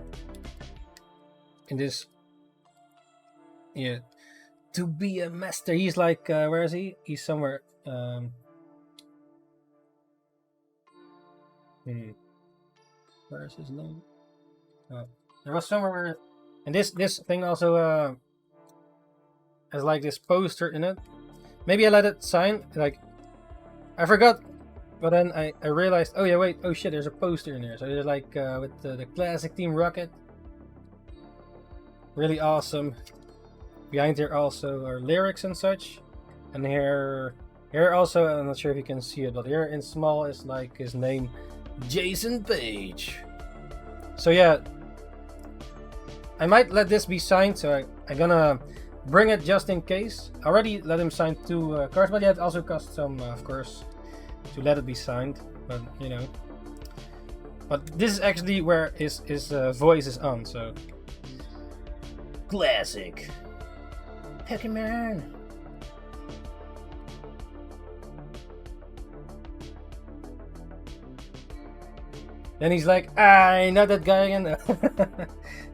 this, yeah, to be a master. He's like, where is he? He's somewhere. Where is his name? There was somewhere where, and this thing also has like this poster in it. Maybe I let it sign. Like, I forgot, but then I realized. Oh yeah, wait. Oh shit, there's a poster in there. So there's like with the classic Team Rocket. Really awesome. Behind here also are lyrics and such. And here also, I'm not sure if you can see it, but here in small is like his name, Jason Page. So yeah, I might let this be signed, so I'm gonna bring it just in case. I already let him sign 2 cards, but yeah, it also costs some, of course, to let it be signed. But you know, but this is actually where his voice is on. So classic Pokemon. Then he's like, not that guy again.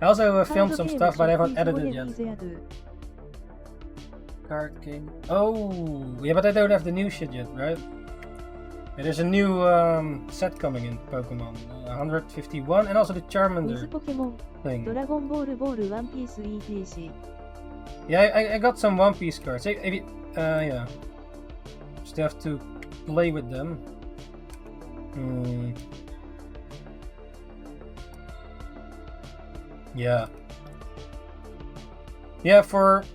I also filmed some stuff, but I haven't edited yet. Card game. Oh, yeah, but I don't have the new shit yet, right? Yeah, there's a new set coming in Pokemon. 151, and also the Charmander thing. Dragon Ball, One Piece, etc. Yeah, I got some One Piece cards. Yeah. Still have to play with them. Yeah. Yeah, for...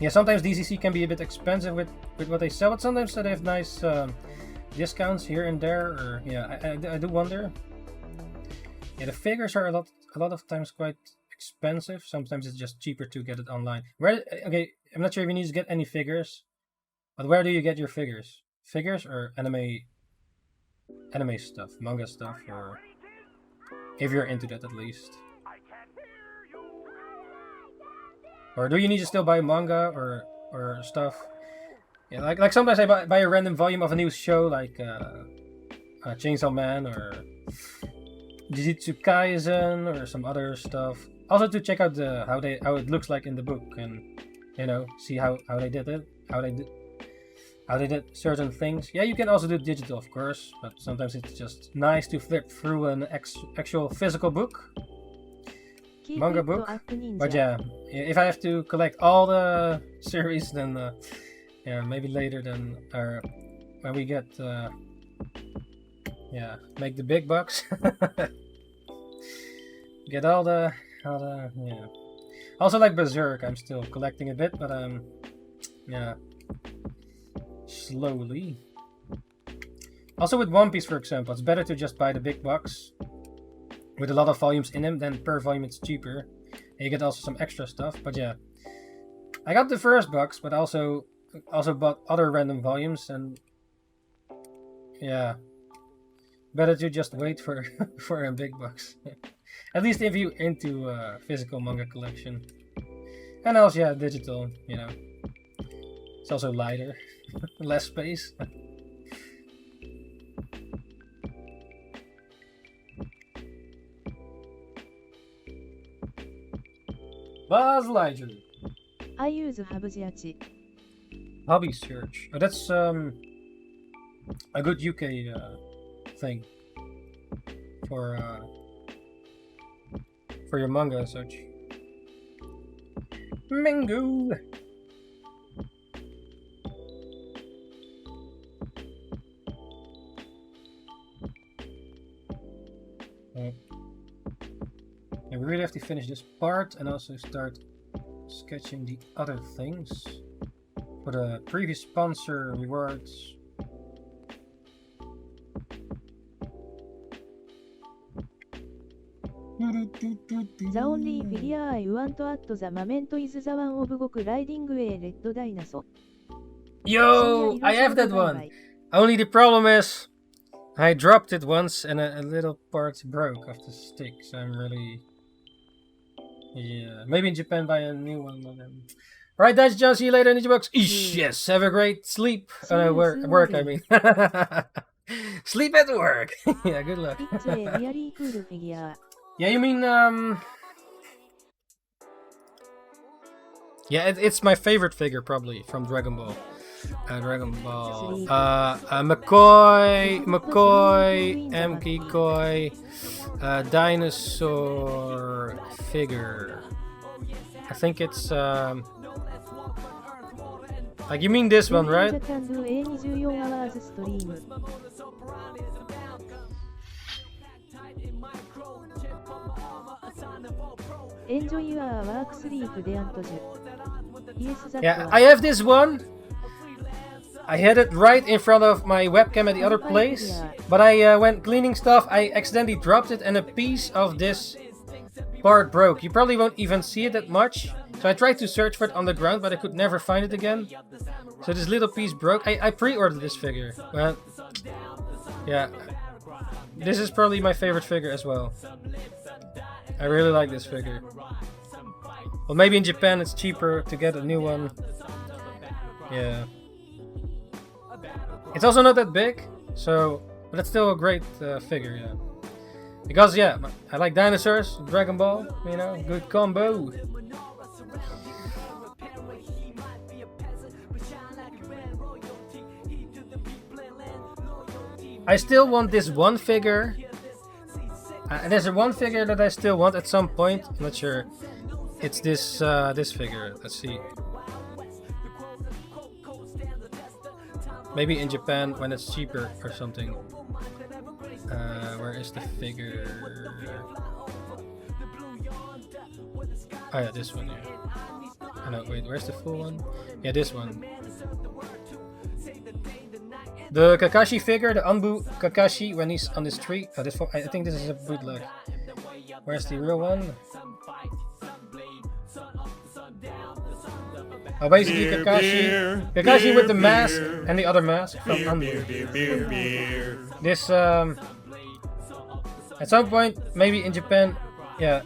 Yeah, sometimes DCC can be a bit expensive with what they sell, but sometimes they have nice discounts here and there. Or yeah, I do wonder. Yeah, the figures are a lot of times quite expensive. Sometimes it's just cheaper to get it online. Okay, I'm not sure if you need to get any figures, but where do you get your figures? Figures or anime stuff, manga stuff, or If you're into that, at least. Or do you need to still buy manga or stuff? Yeah, like sometimes I buy a random volume of a new show, like Chainsaw Man or Jujutsu Kaisen or some other stuff. Also to check out how it looks like in the book, and you know, see how they did it, how they did certain things. Yeah, you can also do digital, of course, but sometimes it's just nice to flip through an actual physical book. Manga book. But yeah, if I have to collect all the series, then yeah, maybe later then, or when we get yeah, make the big bucks. Get all the yeah. Also like Berserk, I'm still collecting a bit, but yeah, slowly. Also with One Piece, for example, it's better to just buy the big box with a lot of volumes in them, then per volume it's cheaper. And you get also some extra stuff, but yeah. I got the first box, but also bought other random volumes, and yeah. Better to just wait for for a big box. At least if you're into physical manga collection. And also, yeah, digital, you know. It's also lighter. Less space. Buzz Lightyear. I use Habjiachi. Hobby search. Oh, that's a good UK thing for your manga and such. Mango. And we really have to finish this part and also start sketching the other things for the previous sponsor rewards. The only figure I want at the moment is the one of Goku riding a red dinosaur. Yo, I have that one. Only the problem is I dropped it once and a little part broke of the stick, so I'm really... Yeah, maybe in Japan buy a new one. Alright, that's John. See you later, Ninjabucks. Yes, have a great sleep. Work, I mean. Sleep at work. Yeah, good luck. It's a really cool figure. Yeah, you mean, yeah, it's my favorite figure, probably, from Dragon Ball. McCoy, Mkikoi, dinosaur figure. I think it's, like, you mean this one, right? Enjoy your work sleep, Yeah, I have this one. I had it right in front of my webcam at the other place, but I went cleaning stuff, I accidentally dropped it and a piece of this part broke. You probably won't even see it that much. So I tried to search for it on the ground, but I could never find it again. So this little piece broke. I pre-ordered this figure, but yeah, this is probably my favorite figure as well. I really like this figure. Well, maybe in Japan it's cheaper to get a new one. Yeah. It's also not that big, so, but it's still a great figure, yeah. Because, yeah, I like dinosaurs, Dragon Ball, you know, good combo. I still want this one figure. There's one figure that I still want at some point. I'm not sure. It's this this figure. Let's see. Maybe in Japan when it's cheaper or something. Where is the figure? Oh yeah, this one here. Oh no, wait, where's the full one? Yeah, this one. The Kakashi figure, the Anbu Kakashi, when he's on this tree. Oh, I think this is a bootleg. Where's the real one? Oh, basically Kakashi with the mask and the other mask from Anbu. This At some point, maybe in Japan, yeah,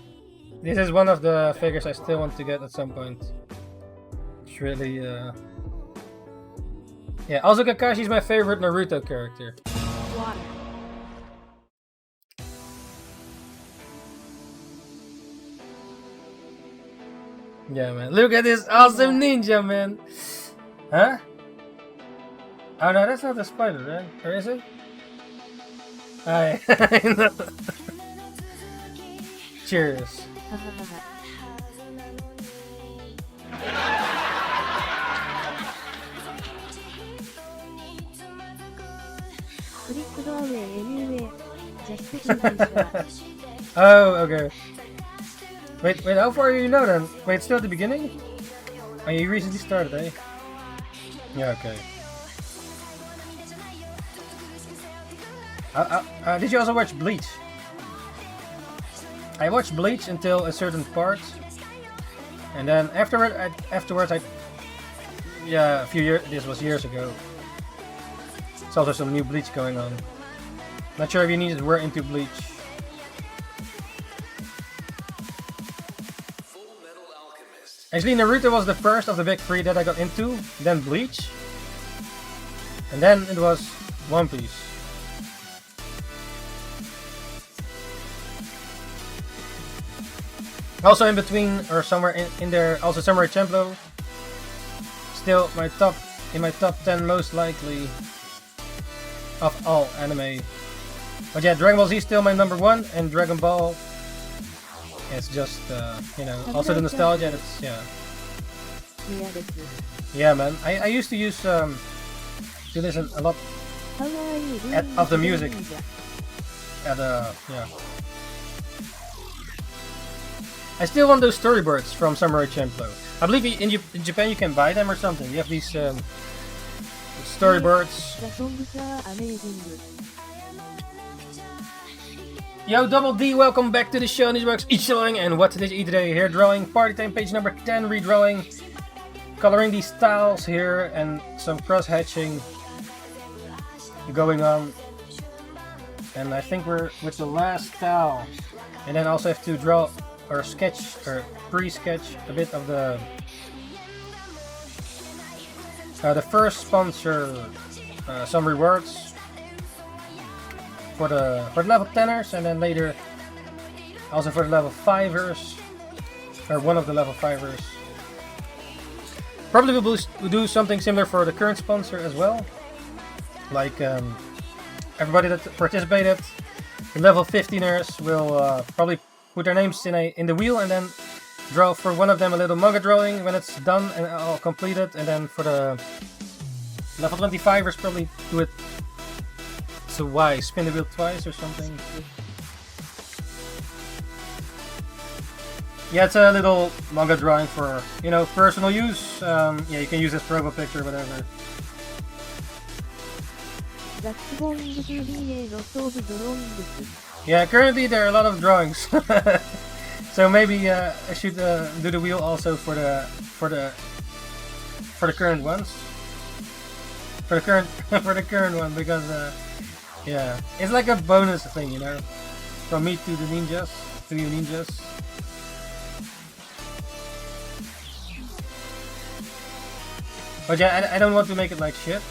this is one of the figures I still want to get at some point. It's really, yeah. Also, Kakashi's my favorite Naruto character. Water. Yeah, man. Look at this awesome ninja, man. Huh? Oh no, that's not the spider, right? Or is it? I know. Cheers. はははは。クリックドアウェイ anyway. Just taking my shot. Oh, okay. Wait, how far are you now then? Wait, still at the beginning? Oh, you recently started, eh? Yeah, okay. Did you also watch Bleach? I watched Bleach until a certain part, and then afterwards, yeah, a few years. This was years ago. There's also some new Bleach going on. Not sure if you needed were into Bleach. Actually, Naruto was the first of the big three that I got into. Then Bleach, and then it was One Piece. Also in between, or somewhere in there, also Samurai Champloo. Still in my top 10 most likely of all anime. But yeah, Dragon Ball Z is still my number one, and Dragon Ball, it's just, you know, also the nostalgia, it's, yeah. Yeah, man. I used to use, to listen a lot of the music at, yeah. I still want those storyboards from Samurai Champloo. I believe in Japan you can buy them or something. You have these storyboards. The songs are amazing. Yo, Double D, welcome back to the show. Ninjakees Each Drawing, and what did you eat today? Hair drawing, party time, page number 10, redrawing, coloring these styles here, and some cross hatching going on. And I think we're with the last style, and then also have to draw or sketch or pre-sketch a bit of the first sponsor, some rewards for the level 10ers, and then later also for the level 5ers, or one of the level 5ers. Probably we'll do something similar for the current sponsor as well, like everybody that participated. The level 15ers will probably put their names in the wheel, and then draw for one of them a little manga drawing when it's done and all completed. And then for the level 25ers, probably do it. So why spin the wheel twice or something? Yeah, it's a little manga drawing for, you know, personal use. Yeah, you can use this profile picture, whatever. Yeah, currently there are a lot of drawings, so maybe I should do the wheel also for the current ones, for the current one, because yeah, it's like a bonus thing, you know, from me to the ninjas, to you ninjas. But yeah, I don't want to make it like shit,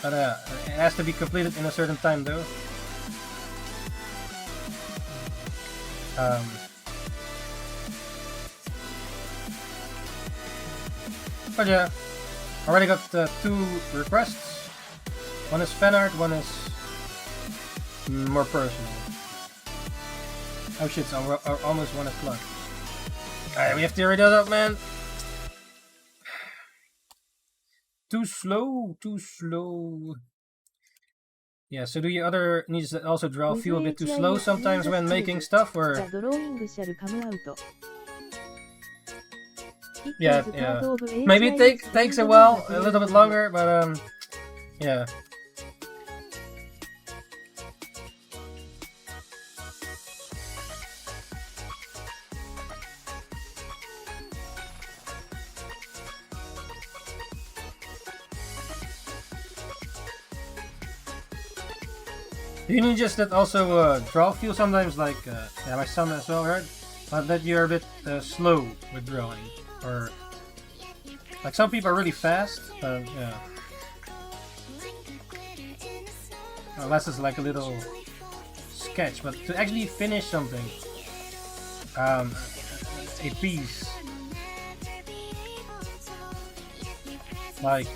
but it has to be completed in a certain time though. But yeah, already got 2 requests. One is fan art, one is more personal. Oh shit, so we're almost 1 o'clock. Alright, we have to hurry that up, man. Too slow, too slow. Yeah, so do you other needs that also draw feel a bit too slow sometimes when making stuff, or? Yeah, yeah. Maybe it takes a while, a little bit longer, but yeah. You need just that also draw feel sometimes, like yeah, my son as well, right? But that you're a bit slow with drawing, or like some people are really fast, but yeah. Unless it's like a little sketch, but to actually finish something, a piece, like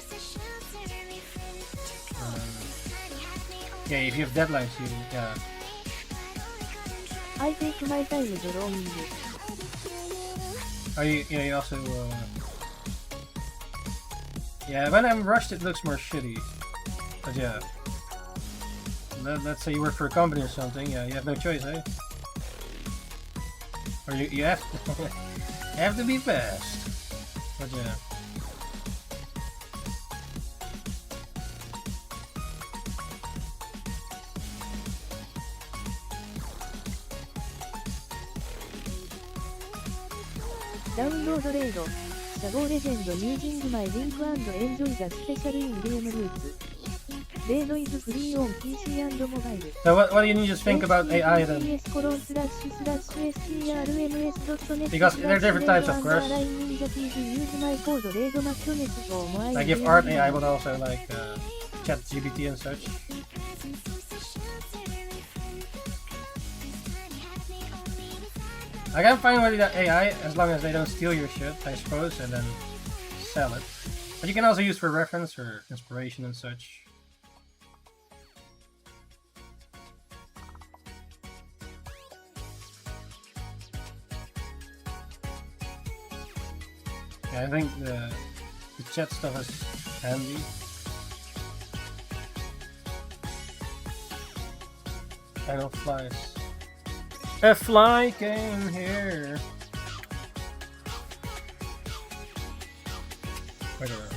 yeah, if you have deadlines, yeah. I take my time drawing. Oh, you also yeah, when I'm rushed it looks more shitty, but yeah. Let's say you work for a company or something, yeah, you have no choice, eh? Or you have to, you have to be fast. But yeah. Download raid. Shadow Legend using my link and enjoy the special in-game routes. Raid is free on PC and mobile. So what do you need to think about AI then? Because there are different types, of course. Like if art AI would also like chat GPT and such. Like I'm fine with the AI as long as they don't steal your shit, I suppose, and then sell it. But you can also use for reference or inspiration and such. Yeah, I think the chat stuff is handy. I know flies. A fly came here. Wait a minute.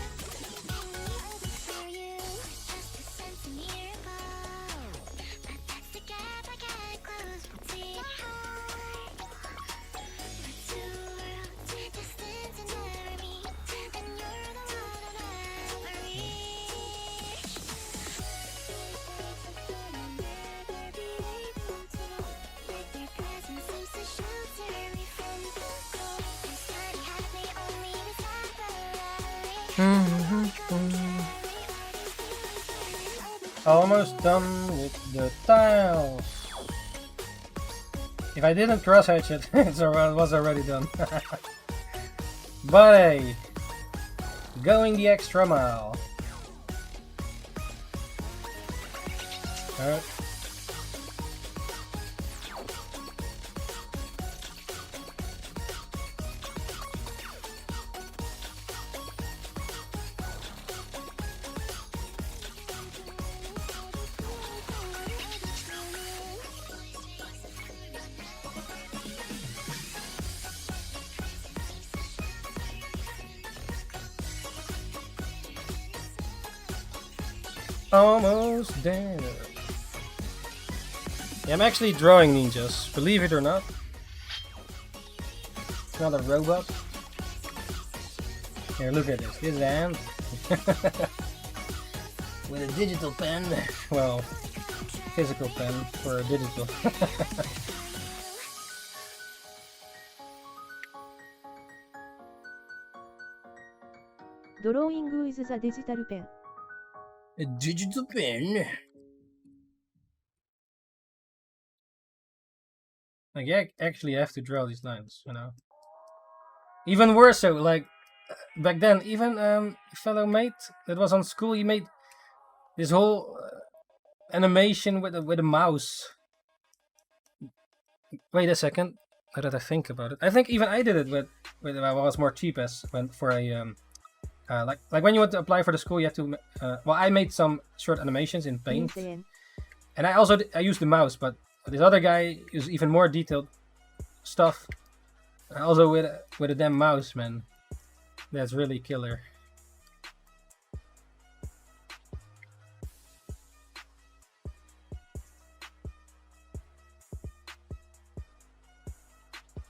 Almost done with the tiles. If I didn't cross hatch it, it was already done. But hey, going the extra mile. Alright. Almost there. Yeah, I'm actually drawing ninjas, believe it or not. It's not a robot. Here, look at this. This is an ant. With a digital pen. Well, physical pen for a digital. Drawing with the digital pen. A digital pen. Like, yeah, actually I have to draw these lines, you know. Even worse so, like, back then, even fellow mate that was on school, he made this whole animation with a mouse. Wait a second, how did I think about it? I think even I did it with well, was more cheap as when for a like when you want to apply for the school, you have to. Well, I made some short animations in Paint, and I used the mouse, but this other guy used even more detailed stuff. Also with a damn mouse, man. That's really killer.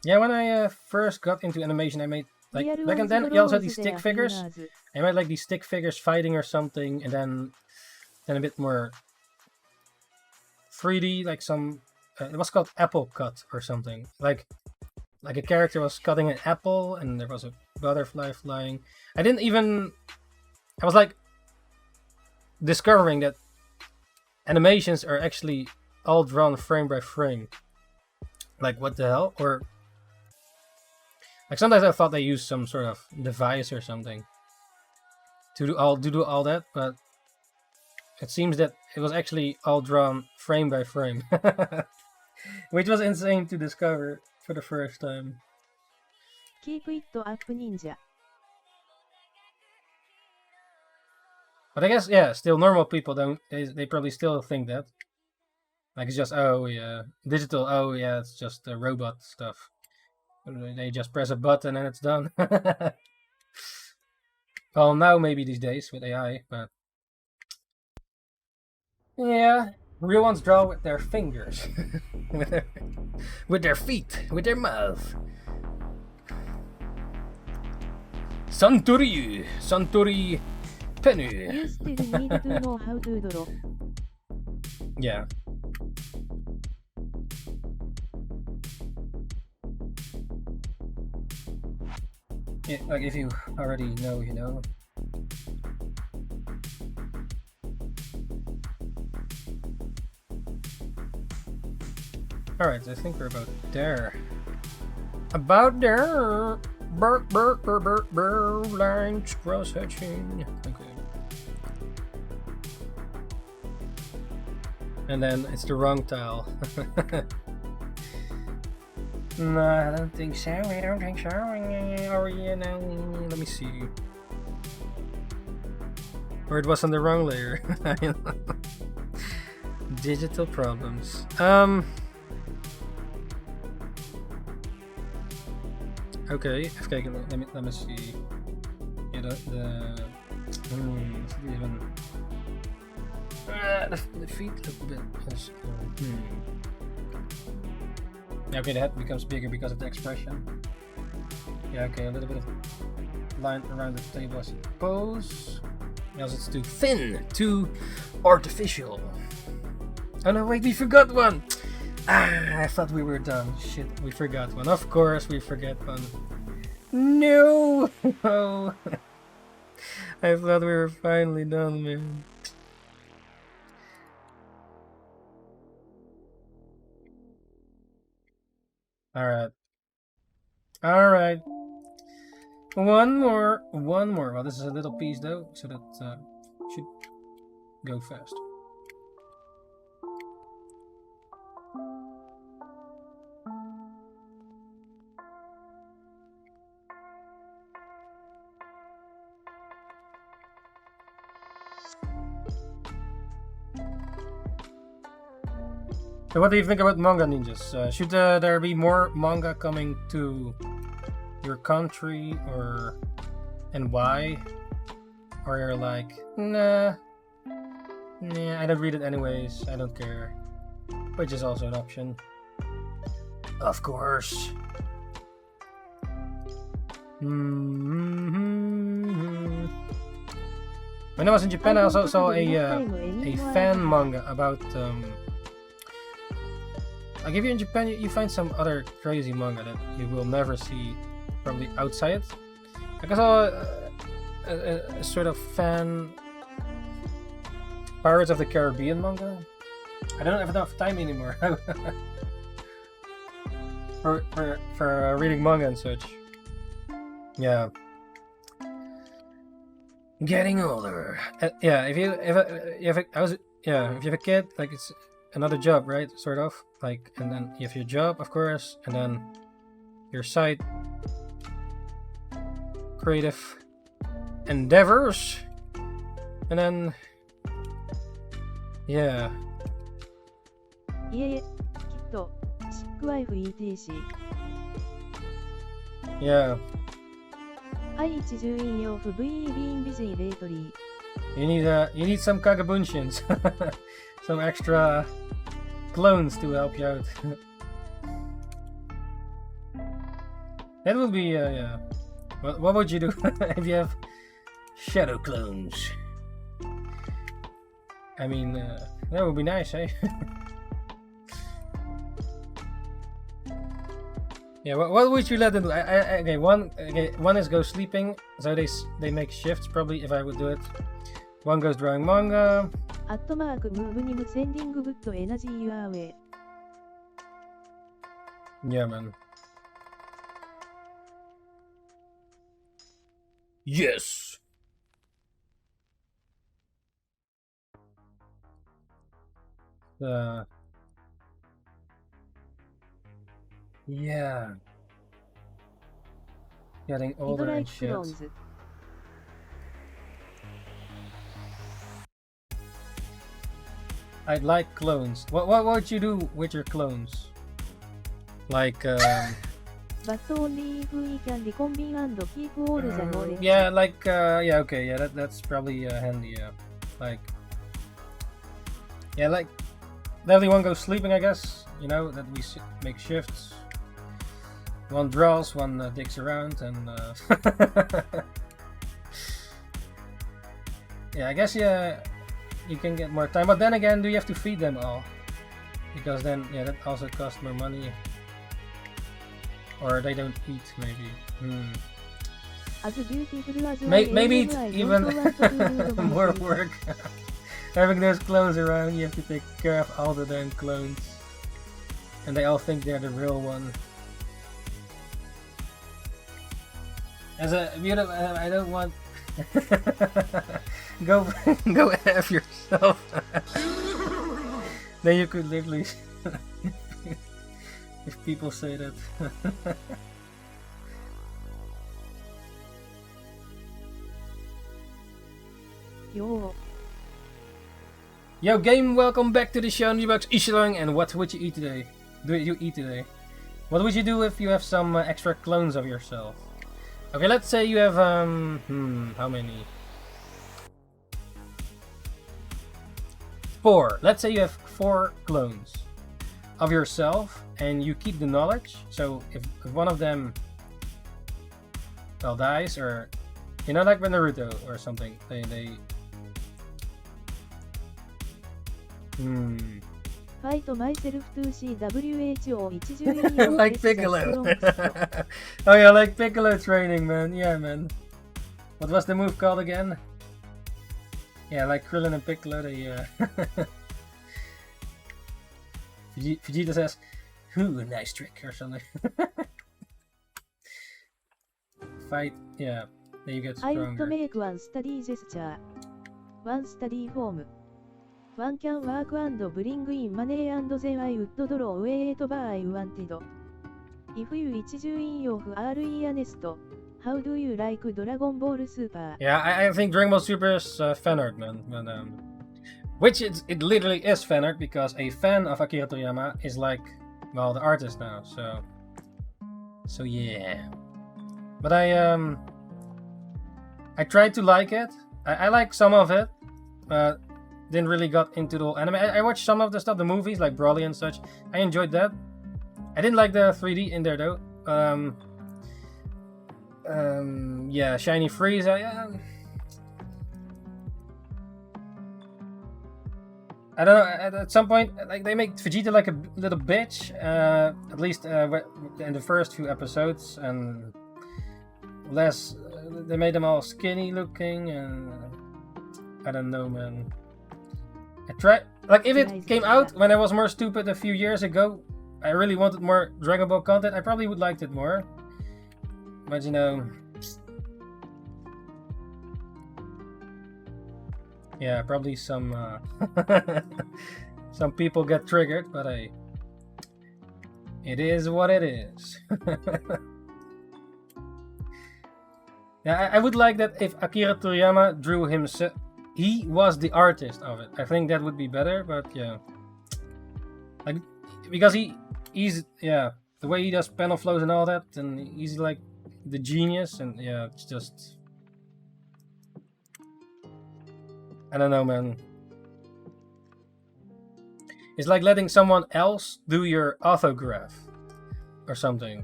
Yeah, when I first got into animation, I made like back and then you also had these stick figures. I made like these stick figures fighting or something, and then a bit more 3D, like some. It was called Apple Cut or something. Like a character was cutting an apple, and there was a butterfly flying. I was like discovering that animations are actually all drawn frame by frame. Like, what the hell? Or like sometimes I thought they used some sort of device or something to do all that, but it seems that it was actually all drawn frame by frame, which was insane to discover for the first time. Keep it up, ninja. But I guess, yeah, still normal people don't. They probably still think that. Like, it's just, oh yeah, digital, oh yeah, it's just robot stuff. They just press a button and it's done. Well, now maybe these days with AI, but yeah, real ones draw with their fingers, with their feet, with their mouth. Santori Penny. You still need to know how to draw. Yeah. Yeah, like if you already know, you know. Alright, I think we're about there. About there! Lines cross hatching. Okay. And then it's the wrong tile. No, I don't think so. I don't think so. Or you know, let me see. Or it was on the wrong layer. Digital problems. Okay, let me see. Yeah, the feet look a bit. Okay, the head becomes bigger because of the expression. Yeah, okay, a little bit of line around the table, I suppose. Else it's too thin, too artificial. Oh no, wait, we forgot one! Ah, I thought we were done. Shit, we forgot one. Of course, we forget one. No! Oh. I thought we were finally done, man. Alright. Alright. One more. Well, this is a little piece though, so that should go fast. So what do you think about manga ninjas? Should there be more manga coming to your country, and why? Or you're like, nah, I don't read it anyways, I don't care. Which is also an option. Of course. When I was in Japan, I also saw a fan manga about like if you're in Japan, you find some other crazy manga that you will never see probably outside. Like I saw a sort of fan Pirates of the Caribbean manga. I don't have enough time anymore for reading manga and such. Yeah. Getting older. Yeah, if you have a kid, like it's another job, right? Sort of like, and then you have your job, of course, and then your side creative endeavors, and then yeah. いえいえ、きっと、シックワイフ ETC。Yeah. 愛知住院用不 VE ビーンビジーレートリー。You need some kagabunshins. Some extra clones to help you out. That would be yeah. What would you do if you have shadow clones? I mean, that would be nice, eh? Yeah, what would you let them do? Okay, one is go sleeping, so they make shifts probably if I would do it. One goes drawing manga. @move に無センディンググッドエナジー your way. Yeah, man. Yes. Yeah. Getting リド older ライ and ククローン shit. ズ。I'd like clones. What would you do with your clones? Like But only if we can recombine and keep all the knowledge. yeah, like yeah, okay, yeah, that's probably handy. Yeah, like yeah, like definitely one goes sleeping, I guess. You know that we make shifts. One draws, one digs around, and yeah, I guess yeah, you can get more time. But then again, do you have to feed them all? Because then yeah, that also costs more money. Or they don't eat, maybe. As beautiful as Maybe it's even more work. Having those clones around, you have to take care of all the damn clones. And they all think they're the real one. As a beautiful, I don't want... go F yourself. Then you could literally... if people say that. Yo game, welcome back to the show. Newbucks Ishilang, and what would you eat today? What would you do if you have some extra clones of yourself? Okay, let's say you have how many? 4. Let's say you have 4 clones of yourself, and you keep the knowledge. So if one of them dies, or you know, like with Naruto or something, they Fight myself to see WHO 1 like Piccolo. Oh yeah, like Piccolo training, man. Yeah, man. What was the move called again? Yeah, like Krillin and Piccolo, they Vegeta says, "Ooh, a nice trick," or something. Fight, yeah. Then you get I would stronger. make one study gesture. One study home. One can work and bring in money, and then I would draw whatever I wanted. If you each join your RE Nest, how do you like Dragon Ball Super? Yeah, I think Dragon Ball Super is fan art, man. But, which it literally is fan art, because a fan of Akira Toriyama is like, well, the artist now. So yeah. But I tried to like it. I like some of it, but didn't really got into the whole anime. I watched some of the stuff, the movies like Broly and such. I enjoyed that. I didn't like the 3D in there though. Yeah, Shiny Frieza. Yeah. I don't know. At some point, like they make Vegeta like a little bitch. At least in the first few episodes, and less. They made them all skinny looking, and I don't know, man. I tried, like, if it came out when I was more stupid a few years ago, I really wanted more Dragon Ball content, I probably would liked it more. But you know, yeah, probably some some people get triggered, but it is what it is. Yeah, I would like that if Akira Toriyama drew himself. He was the artist of it. I think that would be better, but yeah. Like, because he's yeah, the way he does panel flows and all that, and he's like the genius, and yeah, it's just, I don't know, man. It's like letting someone else do your autograph or something.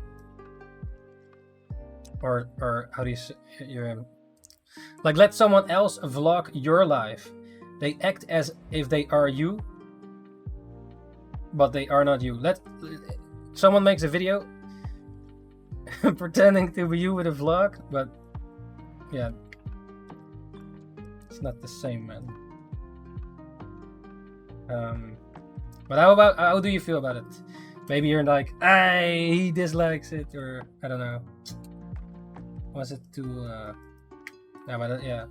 Or how do you say your, like, let someone else vlog your life. They act as if they are you, but they are not you. Let someone makes a video pretending to be you with a vlog, but yeah, it's not the same, man. But how do you feel about it? Maybe you're like, he dislikes it, or I don't know. Was it too? Yeah, but yeah.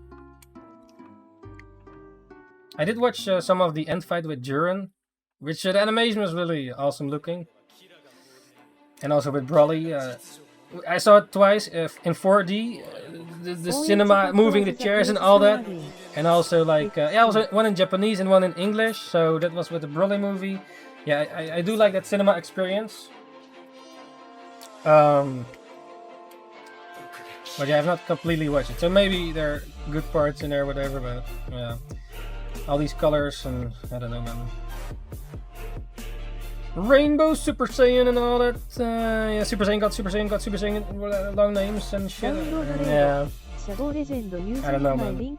I did watch some of the end fight with Jiren, which the animation was really awesome looking, and also with Broly. I saw it twice in 4D, the cinema moving the chairs and all that, and also like yeah, also one in Japanese and one in English. So that was with the Broly movie. Yeah, I do like that cinema experience. But yeah, I've not completely watched it, so maybe there are good parts in there, whatever. But yeah, all these colors and I don't know, man. Rainbow Super Saiyan and all that. Yeah, Super Saiyan God, Super Saiyan God, Super Saiyan, long names and shit. Yeah. I don't know, man.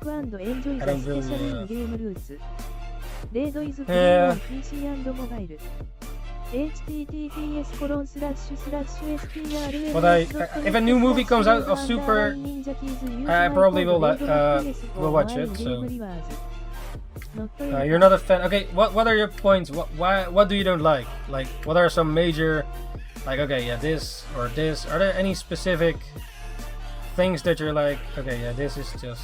I don't really. Yeah. But if a new movie comes out of Super, I probably will watch it. So you're not a fan. Okay, what are your points? What do you don't like? Like, what are some major, like, okay, yeah, this or this? Are there any specific things that you're like, okay, yeah, this is just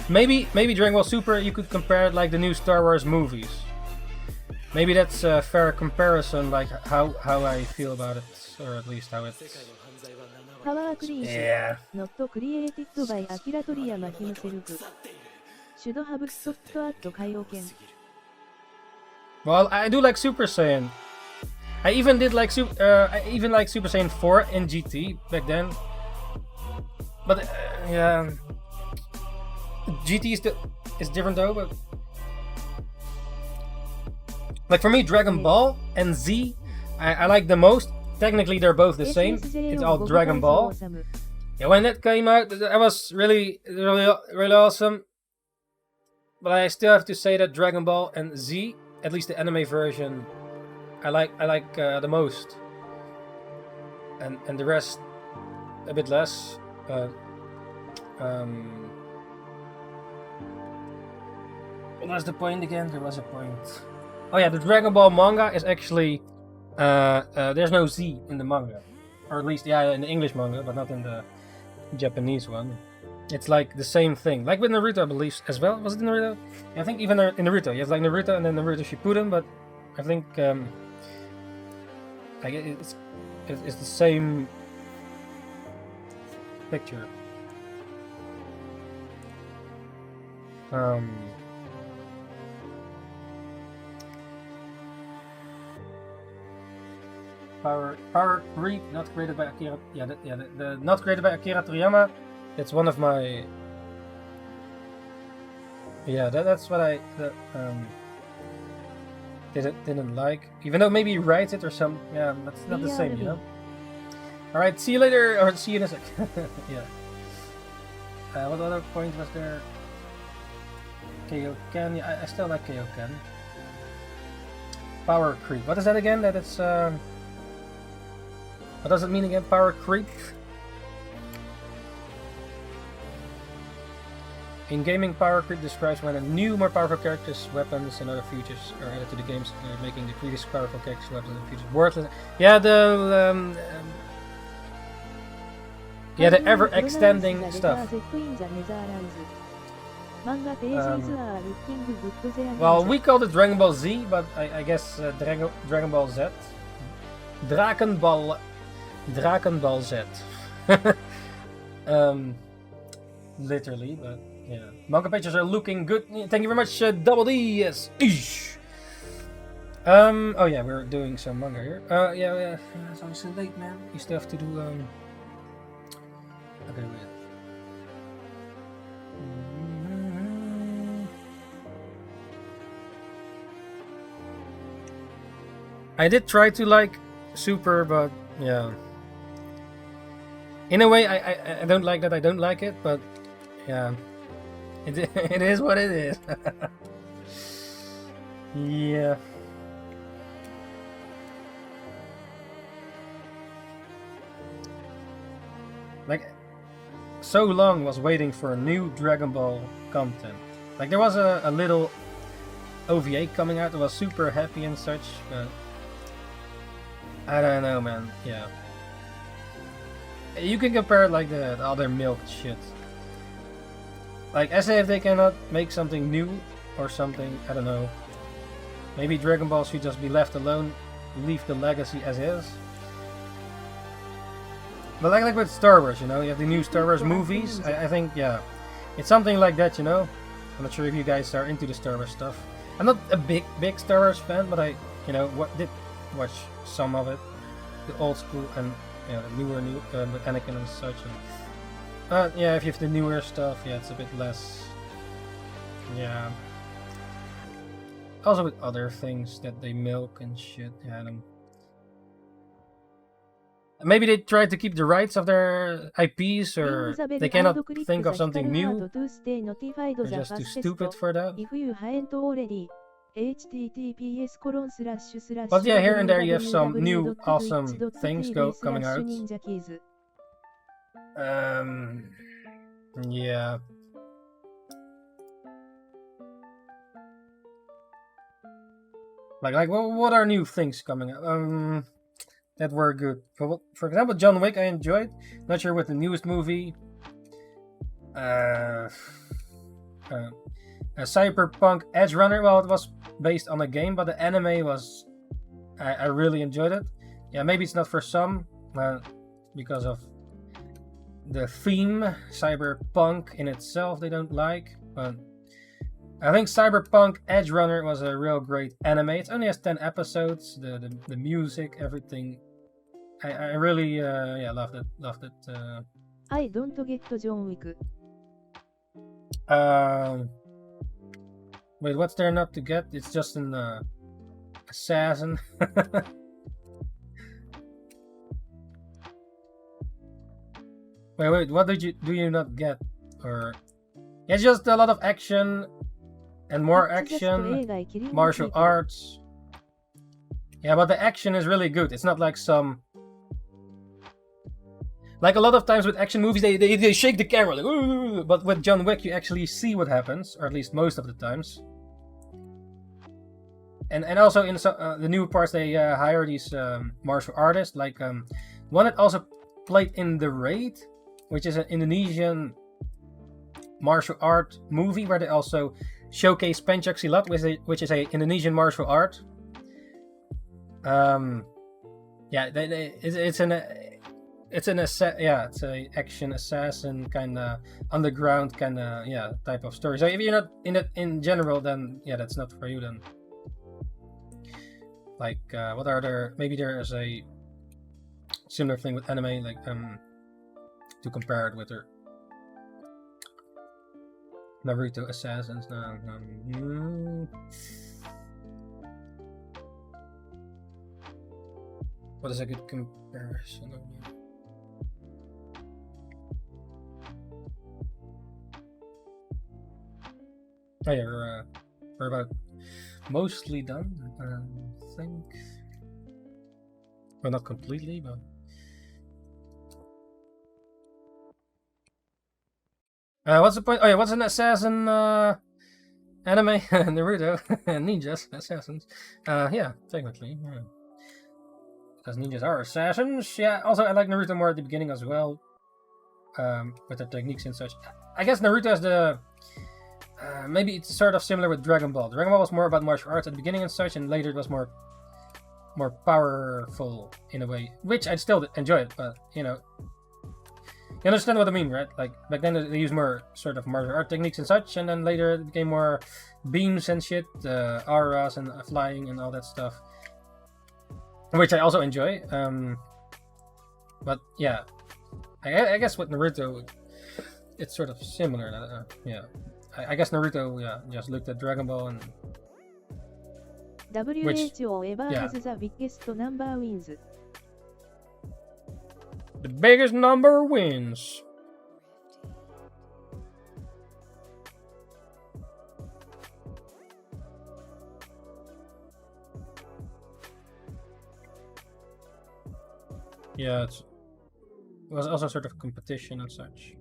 maybe Dragon Ball Super? You could compare it like the new Star Wars movies. Maybe that's a fair comparison, like how I feel about it, or at least how it's. Yeah. Not created by Akira Toriyama himself. Should have stopped at Kaioken. Well, I do like Super Saiyan. I even did like Super Saiyan 4 in GT back then. But yeah, GT is different though. But like for me, Dragon Ball and Z, I like the most. Technically, they're both the same. It's all Dragon Ball. Yeah, when that came out, that was really awesome. But I still have to say that Dragon Ball and Z, at least the anime version, I like the most. And the rest a bit less. What was the point again? There was a point. Oh yeah, the Dragon Ball manga is actually there's no Z in the manga, or at least yeah in the English manga, but not in the Japanese one. It's like the same thing, like with Naruto, I believe as well. Was it Naruto? I think even in Naruto, you have like Naruto and then Naruto Shippuden, but I think like it's the same picture. Power Creep, not created by Akira. Yeah, the not created by Akira Toriyama. It's one of my. Yeah, that's what I didn't like. Even though maybe he writes it or some. Yeah, that's not the same, you know. All right, see you later, or see you in a sec. Yeah. What other point was there? Kaioken. Yeah, I still like Kaioken. Power Creep. What is that again? That it's. What does it mean again? Power Creep. In gaming, power creep describes when a new, more powerful characters, weapons, and other features are added to the games, making the previous powerful characters, weapons, and features worthless. Yeah, the ever-extending stuff. Well, we called it Dragon Ball Z, but I guess Dragon Ball Z. Dragon Ball Z. Literally, but. Yeah, manga pages are looking good. Thank you very much, Double D. Yes. Oh yeah, we're doing some manga here. Yeah. It's always so late, man. You still have to do. Okay, wait. I did try to like Super, but yeah. In a way, I don't like that. I don't like it, but yeah. It is what it is. Yeah. like so long was waiting for new Dragon Ball content. Like there was a little OVA coming out that was super happy and such, but I don't know, man. Yeah, you can compare it like the other milk shit. Like as if they cannot make something new or something. I don't know. Maybe Dragon Ball should just be left alone, leave the legacy as is. But like with Star Wars, you know, you have the new Star Wars movies. I think, yeah, it's something like that, you know. I'm not sure if you guys are into the Star Wars stuff. I'm not a big Star Wars fan, but I, you know, did watch some of it, the old school and the newer with Anakin and such. And, yeah, if you have the newer stuff, yeah, it's a bit less. Yeah. Also with other things that they milk and shit. Yeah, maybe they try to keep the rights of their IPs, or they cannot think of something new. They're just too stupid for that. But yeah, here and there you have some new awesome things coming out. Yeah. Like what are new things coming out? That were good. For example, John Wick I enjoyed. Not sure what the newest movie. Cyberpunk Edge Runner. Well, it was based on a game, but the anime was. I really enjoyed it. Yeah, maybe it's not for some, because of the theme. Cyberpunk in itself they don't like, but I think Cyberpunk Edge Runner was a real great anime. It only has 10 episodes. The music, everything. I really loved it. I don't get John Wick. Wait, what's there not to get? It's just an assassin. wait, what do you not get? Or it's just a lot of action and more action, martial arts. Yeah, but the action is really good. It's not like some. Like a lot of times with action movies, they shake the camera, like, ooh, but with John Wick, you actually see what happens, or at least most of the times. And also in the new parts, they hire these martial artists, like one that also played in The Raid, which is an Indonesian martial art movie where they also showcase Pencak Silat, which is a Indonesian martial art. Yeah, it's a action assassin kind of underground kind of type of story. So if you're not in it in general, then yeah, that's not for you then. Like what are there? Maybe there is a similar thing with anime, like to compare it with her Naruto assassins. What is a good comparison? Oh yeah, we're about mostly done, I think. Well, not completely, but what's the point? Oh yeah, what's an assassin anime? Naruto, ninjas, assassins. Yeah, technically, yeah. Because ninjas are assassins. Yeah. Also, I like Naruto more at the beginning as well, with the techniques and such. I guess Naruto has the. Maybe it's sort of similar with Dragon Ball. Dragon Ball was more about martial arts at the beginning and such, and later it was more powerful in a way, which I'd still enjoy it. But you know, you understand what I mean, right? Like back then they used more sort of martial art techniques and such, and then later it became more beams and shit, auras and flying and all that stuff, which I also enjoy. But yeah, I guess with Naruto, it's sort of similar. Yeah. I guess Naruto, just looked at Dragon Ball and. WHO ever has the biggest number wins. The biggest number wins. Yeah, was also sort of competition and such.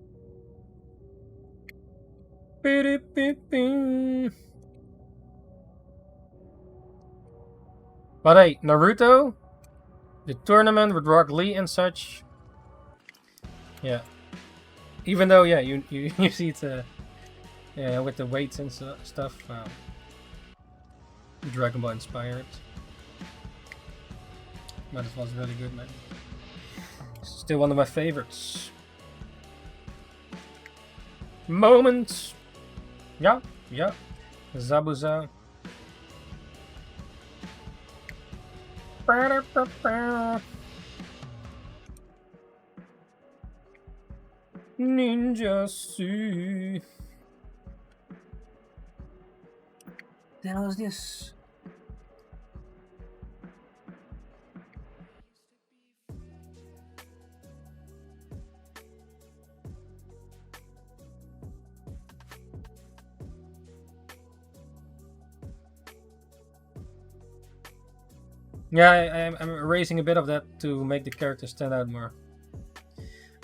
But hey, Naruto, the tournament with Rock Lee and such. Yeah. Even though, yeah, you you see it, yeah, with the weights and stuff. Dragon Ball inspired. But it was really good, man. Still one of my favorites. Moments. Yeah, yeah. Zabuza. Ninjakees. The hell is this? Yeah, I'm erasing a bit of that to make the character stand out more.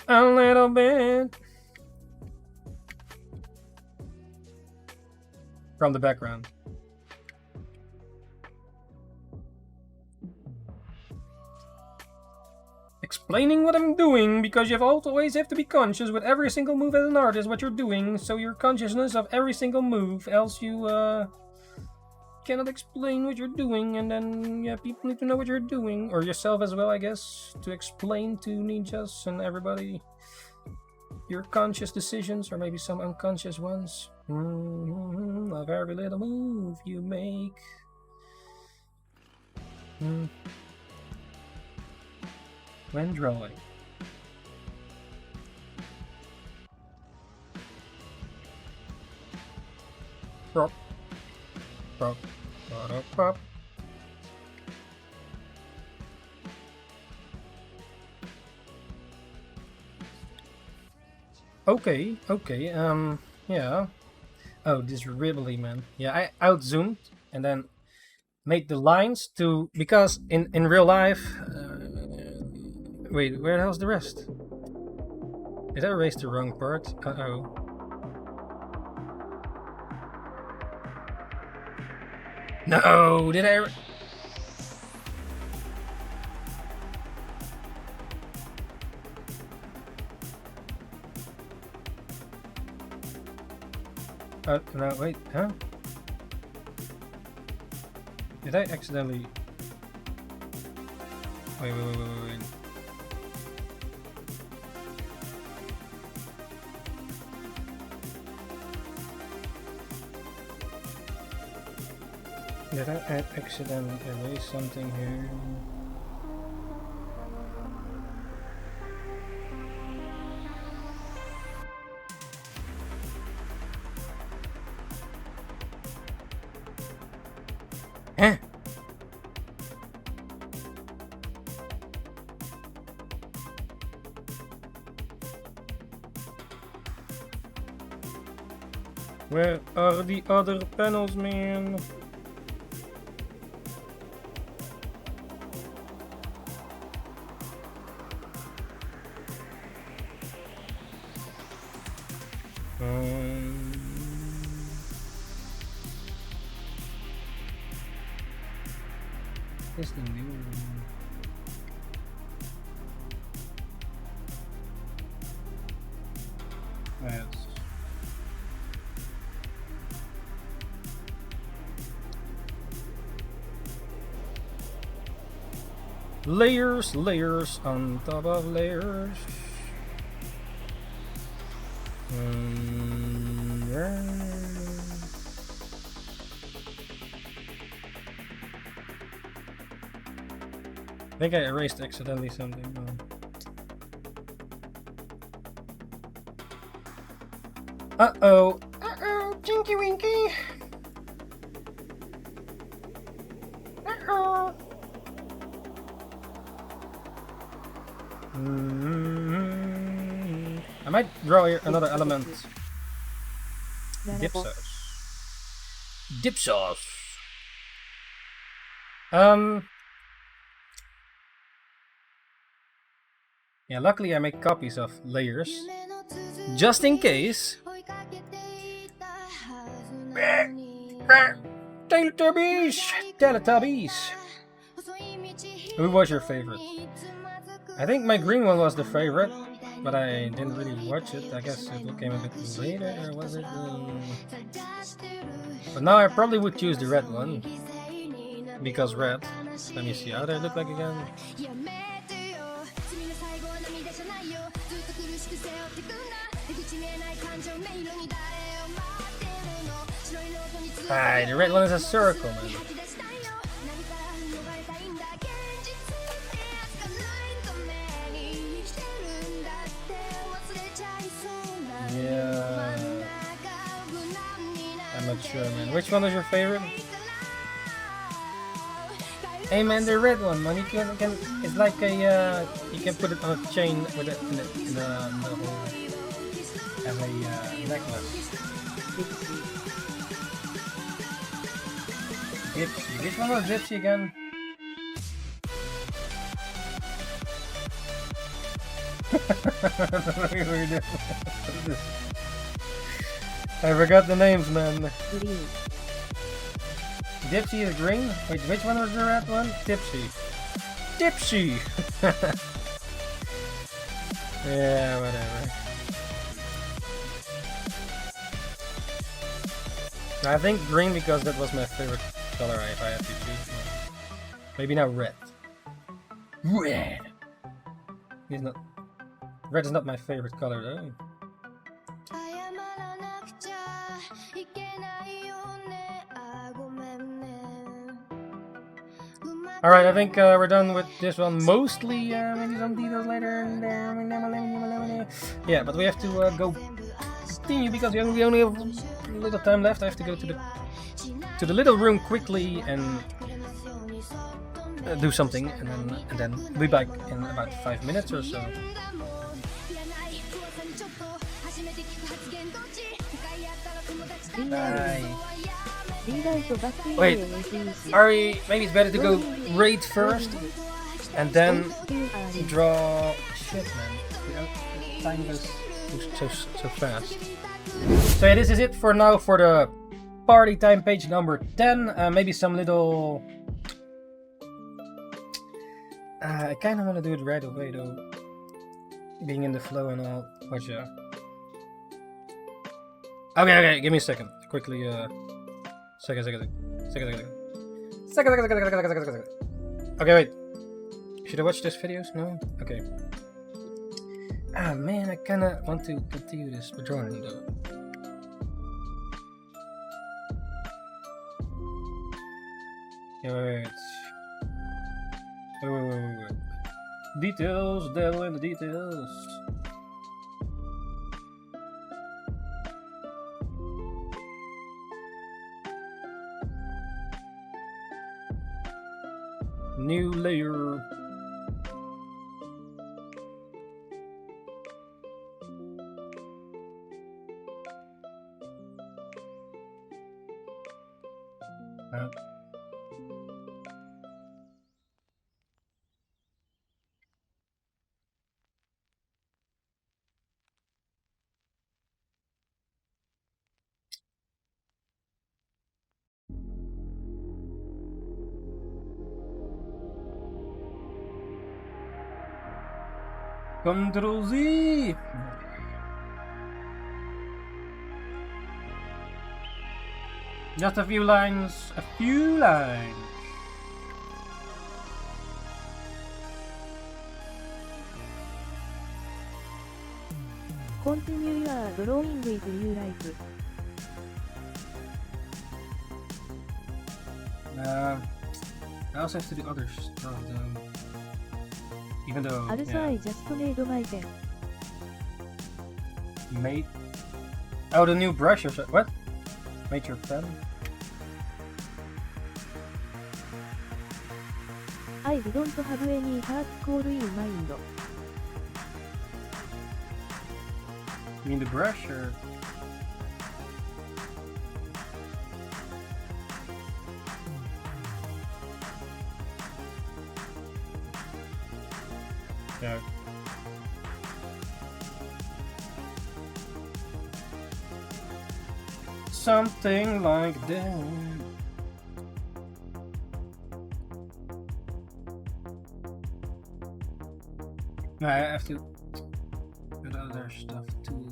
A little bit. From the background. Explaining what I'm doing, because you always have to be conscious with every single move as an artist what you're doing, so your consciousness of every single move, else you cannot explain what you're doing, and then yeah, people need to know what you're doing, or yourself as well, I guess, to explain to ninjas and everybody your conscious decisions, or maybe some unconscious ones. Of every little move you make. When drawing. Prop. Prop. Prop. Okay, yeah. Oh, this Ribley, man. Yeah, I outzoomed and then made the lines to, because in real life, wait, where the hell's the rest? Did I erase the wrong part? Uh-oh. No, did I? No, wait, huh? Did I accidentally... Wait. Did I accidentally erase something here? Huh? Where are the other panels, man? Is the new one? Yes. Layers on top of layers. I think I erased accidentally something. Uh-oh. Tinky Winky. Uh-oh. I might draw here another element. Dip sauce. Dip sauce. Yeah, luckily I make copies of layers, just in case. Teletubbies! Teletubbies! Who was your favorite? I think my green one was the favorite, but I didn't really watch it. I guess it came a bit later, or was it? But now I probably would choose the red one. Because red. Let me see how they look like again. Ah, the red one is a circle, man. Yeah. I'm not sure, man. Which one is your favorite? Hey man, the red one, man. You can it's like a you can put it on a chain with it in the whole as a necklace. Dipsy. Which one was Dipsy again? I forgot the names, man. Green. Dipsy is green? Wait, which one was the red one? Dipsy. Dipsy! Yeah, whatever. I think green because that was my favorite color if I had to choose one. Maybe now red. Red! He's not... Red is not my favorite color though. Alright, I think we're done with this one. Mostly, maybe some details later. Yeah, but we have to go continue because we only have a little time left. I have to go to the little room quickly and do something, and then be back in about 5 minutes or so. Bye. Wait, Ari, maybe it's better to go raid first and then draw. Shit, man. Time goes so fast. So yeah, this is it for now for the party time page number 10. Maybe some little. I kind of want to do it right away though, being in the flow and all. Watch out. Okay, give me a second. Quickly, Second. Okay, wait. Should I watch these videos? No? Okay. Ah, man, I kinda want to continue this drawing though. Yeah, wait. Details, devil in the details. New layer. Control Z. Just a few lines. Continue your drawing if you like. I also have to do other stuff though. Even though, Also, yeah. I just made my pen. Made? Oh, the new brush or so. What? Made your pen? I don't have any hard core in mind. You mean the brush or? Yeah. something like that. No, I have to put other stuff too.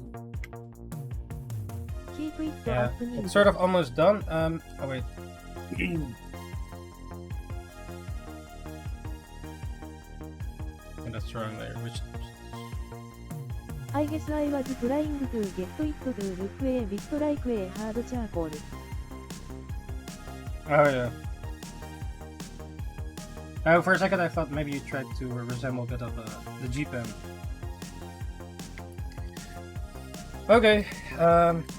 Keep it Yeah, up, it's sort of almost done. Oh wait. That's wrong there. Which? I guess I was trying to get it to look a bit like a hard charcoal. Oh yeah. Oh, for a second I thought maybe you tried to resemble a bit of the G-Pen. Okay,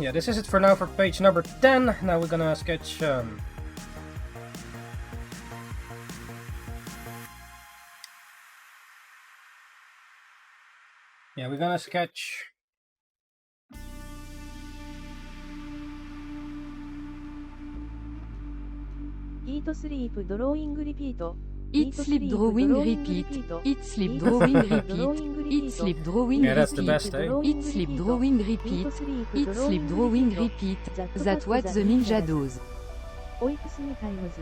yeah, this is it for now for page number 10. Now we're gonna sketch yeah, we're gonna sketch Eat, sleep, drawing, repeat. Eat, sleep, drawing, repeat. Eat, sleep, drawing, repeat. Eat, sleep, drawing, yeah, that's the repeat. best, eh? Eat, sleep, drawing, repeat. Eat, sleep, drawing, repeat. That's what the ninja does. Oips me times.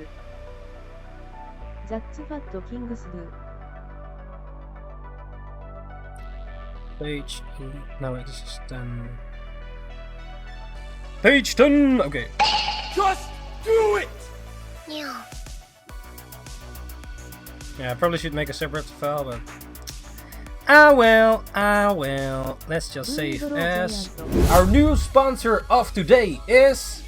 That's what kings do. Page 8. No, wait, this is 10. Page 10! Okay. Just do it! Yeah, I probably should make a separate file, but... Ah well. Let's just save as... Our new sponsor of today is...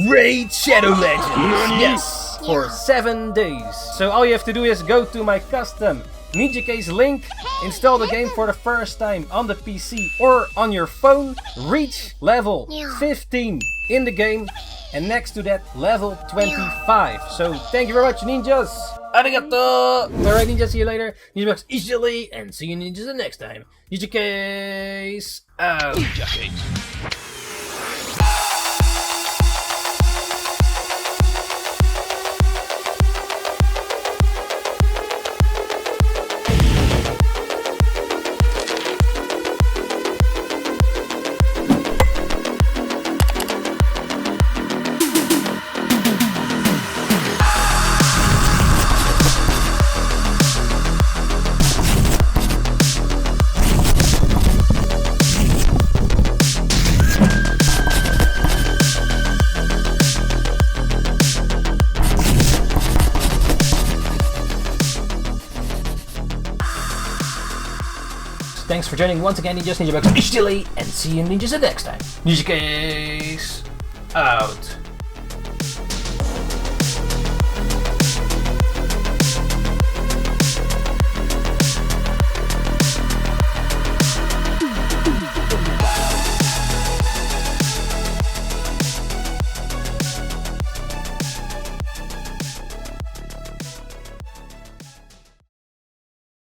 Raid Shadow Legends! Yes! For 7 days. So all you have to do is go to my custom Ninjakees Link, install the game for the first time on the PC or on your phone, reach level 15 in the game, and next to that level 25. So thank you very much, ninjas! Arigato! Alright ninjas, see you later. Ninjakees easily, and see you ninjas the next time. Ninjakees out! Thanks for joining once again, Ninjas, Ninjakees, and see you ninjas the next time. Ninjakees out.